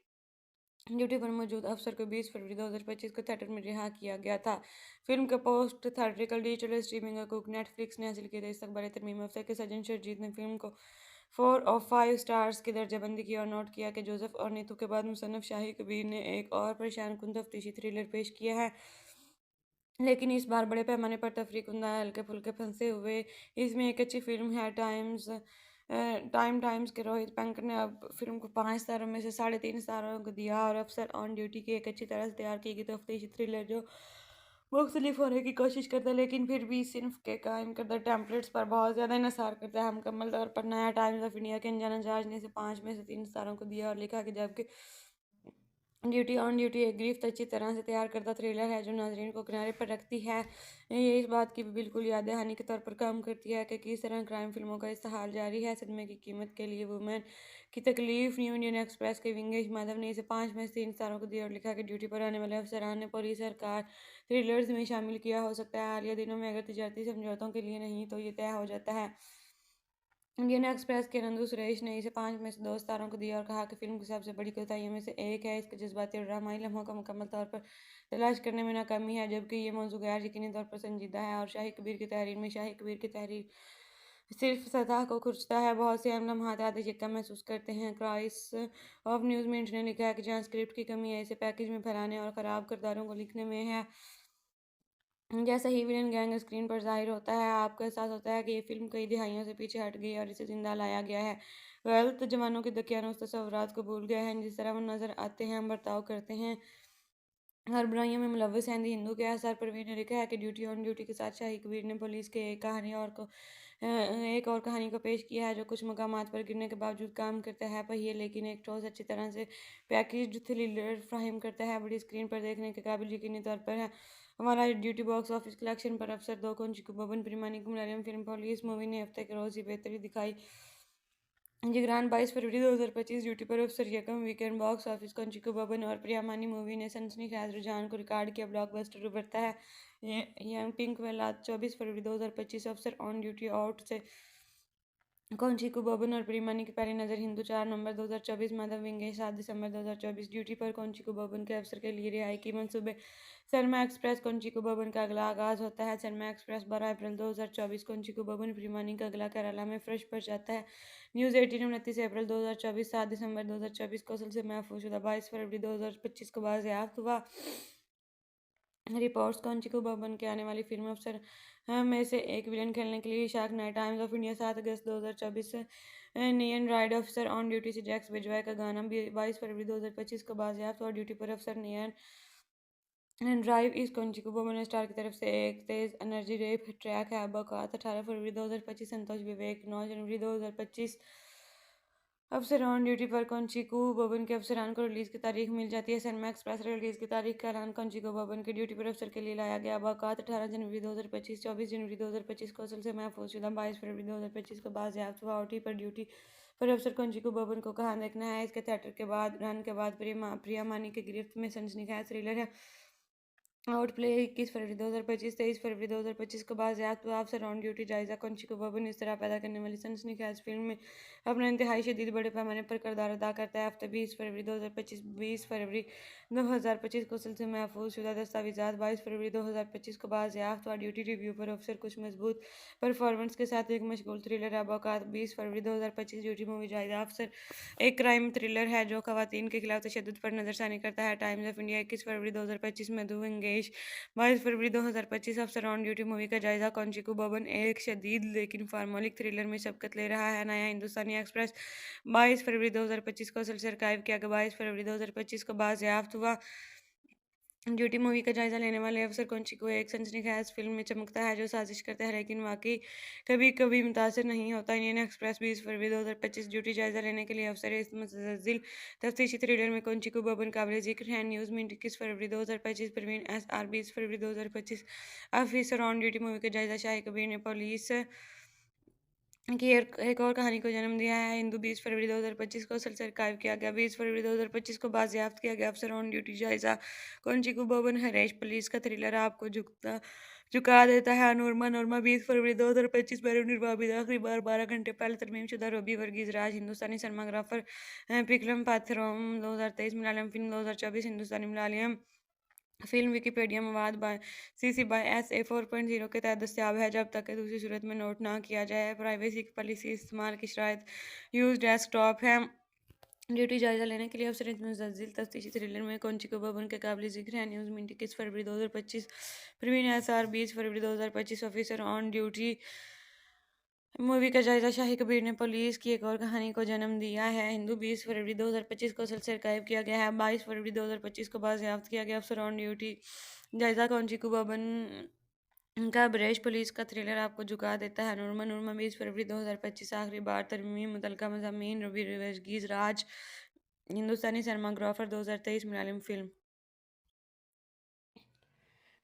ड्यूटी पर मौजूद अफसर को 20 फरवरी 2025 को थिएटर में रिहा किया गया था। फिल्म का पोस्ट थिएट्रिकल डिजिटल स्ट्रीमिंग हकूक नेटफ्लिक्स ने हासिल किए थे। इस अखबार तरमीम अफसर के सज्जन शर्जीत ने फिल्म को 4 ऑफ 5 स्टार्स की दर्जाबंदी की और नोट किया कि जोसेफ और नीतू के बाद मुसन्नफ शाही कबीर ने एक और परेशान कुन तफ्तीशी थ्रिलर पेश किया है, लेकिन इस बार बड़े पैमाने पर तफरीक कुंदा हल्के फुल्के फंसे हुए। इसमें एक अच्छी फिल्म है। टाइम्स के रोहित पंकज ने अब फिल्म को 5 स्टारों में से 3.5 स्टारों को दिया और अफसर ऑन ड्यूटी की एक अच्छी तरह से तैयार की गई तफ्तीशी थ्रिलर जो मुख्तलिफ होने की कोशिश करता है लेकिन फिर भी सिर्फ के कायम करदा टेम्पलेट्स पर बहुत ज़्यादा इन्हिसार करता है। मुकम्मल तौर पर नया टाइम्स ऑफ इंडिया के अनजाना जहाज ने इसे 5 में से 3 स्टारों को दिया और लिखा कि जबकि ड्यूटी ऑन ड्यूटी एक गिरफ्त अच्छी तरह से तैयार करदा थ्रिलर है जो नाजरीन को किनारे पर रखती है। ये इस बात की भी बिल्कुल याद दहानी के तौर पर काम करती है कि किस तरह क्राइम फिल्मों का इस्तेहाल जारी है। सदमे की कीमत के लिए वुमेन की तकलीफ। न्यू इंडियन एक्सप्रेस के विंगेश माधव ने इसे 5 में से 3 स्टारों को दिया और लिखा कि ड्यूटी पर आने वाले अफसरान ने पुलिस सरकार थ्रिलर्स में शामिल किया हो सकता है हालिया दिनों में अगर तजारती समझौतों के लिए नहीं तो ये तय हो जाता है। इंडियन एक्सप्रेस के नंदू सुरेश ने इसे 5 में से 2 स्टारों को दिया और कहा कि फिल्म की सबसे बड़ी कोताहियों में से एक है इसके जज्बाती और ड्रामाई लम्हों का मुकम्मल तौर पर तलाश करने में नाकामी है, जबकि ये मौजू गैर यकीनी तौर पर संजीदा है। और शाही कबीर की तहरीर में शाही कबीर की तहरीर सिर्फ सतह को खुरचता है, बहुत से अहम लम्हात आधे चिक्का महसूस करते हैं। क्राइस ऑफ न्यूज़ मिंट ने लिखा है कि जहाँ स्क्रिप्ट की कमी है इसे पैकेज में फैलाने और ख़राब किरदारों को लिखने में है। जैसा ही विलन गैंग स्क्रीन पर ज़ाहिर होता है आपको एहसास होता है कि ये फिल्म कई दिहाइयों से पीछे हट गई है और इसे ज़िंदा लाया गया है। गलत जवानों के दकियानूस तस्वुरात को भूल गया है जिस तरह वो नज़र आते हैं, बर्ताव करते हैं हर बुराइयों में मुलव्वस हैं। दी हिंदू के आसार परवीन ने लिखा है कि ड्यूटी ऑन ड्यूटी के साथ शाही कबीर ने पुलिस के एक और कहानी को पेश किया है जो कुछ मकामात पर गिरने के बावजूद काम करता है पहिए लेकिन एक ठोस अच्छी तरह से पैकेज्ड थ्रिलर फ्राहम करता है। बड़ी स्क्रीन पर देखने के काबिल यकीनी तौर पर है। हमारा ड्यूटी बॉक्स ऑफिस कलेक्शन पर अफसर 2 को बबन प्रीमानी को मलयालम फिल्म पुलिस मूवी ने हफ्ते के रोज़ ही बेहतरी दिखाई। जिगरान 22 फरवरी 2025 ड्यूटी पर अफसर यकम वीकेंड बॉक्स ऑफिस कंचिको बबन और प्रियामानी मूवी ने सनसनीखेज रुझान को रिकॉर्ड किया, ब्लॉकबस्टर उभरता है। यंग पिंक वेला 24 फरवरी 2025 अफसर ऑन ड्यूटी आउट से कौंचिको बबन और प्रियमानी की पहली नज़र हिंदू 4 नवंबर 2024 माधव विंगे 7 दिसंबर 2024 ड्यूटी पर कौंचिको बबन के अफसर के लिए रिहाई की मंसूबे। सरमा एक्सप्रेस कौंचिको बबन का अगला आगाज़ होता है। सरमा एक्सप्रेस 12 अप्रैल 2024 कौंचिको बबन प्रियमानी का अगला केरला में फ्रेश पर जाता है। न्यूज़ 18 29 अप्रैल 2024 7 दिसंबर 2024 कौशल से महफूज शुदा 22 फरवरी 2025 को बाज़याफ्त हुआ। रिपोर्ट्स कौंचिको बबन के आने वाली फिल्म अफसर में से एक विलन खेलने के लिए shark night. Times of India 7 August 2024 neon ride अफसर ऑन ड्यूटी से जैक्स बेजवाय का गाना 22 फरवरी 2025 को बाज़याफ्त और ड्यूटी पर अफसर नियन ड्राइव इस कौंचिको बबन स्टार की तरफ से एक तेज़ एनर्जी रेप ट्रैक है। बकवात 18 फरवरी 2025 संतोष विवेक 9 जनवरी 2025 अफसर ऑन ड्यूटी पर कौनचिकू बोबन के अफसरान को रिलीज की तारीख मिल जाती है। सनमा एक्सप्रेस रिलीज की तारीख का ऐलान कौनचिकू बोबन के ड्यूटी पर अफसर के लिए लाया गया। अबाकात 18 जनवरी 2025, 24 जनवरी 2025 को असल से महफूज शुदा, 22 फरवरी 2025 को बाजियाफ्त हुआ। ओटी पर ड्यूटी पर अफसर कौनचिकू बोबन को कहाँ देखना है। इसके थिएटर के बाद रन के बाद प्रिया मानी की गिरफ्त में सनसनीखेज थ्रिलर है। आउट प्ले 21 फरवरी 2025, 23 फरवरी 2025 को बाजियाफ्त हुआ। अफसर ऑन ड्यूटी जायजा कौनचिकू बोबन इस तरह पैदा करने वाली सनसनीखेज फिल्म में अपना इंतहाई शदीद बड़े पैमाने पर किरदार अदा करता है। हफ्ते 20 फरवरी 2025, 20 फरवरी 2025 को सिलसिले महफूज शुदा दस्तावेजात, 22 फरवरी 2025 को बाजियाफ्त हुआ। ड्यूटी रिव्यू पर अफसर कुछ मजबूत परफॉर्मेंस के साथ एक मशगूल थ्रिलर है। अबाकात 20 फरवरी 2025 ड्यूटी मूवी जायजा अफसर एक क्राइम थ्रिलर है जो खवातीन के खिलाफ तशद्दुद पर नजरसानी करता है। टाइम्स ऑफ इंडिया 21 फरवरी 2025 में दो एंगेज, 22 फरवरी 2025 अफसर ऑन ड्यूटी मूवी का जायजा कौनचिकू बोबन एक शदीद लेकिन फार्मोलिक थ्रिलर में शबकत ले रहा है। नया हिंदुस्तानी एक्सप्रेस 22 फरवरी 2025 को सिलसिला आर्काइव किया गया। 22 फरवरी 2025 को बाजियाफ्त हुआ। ड्यूटी मूवी का जायजा लेने वाले अफसर कौनचिकू एक सनसनीखेज फिल्म में चमकता है जो साजिश करता है लेकिन वाकई कभी कभी मुतासर नहीं होता। इंडियन एक्सप्रेस 20 फरवरी 2025 ड्यूटी जायजा लेने के लिए अफसर इस मुतज़िल तफ्तीशी थ्रिलर में कौनचिकू बोबन काबिल जिक्र है। न्यूज़ में 21 फरवरी 2025 परवीन एस आर 20 फरवरी 2025 ऑफिसर ऑन ड्यूटी मूवी का जायजा शाही कबीर ने पुलिस की एक और कहानी को जन्म दिया है। हिंदू 20 फरवरी 2025 को सिलसिला आर्काइव किया गया। 20 फरवरी 2025 को बाजियाफ्त किया गया। अफसर ऑन ड्यूटी जायजा कौनचिकू बोबन हरेश पुलिस का थ्रिलर आपको झुका देता है। नोरमा नोरमा 20 फरवरी 2025 में निर्वाबिद आखिरी बार 12 घंटे पहले तरमीम शुदा रोबी वर्गीज राज हिंदुस्तानी सिनेमाग्राफर पिकलम पाथरोम 2023 मलयालम फिल्म 2024 हिंदुस्तानी मलयालम फिल्म विकिपीडिया मवाद बाय CC बाय SA 4.0 के तहत दस्तियाब है जब तक कि दूसरी सूरत में नोट ना किया जाए। प्राइवेसी की पॉलिसी इस्तेमाल की शराइत यूज डेस्कटॉप है। ड्यूटी जायजा लेने के लिए अफसर इस मुतज़िल तफ्तीशी थ्रिलर में कौनचिकू बोबन के काबिल जिक्र है। न्यूज़ में 21 फरवरी 2025 प्रवीण SR 20 फरवरी 2025 ऑफिसर ऑन ड्यूटी मूवी का जायजा शाही कबीर ने पुलिस की एक और कहानी को जन्म दिया है। हिंदू 20 फरवरी 2025 को सिलसिला आर्काइव किया गया है। 22 फरवरी 2025 को बाजियाफ्त किया गया। अफसर ऑन ड्यूटी जायजा कौनचिकू बोबन का ब्रिटिश पुलिस का थ्रिलर आपको झुका देता है। नूरमा नूरमा 20 फरवरी 2025 आखिरी बार तरमीम मुतलका मज़ामीन रवि वर्गीज राज हिंदुस्तानी सिनेमाग्राफर 2023 मलयालम फिल्म।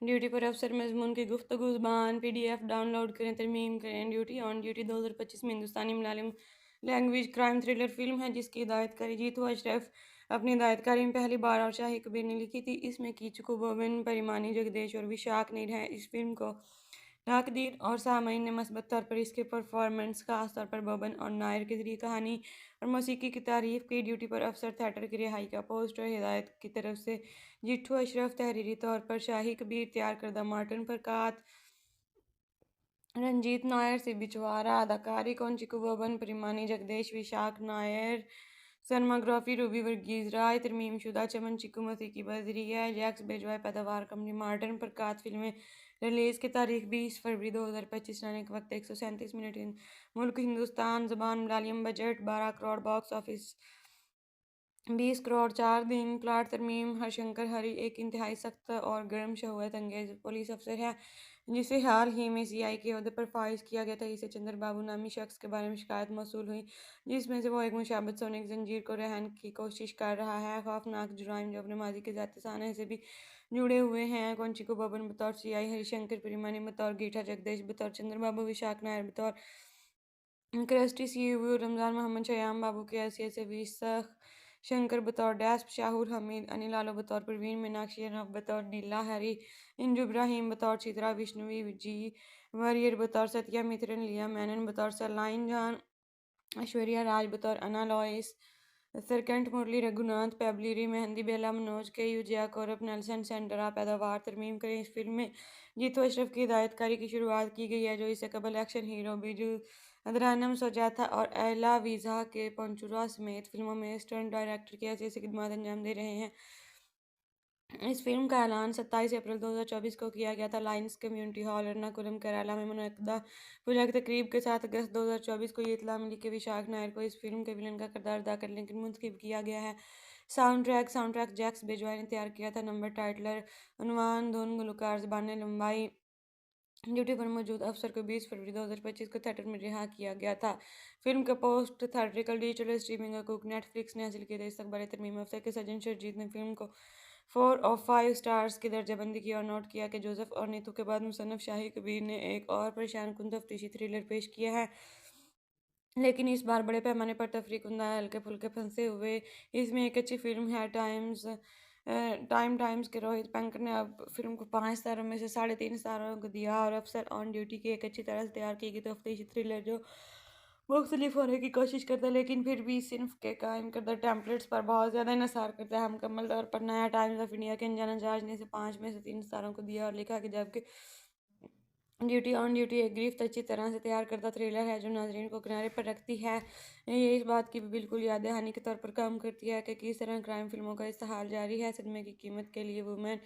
ड्यूटी पर अफसर मजमून की गुफ्तगू ज़ुबान PDF डाउनलोड करें, तरमीम करें। ड्यूटी ऑन ड्यूटी 2025 में हिंदुस्तानी Malayalam language crime thriller film है जिसकी हिदायतकारी जीतू अशरफ अपनी हिदायतकारी में पहली बार और शाही कबीर ने लिखी थी। इसमें कीचकू बोबन, परिमानी जगदेश और विशाख नीर हैं। इस फिल्म को नाकदीन और सामईन ने मस्बत तौर पर इसके परफॉर्मेंस खास तौर पर बोबन और नायर के जरिए कहानी और मौसीकी की तारीफ की। ड्यूटी पर अफसर थिएटर की रिहाई का पोस्टर हिदायत की तरफ से जिट्ठू अशरफ, तहरीरी तौर पर शाही कबीर, तैयार करदा मार्टिन फरकात, रंजीत नायर, सिबी चुवारा, अदाकारी कौनचिकू बोबन, परिमानी जगदेश, विशाख नायर, सिनेमाग्राफी रूबी वर्गीज राय, तरमीम शुदा चमन चिकू मसीकी बजरिया, जैक्स बेजवाय पैदावार कंपनी मार्टिन फरकात। फिल्में रिलीज़ की तारीख 20 फरवरी 2025, रहने के वक्त 137 मिनट। मुल्क हिंदुस्तान, ज़बान Malayalam, budget 12 crore, box office 20 crore, 4 दिन। प्लाट तरमीम हरशंकर हरी एक इंतहाई सख्त और गर्म शहूयत अंगेज पुलिस अफसर है जिसे हाल ही में CI के अहदे पर फाइज किया गया था। इसे चंद्र बाबू नामी शख्स के बारे में शिकायत मौसूल हुई जिसमें से वो एक मुशाबत सोने की जंजीर को रहन की कोशिश कर रहा है। खौफनाक जुराइम जो अपने माजी के ज़ाती साने से भी जुड़े हुए हैं। कौनचिकू बोबन बतौर CI, हरिशंकर परिमानी बतौर गीठा जगदेश, बतौर चंद्र बाबू, विशाख नायर बतौर क्रस्टी CU, रमज़ान मोहम्मद, शयाम बाबू के हैसियत से विसख, शंकर बतौर डैस्प, शाहुर हमीद, अनिल आलो बतौर परवीन, मीनाक्षी अनफ बतौर नीला हरी, इंजू इब्राहिम बतौर चित्रा, विष्णुवी जी वरियर बतौर सत्या मित्रन, लिया मैनन बतौर सलाइन जान, ऐश्वर्या राज बतौर अना लॉइस, सरकंठ मुरली, रघुनाथ पेबलिरी, मेहंदी बेला, मनोज के यूजिया कौरब, नेल्सन सेंडरा। पैदावार तरमीम करें। इस फिल्म में जीतू अशरफ की हिदायतकारी की शुरुआत की गई है जो इससे कबल एक्शन हीरो बिजू अदरानम सोजाता और एला वीज़ा के पंचुरा समेत फिल्मों में स्टंट डायरेक्टर की हैसियत से खिदमत अंजाम दे रहे हैं। इस फिल्म का ऐलान 27 अप्रैल 2024 को किया गया था। Lions community hall Ernakulam Kerala में मुनक्किदा पुरस्कार तकरीब के साथ अगस्त 2024 को ये इत्तला मिली कि विशाख नायर को इस फिल्म के विलन का किरदार अदा करने के लिए मुंतखब किया गया है। साउंड ट्रैक जैक्स बेजवाई ने तैयार किया था। नंबर, टाइटलर, उन्वान, धुन, गुलकार, ज़बान, लंबाई, ड्यूटी पर मौजूद अफसर को 20 फरवरी 2025 को थिएटर में रिहा किया गया था। फिल्म का पोस्ट थिएट्रिकल डिजिटल स्ट्रीमिंग हकूक नेटफ्लिक्स ने हासिल किए थे। इस अखबारी तरमीम अफसर के सज्जन शेरजीत ने फिल्म को 4 of 5 स्टार्स की दर्जाबंदी की और नोट किया कि जोसेफ और नीतू के बाद मुसन्नफ शाही कबीर ने एक और परेशान कुन तफ्तीशी थ्रिलर पेश किया है, लेकिन इस बार बड़े पैमाने पर तफरीकुंदा हल्के फुल्के फंसे हुए। इसमें एक अच्छी फिल्म है। टाइम्स के रोहित पंकज ने अब फिल्म को 5 तारों में से 3.5 तारों को दिया। और अफसर ऑन ड्यूटी की एक अच्छी तरह से तैयार की गई तफ्तीशी थ्रिलर जो मुख्तलिफ होने की कोशिश करता है, लेकिन फिर भी सिर्फ के कायम करदा टेम्पलेट्स पर बहुत ज़्यादा इन्हिसार करता है। मुकम्मल तौर पर नया टाइम्स ऑफ इंडिया के अनजाना जहाज ने इसे 5 में से 3 तारों को दिया और लिखा कि जबकि ड्यूटी ऑन ड्यूटी एक गिरफ्त अच्छी तरह से तैयार करदा थ्रिलर है जो नाजरीन को किनारे पर रखती है। ये इस बात की भी बिल्कुल याद दहानी के तौर पर काम करती है कि किस तरह क्राइम फिल्मों का इस्तेहाल जारी है। सदमे की कीमत के लिए वुमेन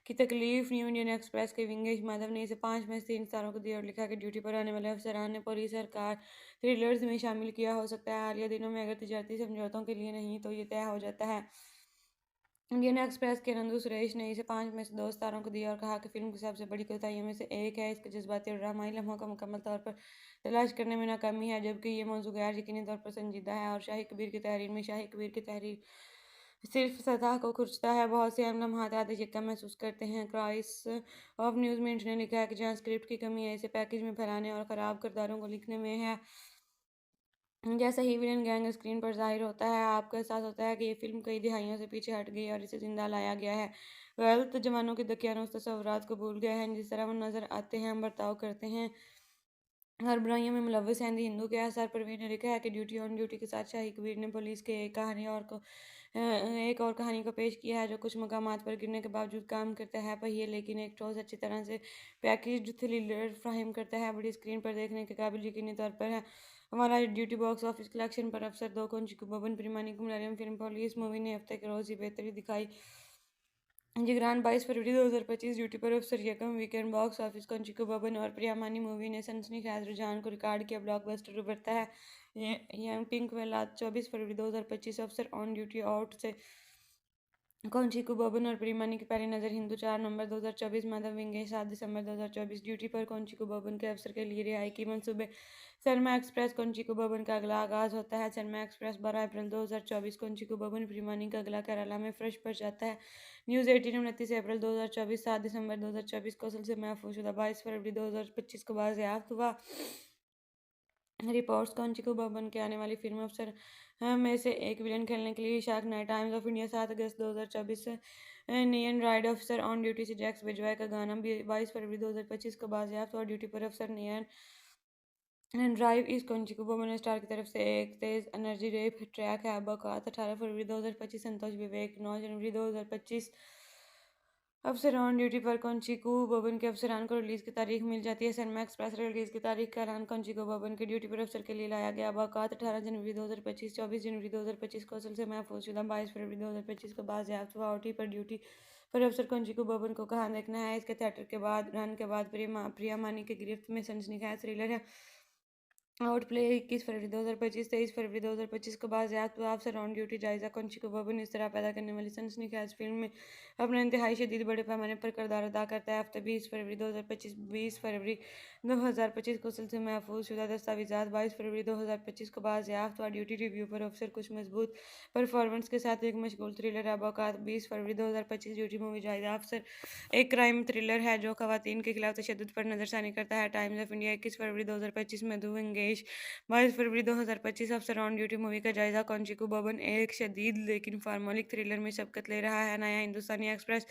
की तकलीफ। न्यू इंडियन एक्सप्रेस के विंगेश माधव ने इसे 5 में से 3 तारों को दिया और लिखा कि ड्यूटी पर आने वाले अफसरान ने पूरी सरकार थ्रिलर्स में शामिल किया हो सकता है। हालिया दिनों में अगर तजारती समझौतों के लिए नहीं तो ये तय हो जाता है। इंडियन एक्सप्रेस के नंदू सुरेश ने इसे 5 में से 2 तारों को दिया और कहा कि फिल्म की सबसे बड़ी कोताहियों में से एक है इसके जज्बाती और ड्रामाई लम्हों को मुकम्मल तौर पर तलाश करने में नाकामी है, जबकि ये मौजू गैर यकीनी तौर पर संजीदा है। और शाही कबीर की तहरीर में शाही कबीर की तहरीर सिर्फ सतह को खुरचता है, बहुत से अहम लम्हात आते शिक्का महसूस करते हैं। क्राइस ऑफ न्यूज़ मिंट ने लिखा है कि जहाँ स्क्रिप्ट की कमी है इसे पैकेज में फैलाने और ख़राब किरदारों को लिखने में है। जैसा ही विलन गैंग स्क्रीन पर ज़ाहिर होता है, आपको एहसास होता है कि ये फ़िल्म कई दिहाइयों से पीछे हट गई है और इसे ज़िंदा लाया गया है। गलत जवानों के दकियानूस तस्वुरात को भूल गए हैं, जिस तरह वो नज़र आते हैं, बर्ताव करते हैं, हर बुराइयों में मुलव्वस हैं। दी हिंदू के आसार परवीन ने लिखा है कि ड्यूटी ऑन ड्यूटी के साथ शाही कबीर ने पुलिस के एक और कहानी को पेश किया है जो कुछ मकामात पर गिरने के बावजूद काम करता है पहिए, लेकिन एक ठोस अच्छी तरह से पैकेज्ड थ्रिलर फ्राहम करता है। बड़ी स्क्रीन पर देखने के काबिल यकीनी तौर पर है। हमारा ड्यूटी बॉक्स ऑफिस कलेक्शन पर अफसर 2 को चिकू बबन प्रीमानी को मलयालम फिल्म पुलिस मूवी ने हफ्ते के रोज़ ही बेहतरी दिखाई। जिगरान 22 फरवरी 2025 ड्यूटी पर अफसर यकम वीकेंड बॉक्स ऑफिस को चिकू बबन और प्रियामानी मूवी ने सनसनीखेज रुझान को रिकॉर्ड किया, ब्लॉकबस्टर उभरता है। यंग पिंक वेला 24 फरवरी 2025 अफसर ऑन ड्यूटी आउट से कौनचिकू बबन और प्रीमानी की पहली नज़र हिंदू 4 नवंबर 2024 माधव विंगे 7 दिसंबर 2024 ड्यूटी पर कौनचिकू बबन के अफसर के लिए रिहाई की मंसूबे। सरमा एक्सप्रेस कौनचिकू बबन का अगला आगाज़ होता है। सरमा एक्सप्रेस 12 अप्रैल 2024 कौनचिकू बबन प्रीमानी का अगला केरला में फ्रेश पर जाता है। न्यूज़ 18 29 अप्रैल 2024 7 दिसंबर 2024 को असल से महफूज शुदा 22 फरवरी 2025 को बाज़याफ्त हुआ। रिपोर्ट्स कौनचिकू बबन के आने वाली फिल्म अफसर में से एक विलन खेलने के लिए shark night. Times of India 7 August 2024 neon ride अफसर ऑन ड्यूटी से जैक्स बिजवाई का गाना 22 फरवरी 2025 को बाज़याफ्त हुआ। ड्यूटी पर अफसर नियन ड्राइव इस कौनचिकू बबन स्टार की तरफ से एक तेज़ एनर्जी रेप ट्रैक है। बकात 18 फरवरी 2025 संतोष विवेक 9 जनवरी 2025 अफसर ऑन ड्यूटी पर कौनचिकू बबन के अफसरान को रिलीज़ की तारीख मिल जाती है। सनमा एक्सप्रेस रिलीज़ की तारीख का ऐलान कौनचिकू बबन के ड्यूटी पर अफसर के लिए लाया गया। बाकात 18 जनवरी 2025 24 जनवरी 2025 को असल से महफूज शुदा 22 फरवरी 2025 को बाज़याफ्त हुआ। ओटी पर ड्यूटी पर अफसर कौनचिकू बबन को कहाँ देखना है। इसके थिएटर के बाद रन के बाद प्रिया मानी की गिरफ्त में सनसनीखेज थ्रिलर है। आउट प्ले 21 फरवरी 2025 23 फरवरी 2025 को बाज़याफ्त हुआ। अफसर ऑन ड्यूटी जायज़ा कौनचिकू बबन इस तरह पैदा करने वाली सनसनीखेज फिल्म में अपना इंतहाई शदीद बड़े पैमाने पर किरदार अदा करता है। हफ्ते 20 फरवरी 2025 20 फरवरी 2025 को सिलसिले महफूज शुदा दस्तावेज़ात 22 फरवरी 2025 को बाज़याफ्त हुआ। ड्यूटी रिव्यू पर अफसर कुछ मजबूत परफॉर्मेंस के साथ एक मशगूल थ्रिलर है। बाकात 20 फरवरी 2025 ड्यूटी मूवी जायज़ा अफसर एक क्राइम थ्रिलर है जो खवातीन के खिलाफ तशद्दुद पर नज़रसानी करता है। टाइम्स ऑफ इंडिया 21 फरवरी 2025 मधु एंगेज 22 फरवरी 2025 अफसर ऑन ड्यूटी मूवी का जायजा कौनचिकू बबन एक शदीद लेकिन फार्मोलिक थ्रिलर में सबकत ले रहा है। नया हिंदुस्तानी एक्सप्रेस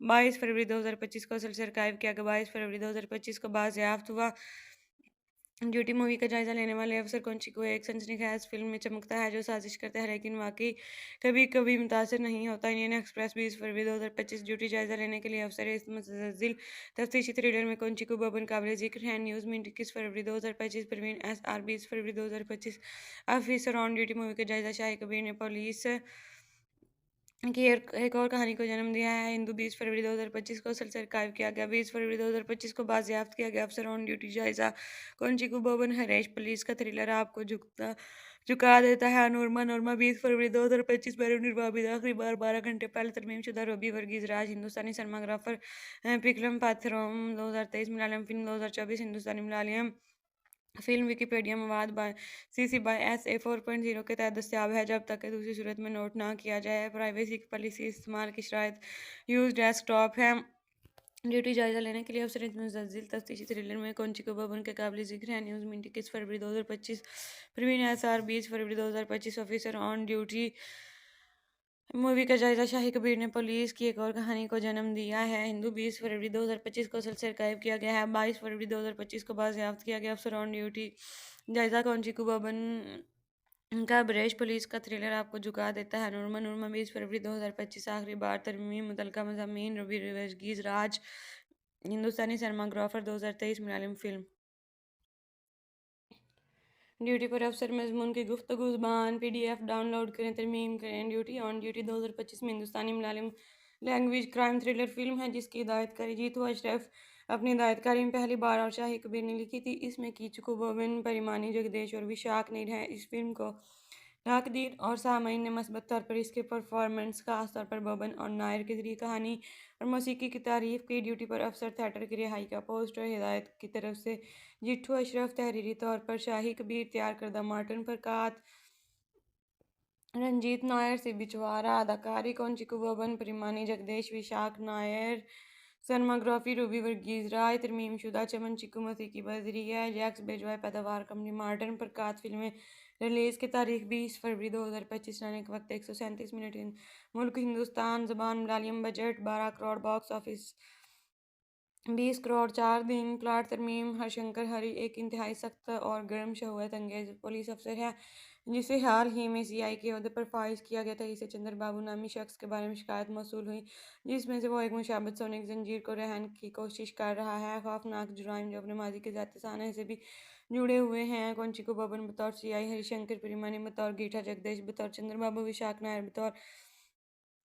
22 फरवरी 2025 को सिलसिला आर्काइव किया गया। 22 फरवरी 2025 को बाज़याफ्त हुआ। ड्यूटी मूवी का जायजा लेने वाले अफसर कौनचिकू एक सनसनीखेज फिल्म में चमकता है जो साजिश करता है लेकिन वाकई कभी कभी मुतासर नहीं होता। इंडियन एक्सप्रेस 20 फरवरी 2025 ड्यूटी जायजा लेने के लिए अफसर इस मुतज़िल तफ्तीशी थ्रिलर में कौनचिकू बबन काबिल जिक्र है। न्यूज़ में 21 फरवरी 2025 परवीन एस आर 20 फरवरी 2025 ऑफिसर ऑन ड्यूटी मूवी का जायजा शाही कबीर ने पुलिस की एक और कहानी को जन्म दिया है। हिंदू 20 फरवरी 2025 को सिलसिला आर्काइव किया गया। 20 फरवरी 2025 को बाज़याफ्त किया गया। अफसर ऑन ड्यूटी जायजा कौनचिकू बबन हरेश पुलिस का थ्रिलर आपको झुकता चुका देता है। नोरमा नोरमा 20 फरवरी 2025 पर निर्वापित आखिरी बार 12 घंटे पहले तरमीमशुदा रूबी वर्गीज़ राज हिंदुस्तानी सिनेमाग्राफर विक्रम पाथेरोम 2023 मलयालम फिल्म 2024 हिंदुस्तानी मलयालम फिल्म विकिपीडिया मवाद by CC by S A 4.0 के तहत दस्तियाब है जब तक कि दूसरी सूरत में नोट ना किया जाए। प्राइवेसी की पॉलिसी इस्तेमाल की शराइत यूज डेस्कटॉप है। ड्यूटी जायजा लेने के लिए अफसर मुतज़्ज़िल तफ्तीशी थ्रिलर में कौन चिको बबन के काबिल ज़िक्र है। न्यूज़ मिनट 21 फरवरी 2025 प्रवीण एसआर 20 फरवरी 2025 ऑफिसर ऑन ड्यूटी मूवी का जायजा शाही कबीर ने पुलिस की एक और कहानी को जन्म दिया है। हिंदू 20 फरवरी 2025 को सिलसिला गायब किया गया है। 22 फरवरी 2025 को बाजियाफ्त किया गया। अफसर ऑन ड्यूटी जायजा कौन चिको बबन का ब्रेश पुलिस का थ्रिलर आपको झुका देता है। नूरमा नूरमा 20 फरवरी 2025 आखिरी बार तरमीम मुतलका मज़ामीन रवि वर्गीज़ राज हिंदुस्तानी सिनेमाग्राफर 2023 मलयालम फिल्म ड्यूटी पर अफसर मजमून की गुफ्तगू ज़ुबान PDF डाउनलोड करें तरमीम करें। ड्यूटी ऑन ड्यूटी 2025 में हिंदुस्तानी Malayalam language crime thriller film है जिसकी हिदायतकारी जीतू अशरफ अपनी हिदायतकारी में पहली बार और शाही कबीर ने लिखी थी। इसमें कीचकू बोबिन परिमानी जगदेश और विशाख नीर हैं। इस फिल्म को नाकदीन और सामईन ने मस्बत तौर पर इसके परफॉर्मेंस खास तौर पर बोबन और नायर के जरिए कहानी और मौसीकी की तारीफ की। ड्यूटी पर अफसर थिएटर की रिहाई का पोस्टर हिदायत की तरफ से जिट्ठू अशरफ तहरीरी तौर पर शाही कबीर तैयार करदा मार्टिन फरकात रंजीत नायर से बिछवारा अदाकारी कौन चिकू बोबन परिमानी जगदेश विशाख नायर सिनेमाग्राफी रूबी वर्गीज़ राय तरमीम शुदा चमन चिकू मसीह की बजरी है। जैक्स बेजवाय पैदावार कंपनी मार्टिन फरकात फिल्में रिलीज़ की तारीख 20 फरवरी 2025 रहने के वक्त 137 मिनट मुल्क हिंदुस्तान ज़बान Malayalam budget 12 crore box office 20 crore 4 दिन प्लाट तरमीम हरशंकर हरी एक इंतहाई सख्त और गर्म शहूअत अंगेज पुलिस अफसर है जिसे हाल ही में CI के अहदे पर फाइज किया गया था। इसे चंद्र बाबू नामी शख्स के बारे में शिकायत मौसूल हुई जिसमें से वो एक मुशाबत सोने की जंजीर को रहन की कोशिश कर रहा है। खौफनाक जुराइम जो अपने माजी के ज़ाती साने से भी जुड़े हुए हैं। कौनची को बबन बतौर CI हरिशंकर परिमानी बतौर गीठा जगदेश बतौर चंद्र बाबू विशाख नायर बतौर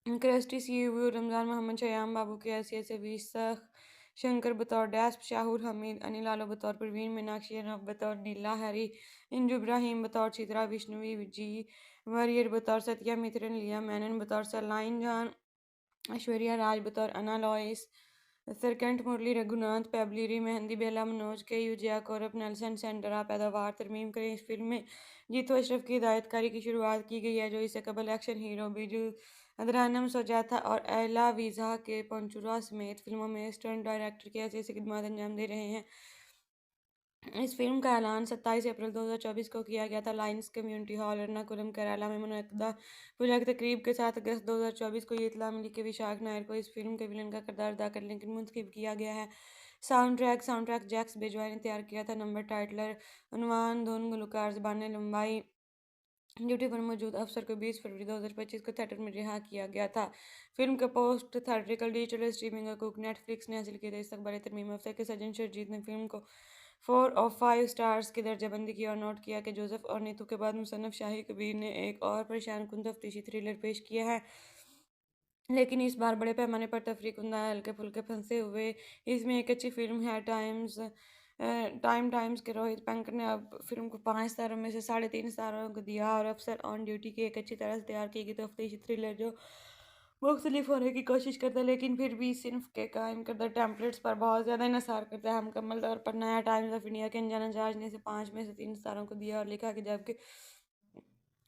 क्रस्टी CU रमज़ान मोहम्मद शयाम बाबू की हैसियत से 20 शंकर बतौर डैस्प शाहुर हमीद अनिल आलो बतौर परवीन मीनाक्षी अनफ बतौर नीला हरी इंजू इब्राहिम बतौर चित्रा विष्णुवी जी वरियर बतौर सत्या मित्रन लिया मैनन बतौर सरलाइन जान ऐश्वर्या राज बतौर अना लॉइस सरकंठ मुरली रघुनाथ पेबलिरी मेहंदी बेला मनोज के यूजिया कौरब नेल्सन सेंडरा पैदावार तरमीम करें। इस फिल्म में जीतू अशरफ की हिदायतकारी की शुरुआत की गई है जो इससे कबल एक्शन हीरो बिजू अदरानम सोजाता और एला वीज़ा के पंचुरा समेत फिल्मों में स्टंट डायरेक्टर की हैसियत से खिदमत अंजाम दे रहे हैं। इस फिल्म का ऐलान 27 अप्रैल 2024 को किया गया था। Lions community hall Ernakulam Kerala में मुनक्किदा पुजक तकरीब के साथ अगस्त 2024 को ये इत्तला मिली कि विशाख नायर को इस फिल्म के विलन का किरदार अदा करने के लिए मुंतखब किया गया है। साउंड ट्रैक जैक्स बेजवाई ने तैयार किया था। नंबर टाइटलर उन्वान धुन गुलकार ज़बान लंबाई ड्यूटी पर मौजूद अफसर को 20 फरवरी 2025 को थिएटर में रिहा किया गया था। फिल्म का पोस्ट थिएट्रिकल डिजिटल स्ट्रीमिंग हकूक नेटफ्लिक्स ने हासिल किए थे। इस्तकबाल तरमीम अफसर के सज्जन शर्जीत ने फिल्म को 4 और 5 स्टार्स की दर्जाबंदी की और नोट किया कि जोसेफ और नीतू के बाद मुसन्नफ शाही कबीर ने एक और परेशान कुन तफ्तीशी थ्रिलर पेश किया है लेकिन इस बार बड़े पैमाने पर तफरीकुंदा हल्के फुल्के फंसे हुए। इसमें एक अच्छी फिल्म है। टाइम्स के रोहित पंकज ने अब फिल्म को 5 तारों में से 3.5 तारों को दिया और अफसर ऑन ड्यूटी की एक अच्छी तरह से तैयार की गई तफ्तीशी थ्रिलर जो मुख्तलिफ होने की कोशिश करता है लेकिन फिर भी सिर्फ के कायम करदा टेम्पलेट्स पर बहुत ज़्यादा इन्हिसार करता है। मुकम्मल तौर पर नया टाइम्स ऑफ इंडिया के अनजाना जहाज ने इसे 5 में से 3 तारों को दिया और लिखा कि जबकि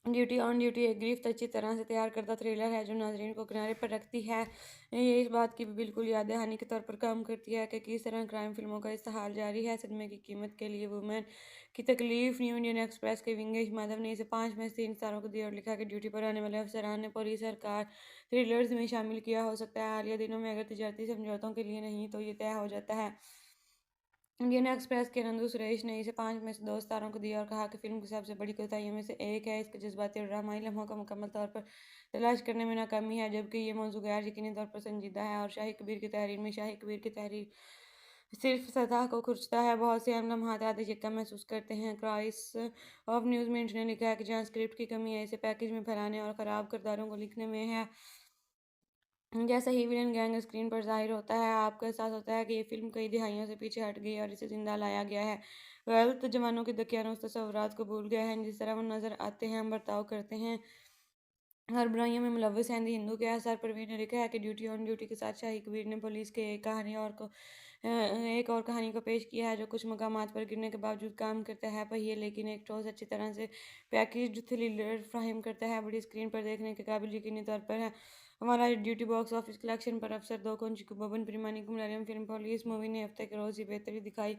ड्यूटी ऑन ड्यूटी एक गिरफ्त अच्छी तरह से तैयार करदा थ्रिलर है जो नाजरीन को किनारे पर रखती है। ये इस बात की भी बिल्कुल याद दहानी के तौर पर काम करती है कि किस तरह क्राइम फिल्मों का इस्तेहाल जारी है। सदमे की कीमत के लिए वुमेन की तकलीफ न्यू इंडियन एक्सप्रेस के विंगेश माधव ने इसे 5 में से 3 तारों को दिया और लिखा कि ड्यूटी पर आने वाले अफसरान ने पुलिस सरकार थ्रिलर्स में शामिल किया हो सकता है हालिया दिनों में अगर तजारती समझौतों के लिए नहीं तो ये तय हो जाता है। इंडियन एक्सप्रेस के नंदू सुरेश ने इसे 5 में से 2 तारों को दिया और कहा कि फिल्म की सबसे बड़ी कोताहियों में से एक है इसके जज्बाती और ड्रामाई लम्हों का मुकम्मल तौर पर तलाश करने में नाकामी है जबकि ये मौजू गैर यकीनी तौर पर संजीदा है। और शाही कबीर की तहरीर में शाही कबीर की तहरीर सिर्फ सतह को खुरचता है। बहुत से अहम लम्हात आधे चिक्का महसूस करते हैं। क्राइस ऑफ न्यूज़ मिनट ने लिखा है कि जहाँ स्क्रिप्ट की कमी है इसे पैकेज में फैलाने और ख़राब किरदारों को लिखने में है। जैसा ही विलन गैंग स्क्रीन पर ज़ाहिर होता है आपको एहसास होता है कि ये फिल्म कई दिहाइयों से पीछे हट गई है और इसे जिंदा लाया गया है। गलत जवानों के दकियानूस तस्वुरात को भूल गए हैं, जिस तरह वो नज़र आते हैं हम बर्ताव करते हैं हर बुराइयों में मुलव्वस हैं। द हिंदू के आसार परवीन ने लिखा है कि ड्यूटी ऑन ड्यूटी के साथ शाही कबीर ने पुलिस के एक और कहानी को पेश किया है जो कुछ मकामात पर गिरने के बावजूद काम करता है पहिए, लेकिन एक ठोस अच्छी तरह से पैकेज्ड थ्रिलर फ्राहम करता है, बड़ी स्क्रीन पर देखने के काबिल यकीनी तौर पर है। हमारा ड्यूटी बॉक्स ऑफिस कलेक्शन पर अफसर दो को बबन प्रीमानी को मलयालम फिल्म पुलिस मूवी ने हफ्ते के रोज़ ही बेहतरी दिखाई।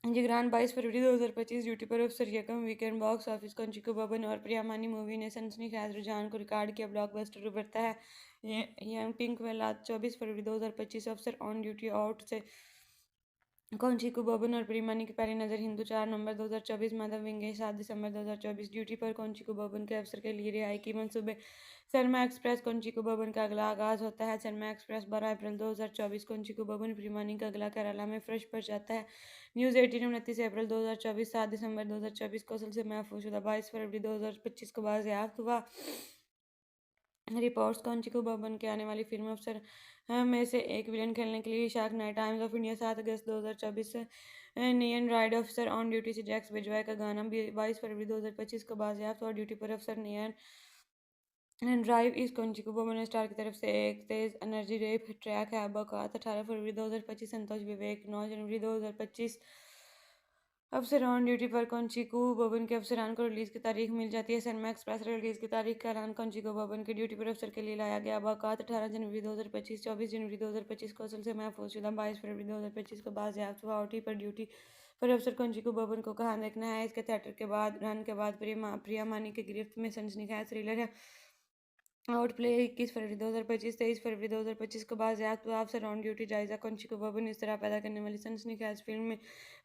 जिगरान 22 फरवरी 2025 ड्यूटी पर अफसर यकम वीकेंड बॉक्स ऑफिस को बबन और प्रियामानी मूवी ने सनसनीखेज रुझान को रिकॉर्ड किया, ब्लॉकबस्टर उभरता है। यंग पिंक वेला 24 फरवरी 2025 अफसर ऑन ड्यूटी आउट से को बबन और प्रीमानी की पहली नज़र हिंदू 4 नवंबर 2024 माधव विंगे 7 दिसंबर 2024 ड्यूटी पर को बबन के अफसर के लिए रिहाई की मंसूबे सरमा एक्सप्रेस को बबन का अगला आगाज होता है। सरमा एक्सप्रेस 12 अप्रैल 2024 को बबन प्रीमानी का अगला केरला में फ्रेश पर जाता है। न्यूज़ 18 29 अप्रैल 2024 7 दिसंबर 2024 कौशल से महफूजशुदा 22 फरवरी 2025 को बाज़याफ्त हुआ। रिपोर्ट्स को बबन के आने वाली फिल्म अफसर में से एक विलन खेलने के लिए shark night times of India 7 August 2024 neon ride अफसर ऑन ड्यूटी से जैक्स बिजवाय का गाना 22 फरवरी 2025 को बाज़याफ्त हुआ। ड्यूटी पर अफसर नियन ड्राइव इस को बबन स्टार की तरफ से एक तेज एनर्जी रेप ट्रैक है। बकात 18 फरवरी 2025 संतोष विवेक 9 जनवरी 2025 अफसर ऑन ड्यूटी पर को बबन के अफसरान को रिलीज़ की तारीख मिल जाती है। सनमा एक्सप्रेस रिलीज़ की तारीख का ऐलान को बबन के ड्यूटी पर अफसर के लिए लाया गया। बाकात 18 जनवरी 2025 24 जनवरी 2025 को असल से महफूजशुदा 22 फरवरी 2025 को बाज़याफ्त हुआ। ओटी पर ड्यूटी पर अफसर को बबन को कहाँ देखना है। इसके थिएटर के बाद रन के बाद प्रिया मानी की गिरफ्त में सनसनीखेज थ्रिलर है। आउट प्ले 21 फरवरी 2025 23 फरवरी 2025 को बाज़याफ्त हुआ। अफसर ऑन ड्यूटी जायजा को बबन इस तरह पैदा करने वाली सनसनीखेज फिल्म में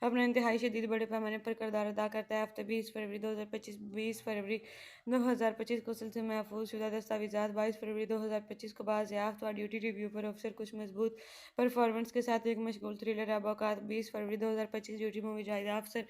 अपना इंतहाई शदीद बड़े पैमाने पर किरदार अदा करता है। हफ्ते 20 फरवरी 2025 20 फरवरी 2025 को सिलसिले महफूज शुदा दस्तावेजात 22 फरवरी 2025 को बाज़याफ्त हुआ। ड्यूटी रिव्यू पर अफसर कुछ मजबूत परफॉर्मेंस के साथ एक मशगूल थ्रिलर है। बाकात 20 फरवरी 2025 ड्यूटी मूवी जायजा अफसर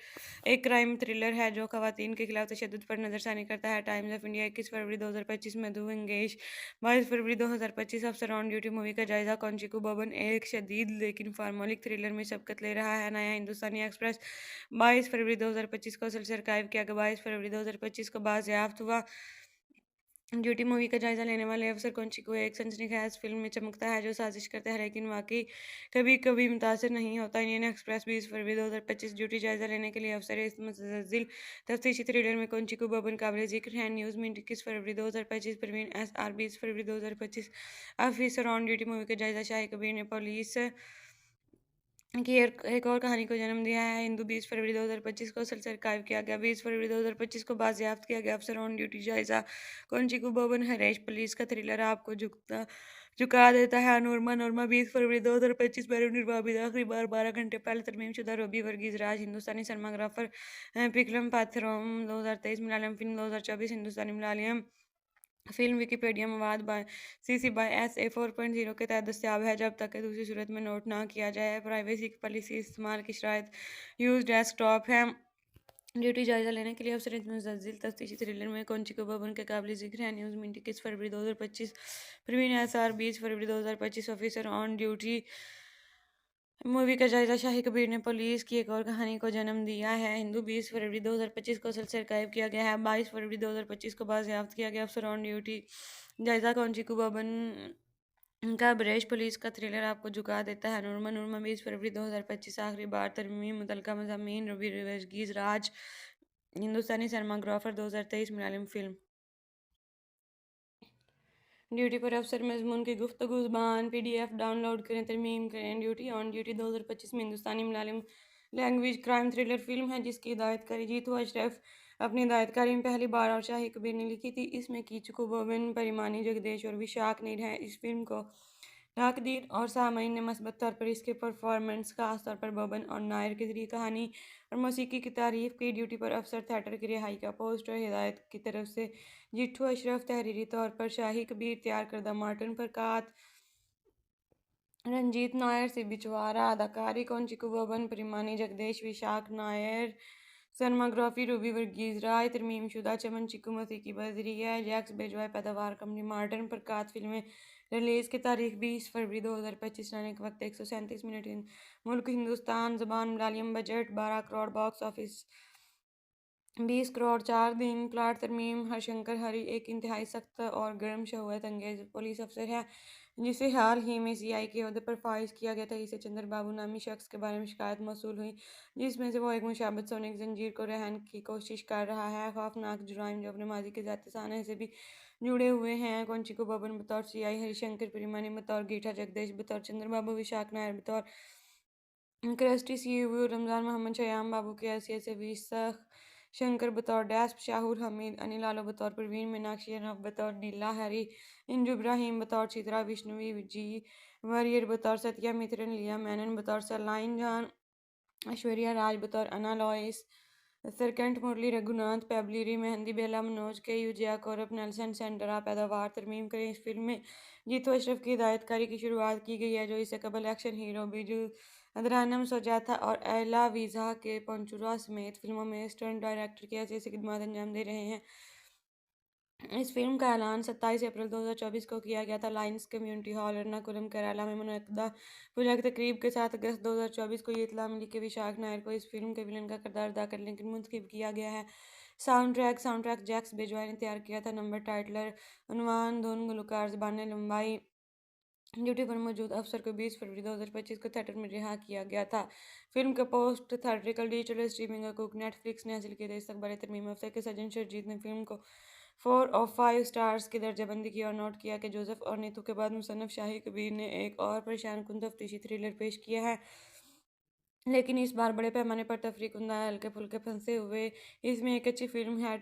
एक क्राइम थ्रिलर है जो खवातीन के खिलाफ तशद्दुद पर नजरसानी करता है। टाइम्स ऑफ इंडिया 21 फरवरी 2025 मधु इंगेश 22 फरवरी 2025 अफसर ऑन ड्यूटी मूवी का जायजा को बबन एक शदीद लेकिन फार्मोलिक थ्रिलर में सबकत ले रहा है। नया हिंदुस्तानी एक्सप्रेस 22 फरवरी 2025 को सिलसिला आर्काइव किया गया। 22 फरवरी 2025 को बाज़याफ्त हुआ। ड्यूटी मूवी का जायजा लेने वाले अफसर को एक सनसनीखेज फिल्म में चमकता है जो साजिश करता है लेकिन वाकई कभी कभी मुतासर नहीं होता। इंडियन एक्सप्रेस 20 फरवरी 2025 ड्यूटी जायजा लेने के लिए अफसर इस मुतज़िल तफ्तीशी थ्रिलर में को बबन काबिल जिक्र है। न्यूज़ में 21 फरवरी 2025 परवीन SR 20 फरवरी 2025 ऑफिसर ऑन ड्यूटी मूवी का जायजा शाही कबीर ने पुलिस की एक और कहानी को जन्म दिया है। हिंदू 20 फरवरी 2025 को सिलसिला आर्काइव किया गया। 20 फरवरी 2025 को बाज़याफ्त किया गया। अफसर ऑन ड्यूटी जायजा को बबन हरेश पुलिस का थ्रिलर आपको झुका देता है। नोरमा 20 फरवरी 2025 पर निर्वाबिद आखिरी बार 12 घंटे पहले तरमीमशुदा रूबी वर्गीज राज हिंदुस्तानी सिनेमाग्राफर पिकलम पाथरोम 2023 मलयालम फिल्म 2024 हिंदुस्तानी मलयालम फिल्म विकिपीडिया मवाद बाय CC बाय SA 4.0 के तहत दस्तियाब है जब तक कि दूसरी सूरत में नोट ना किया जाए। प्राइवेसी की पॉलिसी इस्तेमाल की शराइत यूज डेस्कटॉप है। ड्यूटी जायजा लेने के लिए अफसर मुतज़िल तफ्तीशी थ्रिलर में को बबन के काबिल जिक्र है। न्यूज़ में 21 फरवरी 2025 परवीन SR 20 फरवरी 2025 ऑफिसर ऑन ड्यूटी मूवी का जायजा शाही कबीर ने पुलिस की एक और कहानी को जन्म दिया है। हिंदू 20 फरवरी 2025 को सिलसिला आर्काइव किया गया है। 22 फरवरी 2025 को बाज़याफ्त किया गया। अफसर ऑन ड्यूटी जायजा को बबन का ब्रेश पुलिस का थ्रिलर आपको झुका देता है। नूरमा 20 फरवरी 2025 आखिरी बार तरमीम मुतल्लका मज़ामीन रवि वर्गीज़ राज हिंदुस्तानी सिनेमाग्राफर 2023 मलयालम फिल्म ड्यूटी पर अफसर मजमून की गुफ्तगू ज़ुबान PDF डाउनलोड करें तरमीम करें। ड्यूटी ऑन ड्यूटी 2025 में हिंदुस्तानी Malayalam language crime thriller film है जिसकी हिदायतकारी जीतू अशरफ अपनी हिदायतकारी में पहली बार और शाही कबीर ने लिखी थी। इसमें कीचको बबन परिमानी जगदेश और विशाख नीर हैं। इस फिल्म को नाकदीन और सामईन ने मस्बत तौर पर इसके परफॉर्मेंस खास तौर पर बबन और नायर के जरिए कहानी और मौसीकी की तारीफ की। ड्यूटी पर अफसर थिएटर की रिहाई का पोस्टर हिदायत की तरफ से जिट्ठू अशरफ तहरीरी तौर पर शाही कबीर तैयार करदा मार्टिन प्रकात रंजीत नायर से बिचवारा अदाकारी को बबन परिमानी जगदेश विशाख नायर सनमाग्राफी रूबी वर्गीज राय तरमीम शुदा चमन चिकू मसीह की बजरी है जैक्स बेजवाय पैदावार कंपनी मॉडर्न प्रकात फिल्में रिलीज़ की तारीख 20 फरवरी 2025। रहने के वक्त 137 मिनट। मुल्क हिंदुस्तान, ज़बान Malayalam. Budget 12 crore. Box office 20 crore. 4 दिन। प्लाट तरमीम हरशंकर हरी एक इंतहाई सख्त और गर्म शहूवत अंगेज पुलिस अफसर है जिसे हाल ही में सीआई के ओहदे पर फाइज किया गया था। इसे चंद्र बाबू नामी शख्स के बारे में शिकायत मौसूल हुई जिसमें से वो एक मुशाबत सोने की जंजीर को रहन की कोशिश कर रहा है। खौफनाक जुराइम जो अपने माजी के ज़ाती साने से भी जुड़े हुए हैं। कौंचिको बबन बतौर सीआई, हरिशंकर परिमानी बतौर गीठा जगदीश, बतौर चंद्रबाबू विशाख नायर, बतौर क्रस्टी सीईओ रमज़ान मोहम्मद, शयाम बाबू की हैसियत से विशाख शंकर, बतौर डैस्प शाहुर हमीद, अनिल आलो बतौर परवीन, मीनाक्षी अनब बतौर नीला हरी, इंजु इब्राहिम बतौर चित्रा, विष्णुवी जी वरियर बतौर सत्या मित्रन, लिया मैनन बतौर सरलाइन जान, ऐश्वर्या राज बतौर अना लॉइस, सरकंठ मुरली, रघुनाथ पेबलिरी, मेहंदी बेला, मनोज के यूजिया, कौरब नेल्सन सेंडरा। पैदावार तरमीम करें। इस फिल्म में जीतू अशरफ की हिदायतकारी की शुरुआत की गई है जो इससे कबल एक्शन हीरो बिजू अदरानम सोजाता और एला वीज़ा के पंचुरा समेत फिल्मों में स्टंट डायरेक्टर की हैसियत से खिदमत अंजाम दे रहे हैं। इस फिल्म का ऐलान 27 अप्रैल 2024 को किया गया था। Lions community hall, Ernakulam, Kerala में मुनक्किदा पूजा की तकरीब के साथ अगस्त 2024 को ये इत्तला मिली कि विशाख नायर को इस फिल्म के विलन का किरदार अदा करने के लिए मुंतखब किया गया है। साउंड ट्रैक जैक्स बेजवाई ने तैयार किया था। नंबर टाइटलर, उन्वान, धुन, गुलकार, ज़बान लंबाई। ड्यूटी पर मौजूद अफसर को 20 फरवरी 2025 को थिएटर में रिहा किया गया था। फिल्म का पोस्ट थिएट्रिकल डिजिटल स्ट्रीमिंग हकूक नेटफ्लिक्स ने हासिल किए थे। इस अखबार तरमीम अफसर के सज्जन शरजीत ने फिल्म को 4 ऑफ 5 स्टार्स की दर्जाबंदी की और नोट किया कि जोसेफ और नीतू के बाद मुसन्नफ शाही कबीर ने एक और परेशान कुन तफ्तीशी थ्रिलर पेश किया है, लेकिन इस बार बड़े पैमाने पर तफरीकुंदा हल्के फुल्के फंसे हुए। इसमें एक अच्छी फिल्म है।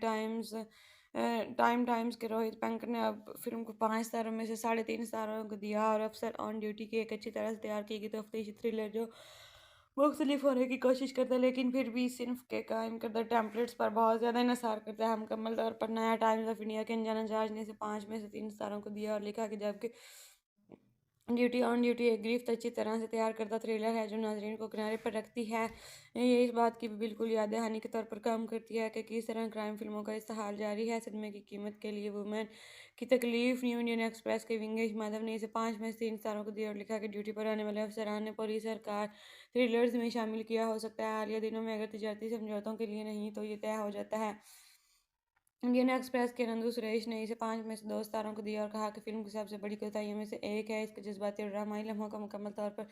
टाइम्स के रोहित पंकज ने अब फिल्म को 5 सितारों में से 3.5 सितारों को दिया और अफसर ऑन ड्यूटी की एक अच्छी तरह से तैयार की गई तफ्तीशी थ्रिलर जो मुख्तलिफ होने की कोशिश करता है लेकिन फिर भी सिर्फ के कायम करदा टेम्पलेट्स पर बहुत ज़्यादा इन्हिसार करता है। मुकम्मल तौर पर नया टाइम्स ऑफ इंडिया के अनजाना जहाज ने इसे 5 में से 3 सितारों को दिया और लिखा कि जबकि ड्यूटी एक गिरफ्त अच्छी तरह से तैयार करदा थ्रिलर है जो नाजरीन को किनारे पर रखती है। ये इस बात की भी बिल्कुल याद दहानी के तौर पर काम करती है कि किस तरह क्राइम फिल्मों का इस्तेहाल जारी है। सदमे की कीमत के लिए वुमेन की तकलीफ। न्यू इंडियन एक्सप्रेस के विंगेश माधव ने इसे 5 में से 3 सितारों को दिया और लिखा कि ड्यूटी पर आने वाले अफसरान ने पुलिस सरकार थ्रिलर्स में शामिल किया हो सकता है हालिया दिनों में, अगर तजारती समझौतों के लिए नहीं तो ये तय हो जाता है। इंडियन एक्सप्रेस के नंदू सुरेश ने इसे 5 में से 2 सितारों को दिया और कहा कि फिल्म की सबसे बड़ी कोताहियों में से एक है इसके जज्बाती और ड्रामाई लम्हों का मुकम्मल तौर पर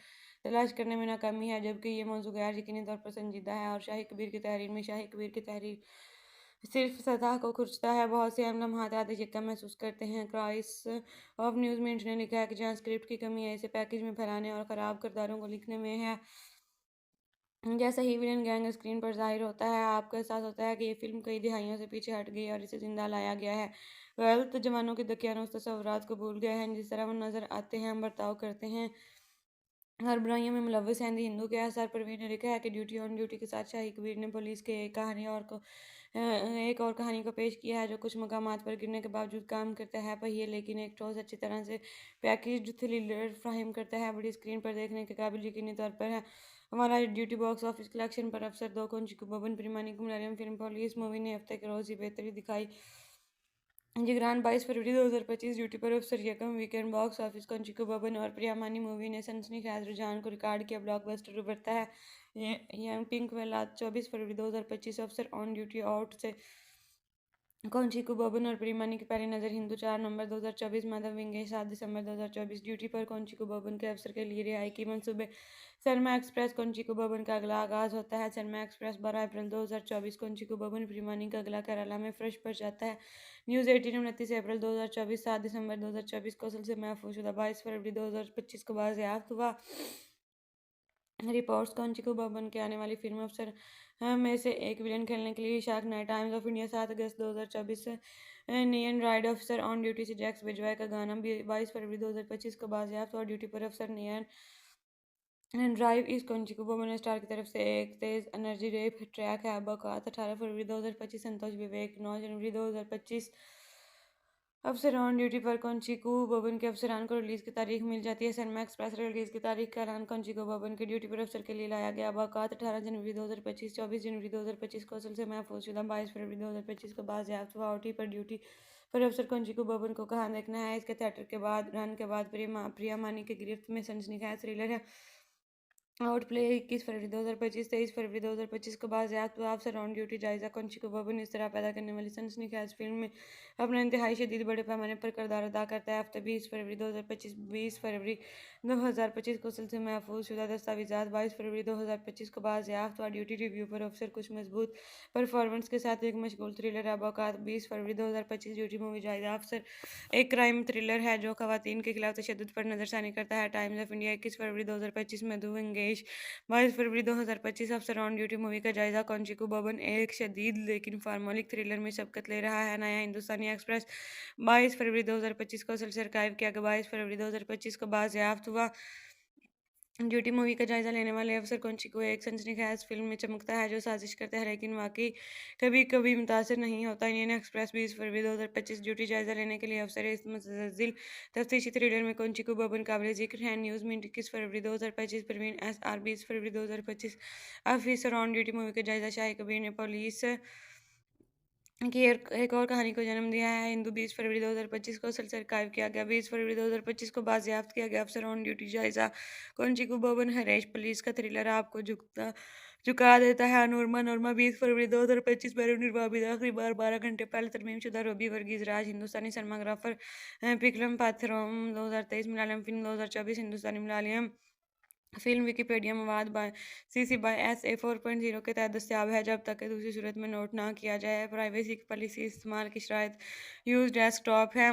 तलाश करने में नाकामी है, जबकि ये मौजू गैर यकीनी तौर पर संजीदा है। और शाही कबीर की तहरीर में शाही कबीर की तहरीर सिर्फ सतह को खुरचता है, बहुत से अहम लम्हात आधे चिक्का महसूस करते हैं। क्राइस ऑफ न्यूज़ मिंट ने लिखा है कि जहाँ स्क्रिप्ट की कमी है इसे पैकेज में फैलाने और ख़राब किरदारों को लिखने में है। जैसा ही विलन गैंग स्क्रीन पर ज़ाहिर होता है आपको एहसास होता है कि ये फिल्म कई दिहाइयों से पीछे हट गई है और इसे ज़िंदा लाया गया है। गलत जवानों के दकियानूस तस्वुरात को भूल गए हैं, जिस तरह वो नज़र आते हैं हम बर्ताव करते हैं हर बुराइयों में मुलव्वस हैं। दी हिंदू के आसार परवीन ने लिखा है कि ड्यूटी ऑन ड्यूटी के साथ शाही कबीर ने पुलिस के एक और कहानी को पेश किया है जो कुछ मकामात पर गिरने के बावजूद काम करता है पहिए, लेकिन एक ठोस अच्छी तरह से पैकेज्ड थ्रिलर फ्राहम करता है, बड़ी स्क्रीन पर देखने के काबिल यकीनी तौर पर है। हमारा ड्यूटी बॉक्स ऑफिस कलेक्शन पर अफसर 2 को बबन प्रीमानी को मलयालम फिल्म पुलिस मूवी ने हफ्ते के रोज़ ही बेहतरी दिखाई। जिगरान 22 फरवरी 2025 ड्यूटी पर अफसर यकम वीकेंड बॉक्स ऑफिस को बबन और प्रियामानी मूवी ने सनसनीखेज रुझान को रिकॉर्ड किया, ब्लॉकबस्टर उभरता है। यंग पिंक वेला 24 फरवरी 2025 अफसर ऑन ड्यूटी आउट से कौंचिकू बबन और प्रीमानी की पहली नज़र हिंदू 4 नवंबर 2024 माधव विंगेश 7 दिसंबर 2024 ड्यूटी पर कौंचिकू बबन के अफसर के लिए रिहाई की मंसूबे। सरमा एक्सप्रेस कौंचिकू बबन का अगला आगाज़ होता है। सरमा एक्सप्रेस 12 अप्रैल 2024 कौंचिकू बबन प्रीमानी का अगला केरला में फ्रेश पर जाता है। न्यूज़ 18 29 अप्रैल 2024 7 दिसंबर 2024 कौशल से महफूजशुदा 22 फरवरी 2025 को बाज़याफ्त हुआ। रिपोर्ट्स कौंचिकू बबन के आने वाली फिल्म अफसर में से एक विलन खेलने के लिए Vishakh Nair. Times of India 7 August 2024 neon ride अफसर ऑन ड्यूटी से जैक्स बिजवाई का गाना 22 फरवरी 2025 को बाज़याफ्त और ड्यूटी पर अफसर नियन ड्राइव इस कौंचिकू बबन स्टार की तरफ से एक तेज़ एनर्जी रेप ट्रैक है। बकात 18 फरवरी 2025 संतोष विवेक 9 जनवरी 2025 अफसर ऑन ड्यूटी पर कौंचिकू बबन के अफसरान को रिलीज़ की तारीख मिल जाती है। सनमा एक्सप्रेस रिलीज़ की तारीख का ऐलान कौंचिकू बबन के ड्यूटी पर अफसर के लिए लाया गया। बकात 18 जनवरी 2025 24 जनवरी 2025 को असल से महफूजशुदा 22 फरवरी 2025 को बाज़याफ्त हुआ। ओटी पर ड्यूटी पर अफसर कुंची भवन को कहाँ देखना है। इसके थिएटर के बाद रन के बाद प्रिया मानी की गिरफ्त में सनसनीखेज थ्रिलर है। आउटप्ले 21 फरवरी 2025 23 फरवरी 2025 को बाज़याब्त अफसर ऑन ड्यूटी जायजा कुंची भवन इस तरह पैदा करने वाली सनसनीखेज फिल्म में अपना इंतहाई शदीद बड़े पैमाने पर किरदार अदा करता है। हफ्ते 20 फरवरी 2025 20 फरवरी 2025 को सिलसिले महफूज शुदा दस्तावेजात 22 फरवरी 2025 को बाज़याब्त ड्यूटी रिव्यू पर अफसर कुछ मजबूत परफॉर्मेंस के साथ एक मशगूल थ्रिलर है। अवकात 20 फरवरी 2025 ड्यूटी मूवी जायजा अफसर एक क्राइम थ्रिलर है जो खवातीन के खिलाफ तशद्दुद पर नजरसानी करता है। टाइम्स ऑफ इंडिया 21 फरवरी 2025 में दो एंगेज 22 फरवरी 2025 अफसर ऑन ड्यूटी मूवी का जायजा कौंचिकू भवन एक शदीद लेकिन फार्मोलिक थ्रिलर में शबकत ले रहा है। नया हिंदुस्तानी एक्सप्रेस 22 फरवरी 2025 को सिलसिला कायब किया गया। 22 फरवरी 2025 को बाज़याफ्त हुआ ड्यूटी मूवी का जायजा लेने वाले अफसर कुंची एक सनसनीखेज फिल्म में चमकता है जो साजिश करता है लेकिन वाकई कभी कभी मुतासर नहीं होता। इंडियन एक्सप्रेस 20 फरवरी 2025 ड्यूटी जायजा लेने के लिए अफसर इस मुतज़िल तफ्तीशी थ्रिलर में कुंची भवन काबिल जिक्र है। न्यूज़ में 21 फरवरी 2025 परवीन SR 20 फरवरी 2025 ऑफिसर ऑन ड्यूटी मूवी का जायजा शाही कबीर ने पुलिस की एक और कहानी को जन्म दिया है। हिंदू 20 फरवरी 2025 को सिलसिला कायब किया गया। 20 फरवरी 2025 को बाज़याफ्त किया गया। अफसर ऑन ड्यूटी जायजा कुंची भवन हरेश पुलिस का थ्रिलर आपको झुका देता है। नूरमा 20 फरवरी 2025 में निर्वाबिद आखिरी बार 12 घंटे पहले तरमीमशुदा रूबी वर्गीज राज हिंदुस्तानी सिनेमाग्राफर पिकलम पाथरोम 2023 मलयालम फिल्म 2024 हिंदुस्तानी मलयालम फिल्म विकिपीडिया मवाद बाय CC बाय SA 4.0 के तहत दस्तियाब है जब तक कि दूसरी सूरत में नोट ना किया जाए। प्राइवेसी की पॉलिसी इस्तेमाल की शराइत यूज डेस्कटॉप है।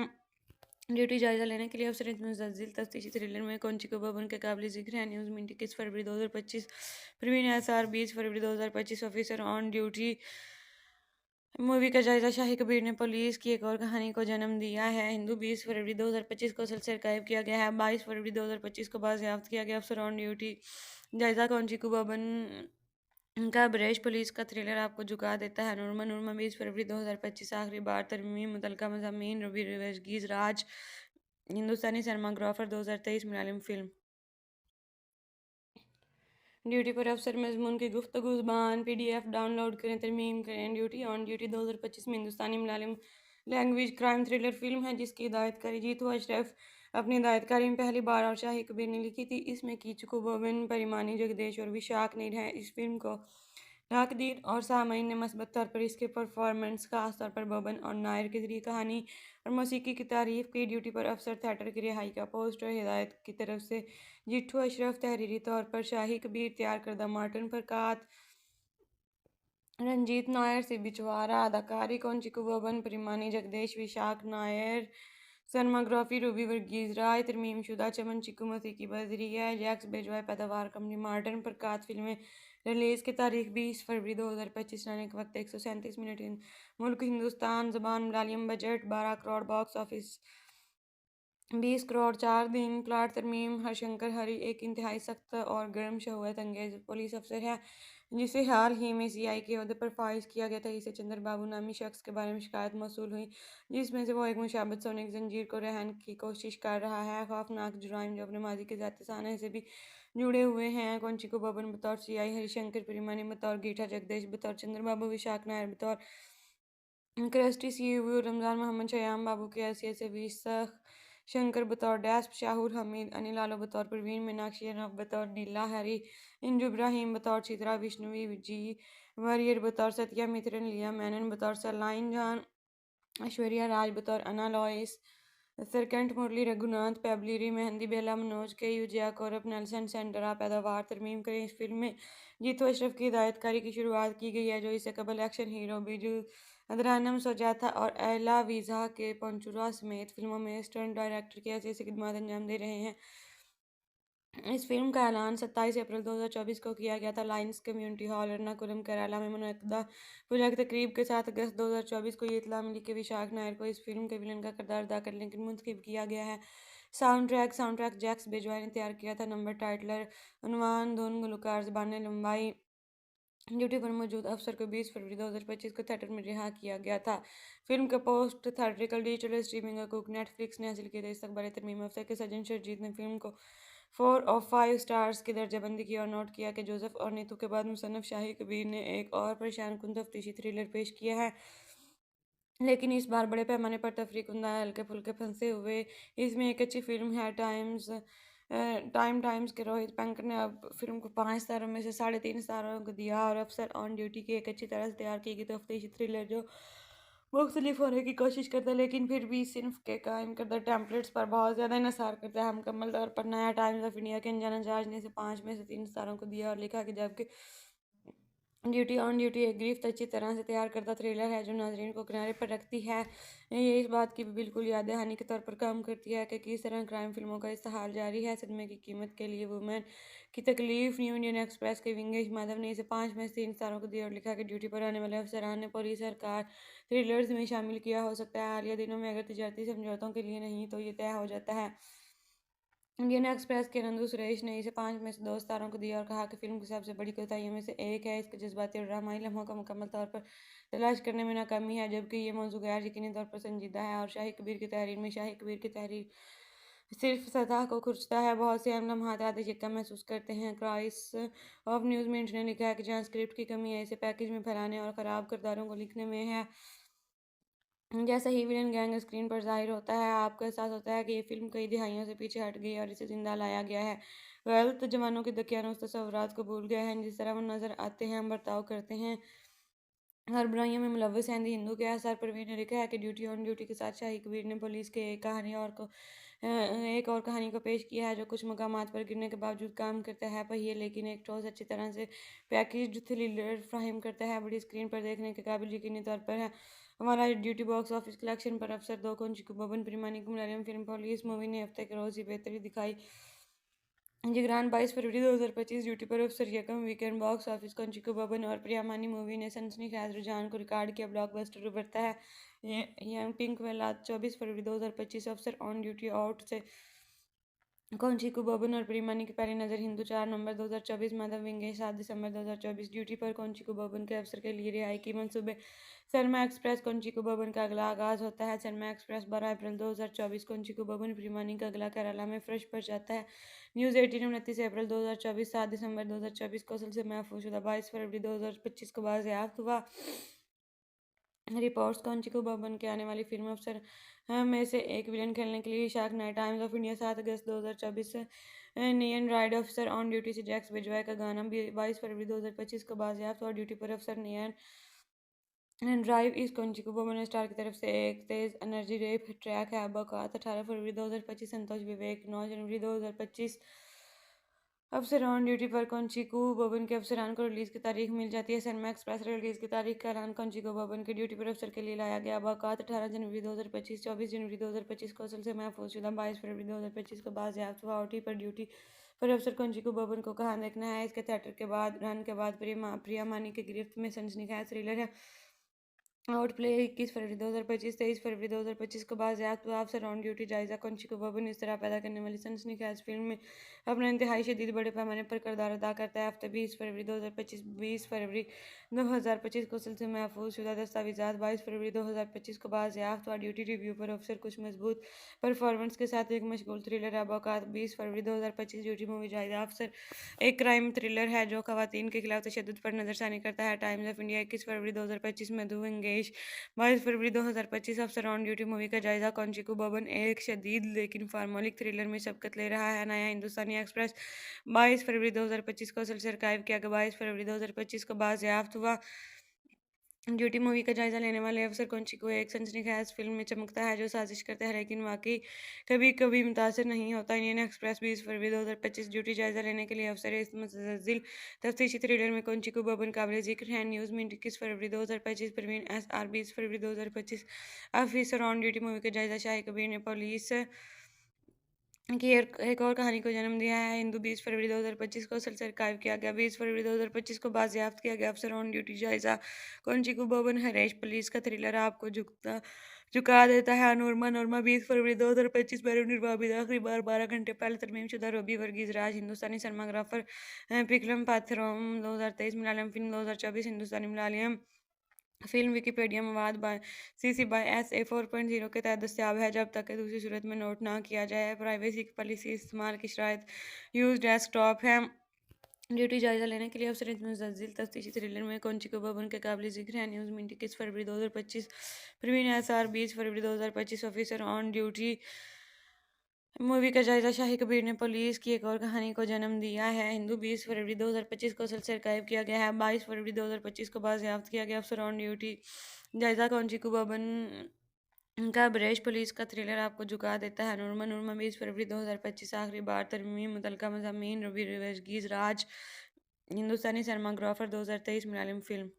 ड्यूटी जायजा लेने के लिए अफसर मुतज़िल तफ्तीशी थ्रिलर में कुंची भवन के काबिल जिक्र है। न्यूज़ में 21 फरवरी 2025 परवीन SR 20 फरवरी 2025 ऑफिसर ऑन ड्यूटी मूवी का जायजा शाही कबीर ने पुलिस की एक और कहानी को जन्म दिया है। हिंदू 20 फरवरी 2025 को सिलसिला कायब किया गया है। 22 फरवरी 2025 को बाज़याफ्त किया गया। अफसर ऑन ड्यूटी जायजा कुंची भवन का ब्रेश पुलिस का थ्रिलर आपको झुका देता है। नूरमा 20 फरवरी 2025 आखिरी बार तरमीम मुतलका मज़ामीन रवि वर्गीज़ राज हिंदुस्तानी सिनेमाग्राफर 2023 मलयालम फिल्म ड्यूटी पर अफसर मजमून की गुफ्तगू ज़ुबान PDF डाउनलोड करें तरमीम करें। ड्यूटी ऑन ड्यूटी 2025 में हिंदुस्तानी Malayalam language crime thriller film है जिसकी हिदायतकारी जीतू अशरफ अपनी हिदायतकारी में पहली बार और शाही कबीर ने लिखी थी। इसमें कीचकू बोबिन परिमानी जगदेश और विशाख नीर हैं। इस फिल्म को नाकदीन और सामईन ने मस्बत तौर पर इसके परफॉर्मेंस खास तौर पर बोबन और नायर के जरिए कहानी और मौसीकी की तारीफ की। ड्यूटी पर अफसर थिएटर की रिहाई का पोस्टर हिदायत की तरफ से जिट्ठू अशरफ तहरीरी तौर पर शाही कबीर तैयार करदा मार्टिन फरकात रंजीत नायर सी बिचवारा अदाकारी कुंची भवन परिमानी जगदेश विशाख नायर सिनेमाग्राफी रूबी वर्गीज राय तरमीम शुदा चमन चिकू मसी की बजरी है। जैक्स बेजवाय पैदावार कंपनी मार्टिन प्रकाश फिल्में रिलीज़ की तारीख 20 फरवरी 2025 रहने के वक्त 137 मिनट मुल्क हिंदुस्तान ज़बान Malayalam budget 12 crore box office 20 crore 4 दिन प्लाट तरमीम हरशंकर हरी एक इंतहाई सख्त और गर्म शहूअत अंगेज पुलिस अफसर है जिसे हाल ही में CI के अहदे पर फाइज किया गया था। इसे चंद्र बाबू नामी शख्स के बारे में शिकायत मौसूल हुई जिसमें से वो एक मुशाबत सोने की जंजीर को रहन की कोशिश कर रहा है। खौफनाक जुराइम जो अपने माजी के ज़ाती साने से भी जुड़े हुए हैं। कुंची भवन बतौर CI हरिशंकर परिमानी बतौर गीठा जगदेश बतौर चंद्र बाबू विशाख नायर बतौर क्रस्टी CU रमज़ान मोहम्मद शयाम बाबू की हैसियत से विसख शंकर बतौर डैस्प शाहूर हमीद अनिल आलो बतौर परवीन मीनाक्षी नव बतौर नीला हरी इंजु इब्राहिम बतौर चित्रा विष्णुवी जी वरियर बतौर सत्या मित्रन लिया मैनन बतौर सलाइन जान ऐश्वर्या राज बतौर अना लॉइस सरकंठ मुरली रघुनाथ पेबलिरी मेहंदी बेला मनोज के यूजिया कौरब नेल्सन सेंडरा पैदावार तरमीम करें। इस फिल्म में जीतू अशरफ की हिदायतकारी की शुरुआत की गई है जो इससे कबल एक्शन हीरो बिजू अदरानम सोजाता और एला वीज़ा के पंचुरा समेत फिल्मों में स्टंट डायरेक्टर की हैसियत से खिदमत अंजाम दे रहे हैं। इस फिल्म का ऐलान 27 अप्रैल 2024 को किया गया था। Lions community hall Ernakulam Kerala में मुनक्किदा पूजा की तकरीब के साथ अगस्त 2024 को ये इत्तला मिली कि विशाख नायर को इस फिल्म के विलन का किरदार अदा करने के लिए मुंतखब किया गया है। साउंड ट्रैक जैक्स बेजवाई ने तैयार किया था। नंबर टाइटलर उन्वान धुन गुलकार ज़बान लंबाई ड्यूटी पर मौजूद अफसर को 20 फरवरी 2025 को थिएटर में रिहा किया गया था। फिल्म का पोस्ट थिएट्रिकल डिजिटल स्ट्रीमिंग हकूक नेटफ्लिक्स ने हासिल किए थे। इस तकबार तरमीम अफसर के सज्जन शर्जीत ने फिल्म को 4 ऑफ 5 स्टार्स की दर्जाबंदी की और नोट किया कि जोसेफ और नीतू के बाद मुसन्नफ शाही कबीर ने एक और परेशान कुन तफ्तीशी थ्रिलर पेश किया है लेकिन इस बार बड़े पैमाने पर तफरीकुंदा है, हल्के-फुल्के फंसे हुए। इसमें एक अच्छी फ़िल्म है टाइम्स के रोहित पंक ने अब फ़िल्म को 5 सितारों में से 3.5 सितारों को दिया और अफसर ऑन ड्यूटी की एक अच्छी तरह से तैयार की गई तफ्तीशी थ्रिलर जो मुख्तलिफ होने की कोशिश करता है लेकिन फिर भी सिर्फ के कायम करदा टेम्पलेट्स पर बहुत ज़्यादा इन्हिसार करता है। मुकम्मल तौर पर नया टाइम्स ऑफ इंडिया के अनजान जहाज ने इसे 5 में से 3 सितारों को दिया और लिखा कि जबकि ड्यूटी एक गिरफ्त अच्छी तरह से तैयार करदा थ्रिलर है जो नाज़रीन को किनारे पर रखती है। ये इस बात की भी बिल्कुल याद दहानी के तौर पर काम करती है कि किस तरह क्राइम फिल्मों का इस्तेहाल जारी है। सदमे की कीमत के लिए वुमेन की तकलीफ। न्यू इंडियन एक्सप्रेस के विंगेश माधव ने इसे 5 में से 3 सितारों को दिया और लिखा कि ड्यूटी पर आने वाले अफसरान ने पुलिस सरकार थ्रिलर्स में शामिल किया हो सकता है हालिया दिनों में अगर तजारती समझौतों के लिए नहीं तो ये तय हो जाता है। इंडियन एक्सप्रेस के नंदू सुरेश ने इसे 5 में से 2 सितारों को दिया और कहा कि फ़िल्म की सबसे बड़ी कोताहियों में से एक है इसके जज्बाती और ड्रामाई लम्हों का मुकम्मल तौर पर तलाश करने में नाकामी है जबकि ये मौजू गैर यकीनी तौर पर संजीदा है और शाही कबीर की तहरीर में शाही कबीर की तहरीर सिर्फ सतह को खुरचता है। बहुत से अहम लम्हात आधे चिक्का महसूस करते हैं। क्राइस ऑफ न्यूज़ मिंट ने लिखा है कि जहाँ स्क्रिप्ट की कमी है इसे पैकेज में फैलाने और ख़राब किरदारों को लिखने में है। जैसा ही विलेन गैंग स्क्रीन पर ज़ाहिर होता है, आपको एहसास होता है कि ये फ़िल्म कई दिहाइयों से पीछे हट गई है और इसे ज़िंदा लाया गया है। गलत जवानों के दकियानूस तसव्वुरात को भूल गए हैं, जिस तरह वो नज़र आते हैं, हम बर्ताव करते हैं, हर बुराइयों में मुलव्वस हैं। द हिंदू के आसार परवीन ने लिखा है कि ड्यूटी ऑन ड्यूटी के साथ शाही कबीर ने पुलिस के एक और कहानी को पेश किया है जो कुछ मकामात पर गिरने के बावजूद काम करता है पहिए लेकिन एक ठोस अच्छी तरह से पैकेज्ड थ्रिलर फ्राहम करता है। बड़ी स्क्रीन पर देखने के काबिल यकीनी तौर पर है। हमारा ड्यूटी बॉक्स ऑफिस कलेक्शन पर अफसर 2 को बबन प्रीमानी की मलयालम फिल्म पुलिस मूवी ने हफ्ते के रोज़ ही बेहतरी दिखाई। जिगरान 22 फरवरी 2025 ड्यूटी पर अफसर यकम वीकेंड बॉक्स ऑफिस को बबन और प्रियामानी मूवी ने सनसनीखेज रुझान को रिकॉर्ड किया ब्लॉकबस्टर उभरता है। यंग पिंक वेला 24 फरवरी 2025 अफसर ऑन ड्यूटी आउट से कौंचिकू बबन और प्रीमानी की पहली नज़र हिंदू 4 नवंबर 2024 माधव विंगेश 7 दिसंबर 2024 ड्यूटी पर कौंचिकू बबन के अफसर के लिए रिहाई की मंसूबे। सरमा एक्सप्रेस कौंचिकू बबन का अगला आगाज होता है। सरमा एक्सप्रेस 12 अप्रैल 2024 कौंचिकू बबन प्रीमानी का अगला केरला में फ्रेश पर जाता है। न्यूज़ 18 29 अप्रैल 2024 7 दिसंबर 2024 कौशल से महफूज शुदा 22 फरवरी 2025 को बाज़याफ्त हुआ। रिपोर्ट्स कौंचिकू बबन के आने वाली फिल्म अफसर में से एक विलेन खेलने के लिए shark night times of India 7 अगस्त 2024 से नियन राइड अफसर ऑन ड्यूटी से जैक्स बिजवाई का गाना 22 फरवरी 2025 को बाज़याफ्त और ड्यूटी पर अफसर नियन ड्राइव इस कौंचिकू बबन स्टार की तरफ से एक तेज़ एनर्जी रेप ट्रैक है। बकौत 18 फरवरी 2025 संतोष विवेक 9 जनवरी 2025 अफसर ऑन ड्यूटी पर कौंचिकू बबन के अफसरान को रिलीज़ की तारीख मिल जाती है। सनमा एक्सप्रेस रिलीज़ की तारीख का ऐलान कौंचिकू बबन के ड्यूटी पर अफसर के लिए लाया गया। बकौत 18 जनवरी 2025 24 जनवरी 2025 कौशल से महफूज शुदा 22 फरवरी 2025 को बाज़याफ्त हुआ। ओटी पर ड्यूटी पर अफसर कौंचिकू बबन को कहाँ देखना है। इसके थिएटर के बाद रन के बाद प्रिया मानी की गिरफ्त में सनसनीखेज थ्रिलर है। आउट प्ले 21 फरवरी 2025 23 फरवरी 2025 को बाज़याफ्त हुआ। अफसर ऑन ड्यूटी जायज़ा कौंचिकू बबन इस तरह पैदा करने वाली सनसनीखेज फिल्म में अपना इंतहाई शदीद बड़े पैमाने पर किरदार अदा करता है। हफ्ते 20 फरवरी 2025 20 फरवरी 2025 को सिलसिले महफूज शुदा दस्तावेज़ात 22 फरवरी 2025 को बाज़याफ्त हुआ। ड्यूटी रिव्यू पर अफसर कुछ मजबूत परफॉर्मेंस के साथ एक मशगूल थ्रिलर है। बौकात 20 फरवरी 2025 ड्यूटी मूवी जायज़ा अफसर एक क्राइम थ्रिलर है जो खवातीन के खिलाफ तशद्दुद पर नज़रसानी करता है। टाइम्स ऑफ इंडिया 21 फरवरी 2025 में मधु विंगेश 22 फरवरी 2025 अफसर ऑन ड्यूटी मूवी का जायजा कौंचिकू बबन एक शदीद लेकिन फार्मोलिक थ्रिलर में शबकत ले रहा है। नया हिंदुस्तानी एक्सप्रेस 22 फरवरी 2025 को असल से आर्काइव किया गया 22 फरवरी 2025 को बाज़याफ्त हुआ। ड्यूटी मूवी का जायजा लेने वाले अफसर कौंचिकू एक सनसनीखेज फिल्म में चमकता है जो साजिश करता है लेकिन वाकई कभी कभी मुतासर नहीं होता। इंडियन एक्सप्रेस 20 फरवरी 2025 ड्यूटी जायजा लेने के लिए अफसर इस मुतज़िल तफ्तीशी थ्रिलर में कौंचिकू बबन काबिल जिक्र है। न्यूज़ मिनट 21 फरवरी 2025 परवीन एस आर 20 फरवरी 2025 ऑफिसर ऑन ड्यूटी मूवी का जायजा शाही कबीर ने पुलिस की एक और कहानी को जन्म दिया है। हिंदू 20 फरवरी 2025 को असल से आर्काइव किया गया 20 फरवरी 2025 को बाज़याफ्त किया गया। अफसर ऑन ड्यूटी जायजा कौंचिकू बबन हरेश पुलिस का थ्रिलर आपको झुका देता है। नोरमा 20 फरवरी 2025 पर निर्वाबिद आखिरी बार 12 घंटे पहले तरमीमशुदा रोबी वर्गीज राज हिंदुस्तानी सिनेमाग्राफर पिकलम पाथरोम 2023 मलयालम फिल्म 2024 हिंदुस्तानी मलयालम फिल्म विकिपीडिया मवाद by CC by S A 4.0 के तहत दस्तियाब है जब तक कि दूसरी सूरत में नोट ना किया जाए। प्राइवेसी की पॉलिसी इस्तेमाल की शराइत यूज डेस्कटॉप है। ड्यूटी जायजा लेने के लिए अफसर मुतज़िल तफ्तीशी थ्रिलर में कौंची को बबन के काबिल ज़िक्र है। न्यूज़ मीडिया 21 फरवरी 2025। प्रवीण एसआर 20 फरवरी 2025। ऑफिसर ऑन ड्यूटी मूवी का जायजा। शाही कबीर ने पुलिस की एक और कहानी को जन्म दिया है। हिंदू 20 फरवरी 2025 को सिलसिला गायब किया गया है। 22 फरवरी 2025 को बाजियाफ्त किया गया। अफसर ऑन ड्यूटी जायजा कौंची को बबन का ब्रश पुलिस का थ्रिलर आपको झुका देता है। नूरमा 20 फरवरी 2025 आखिरी बार तरमीम मुतल्लका मज़ामीन रवि वर्गीज़ राज हिंदुस्तानी सिनेमाग्राफर 2023 मलयालम फिल्म।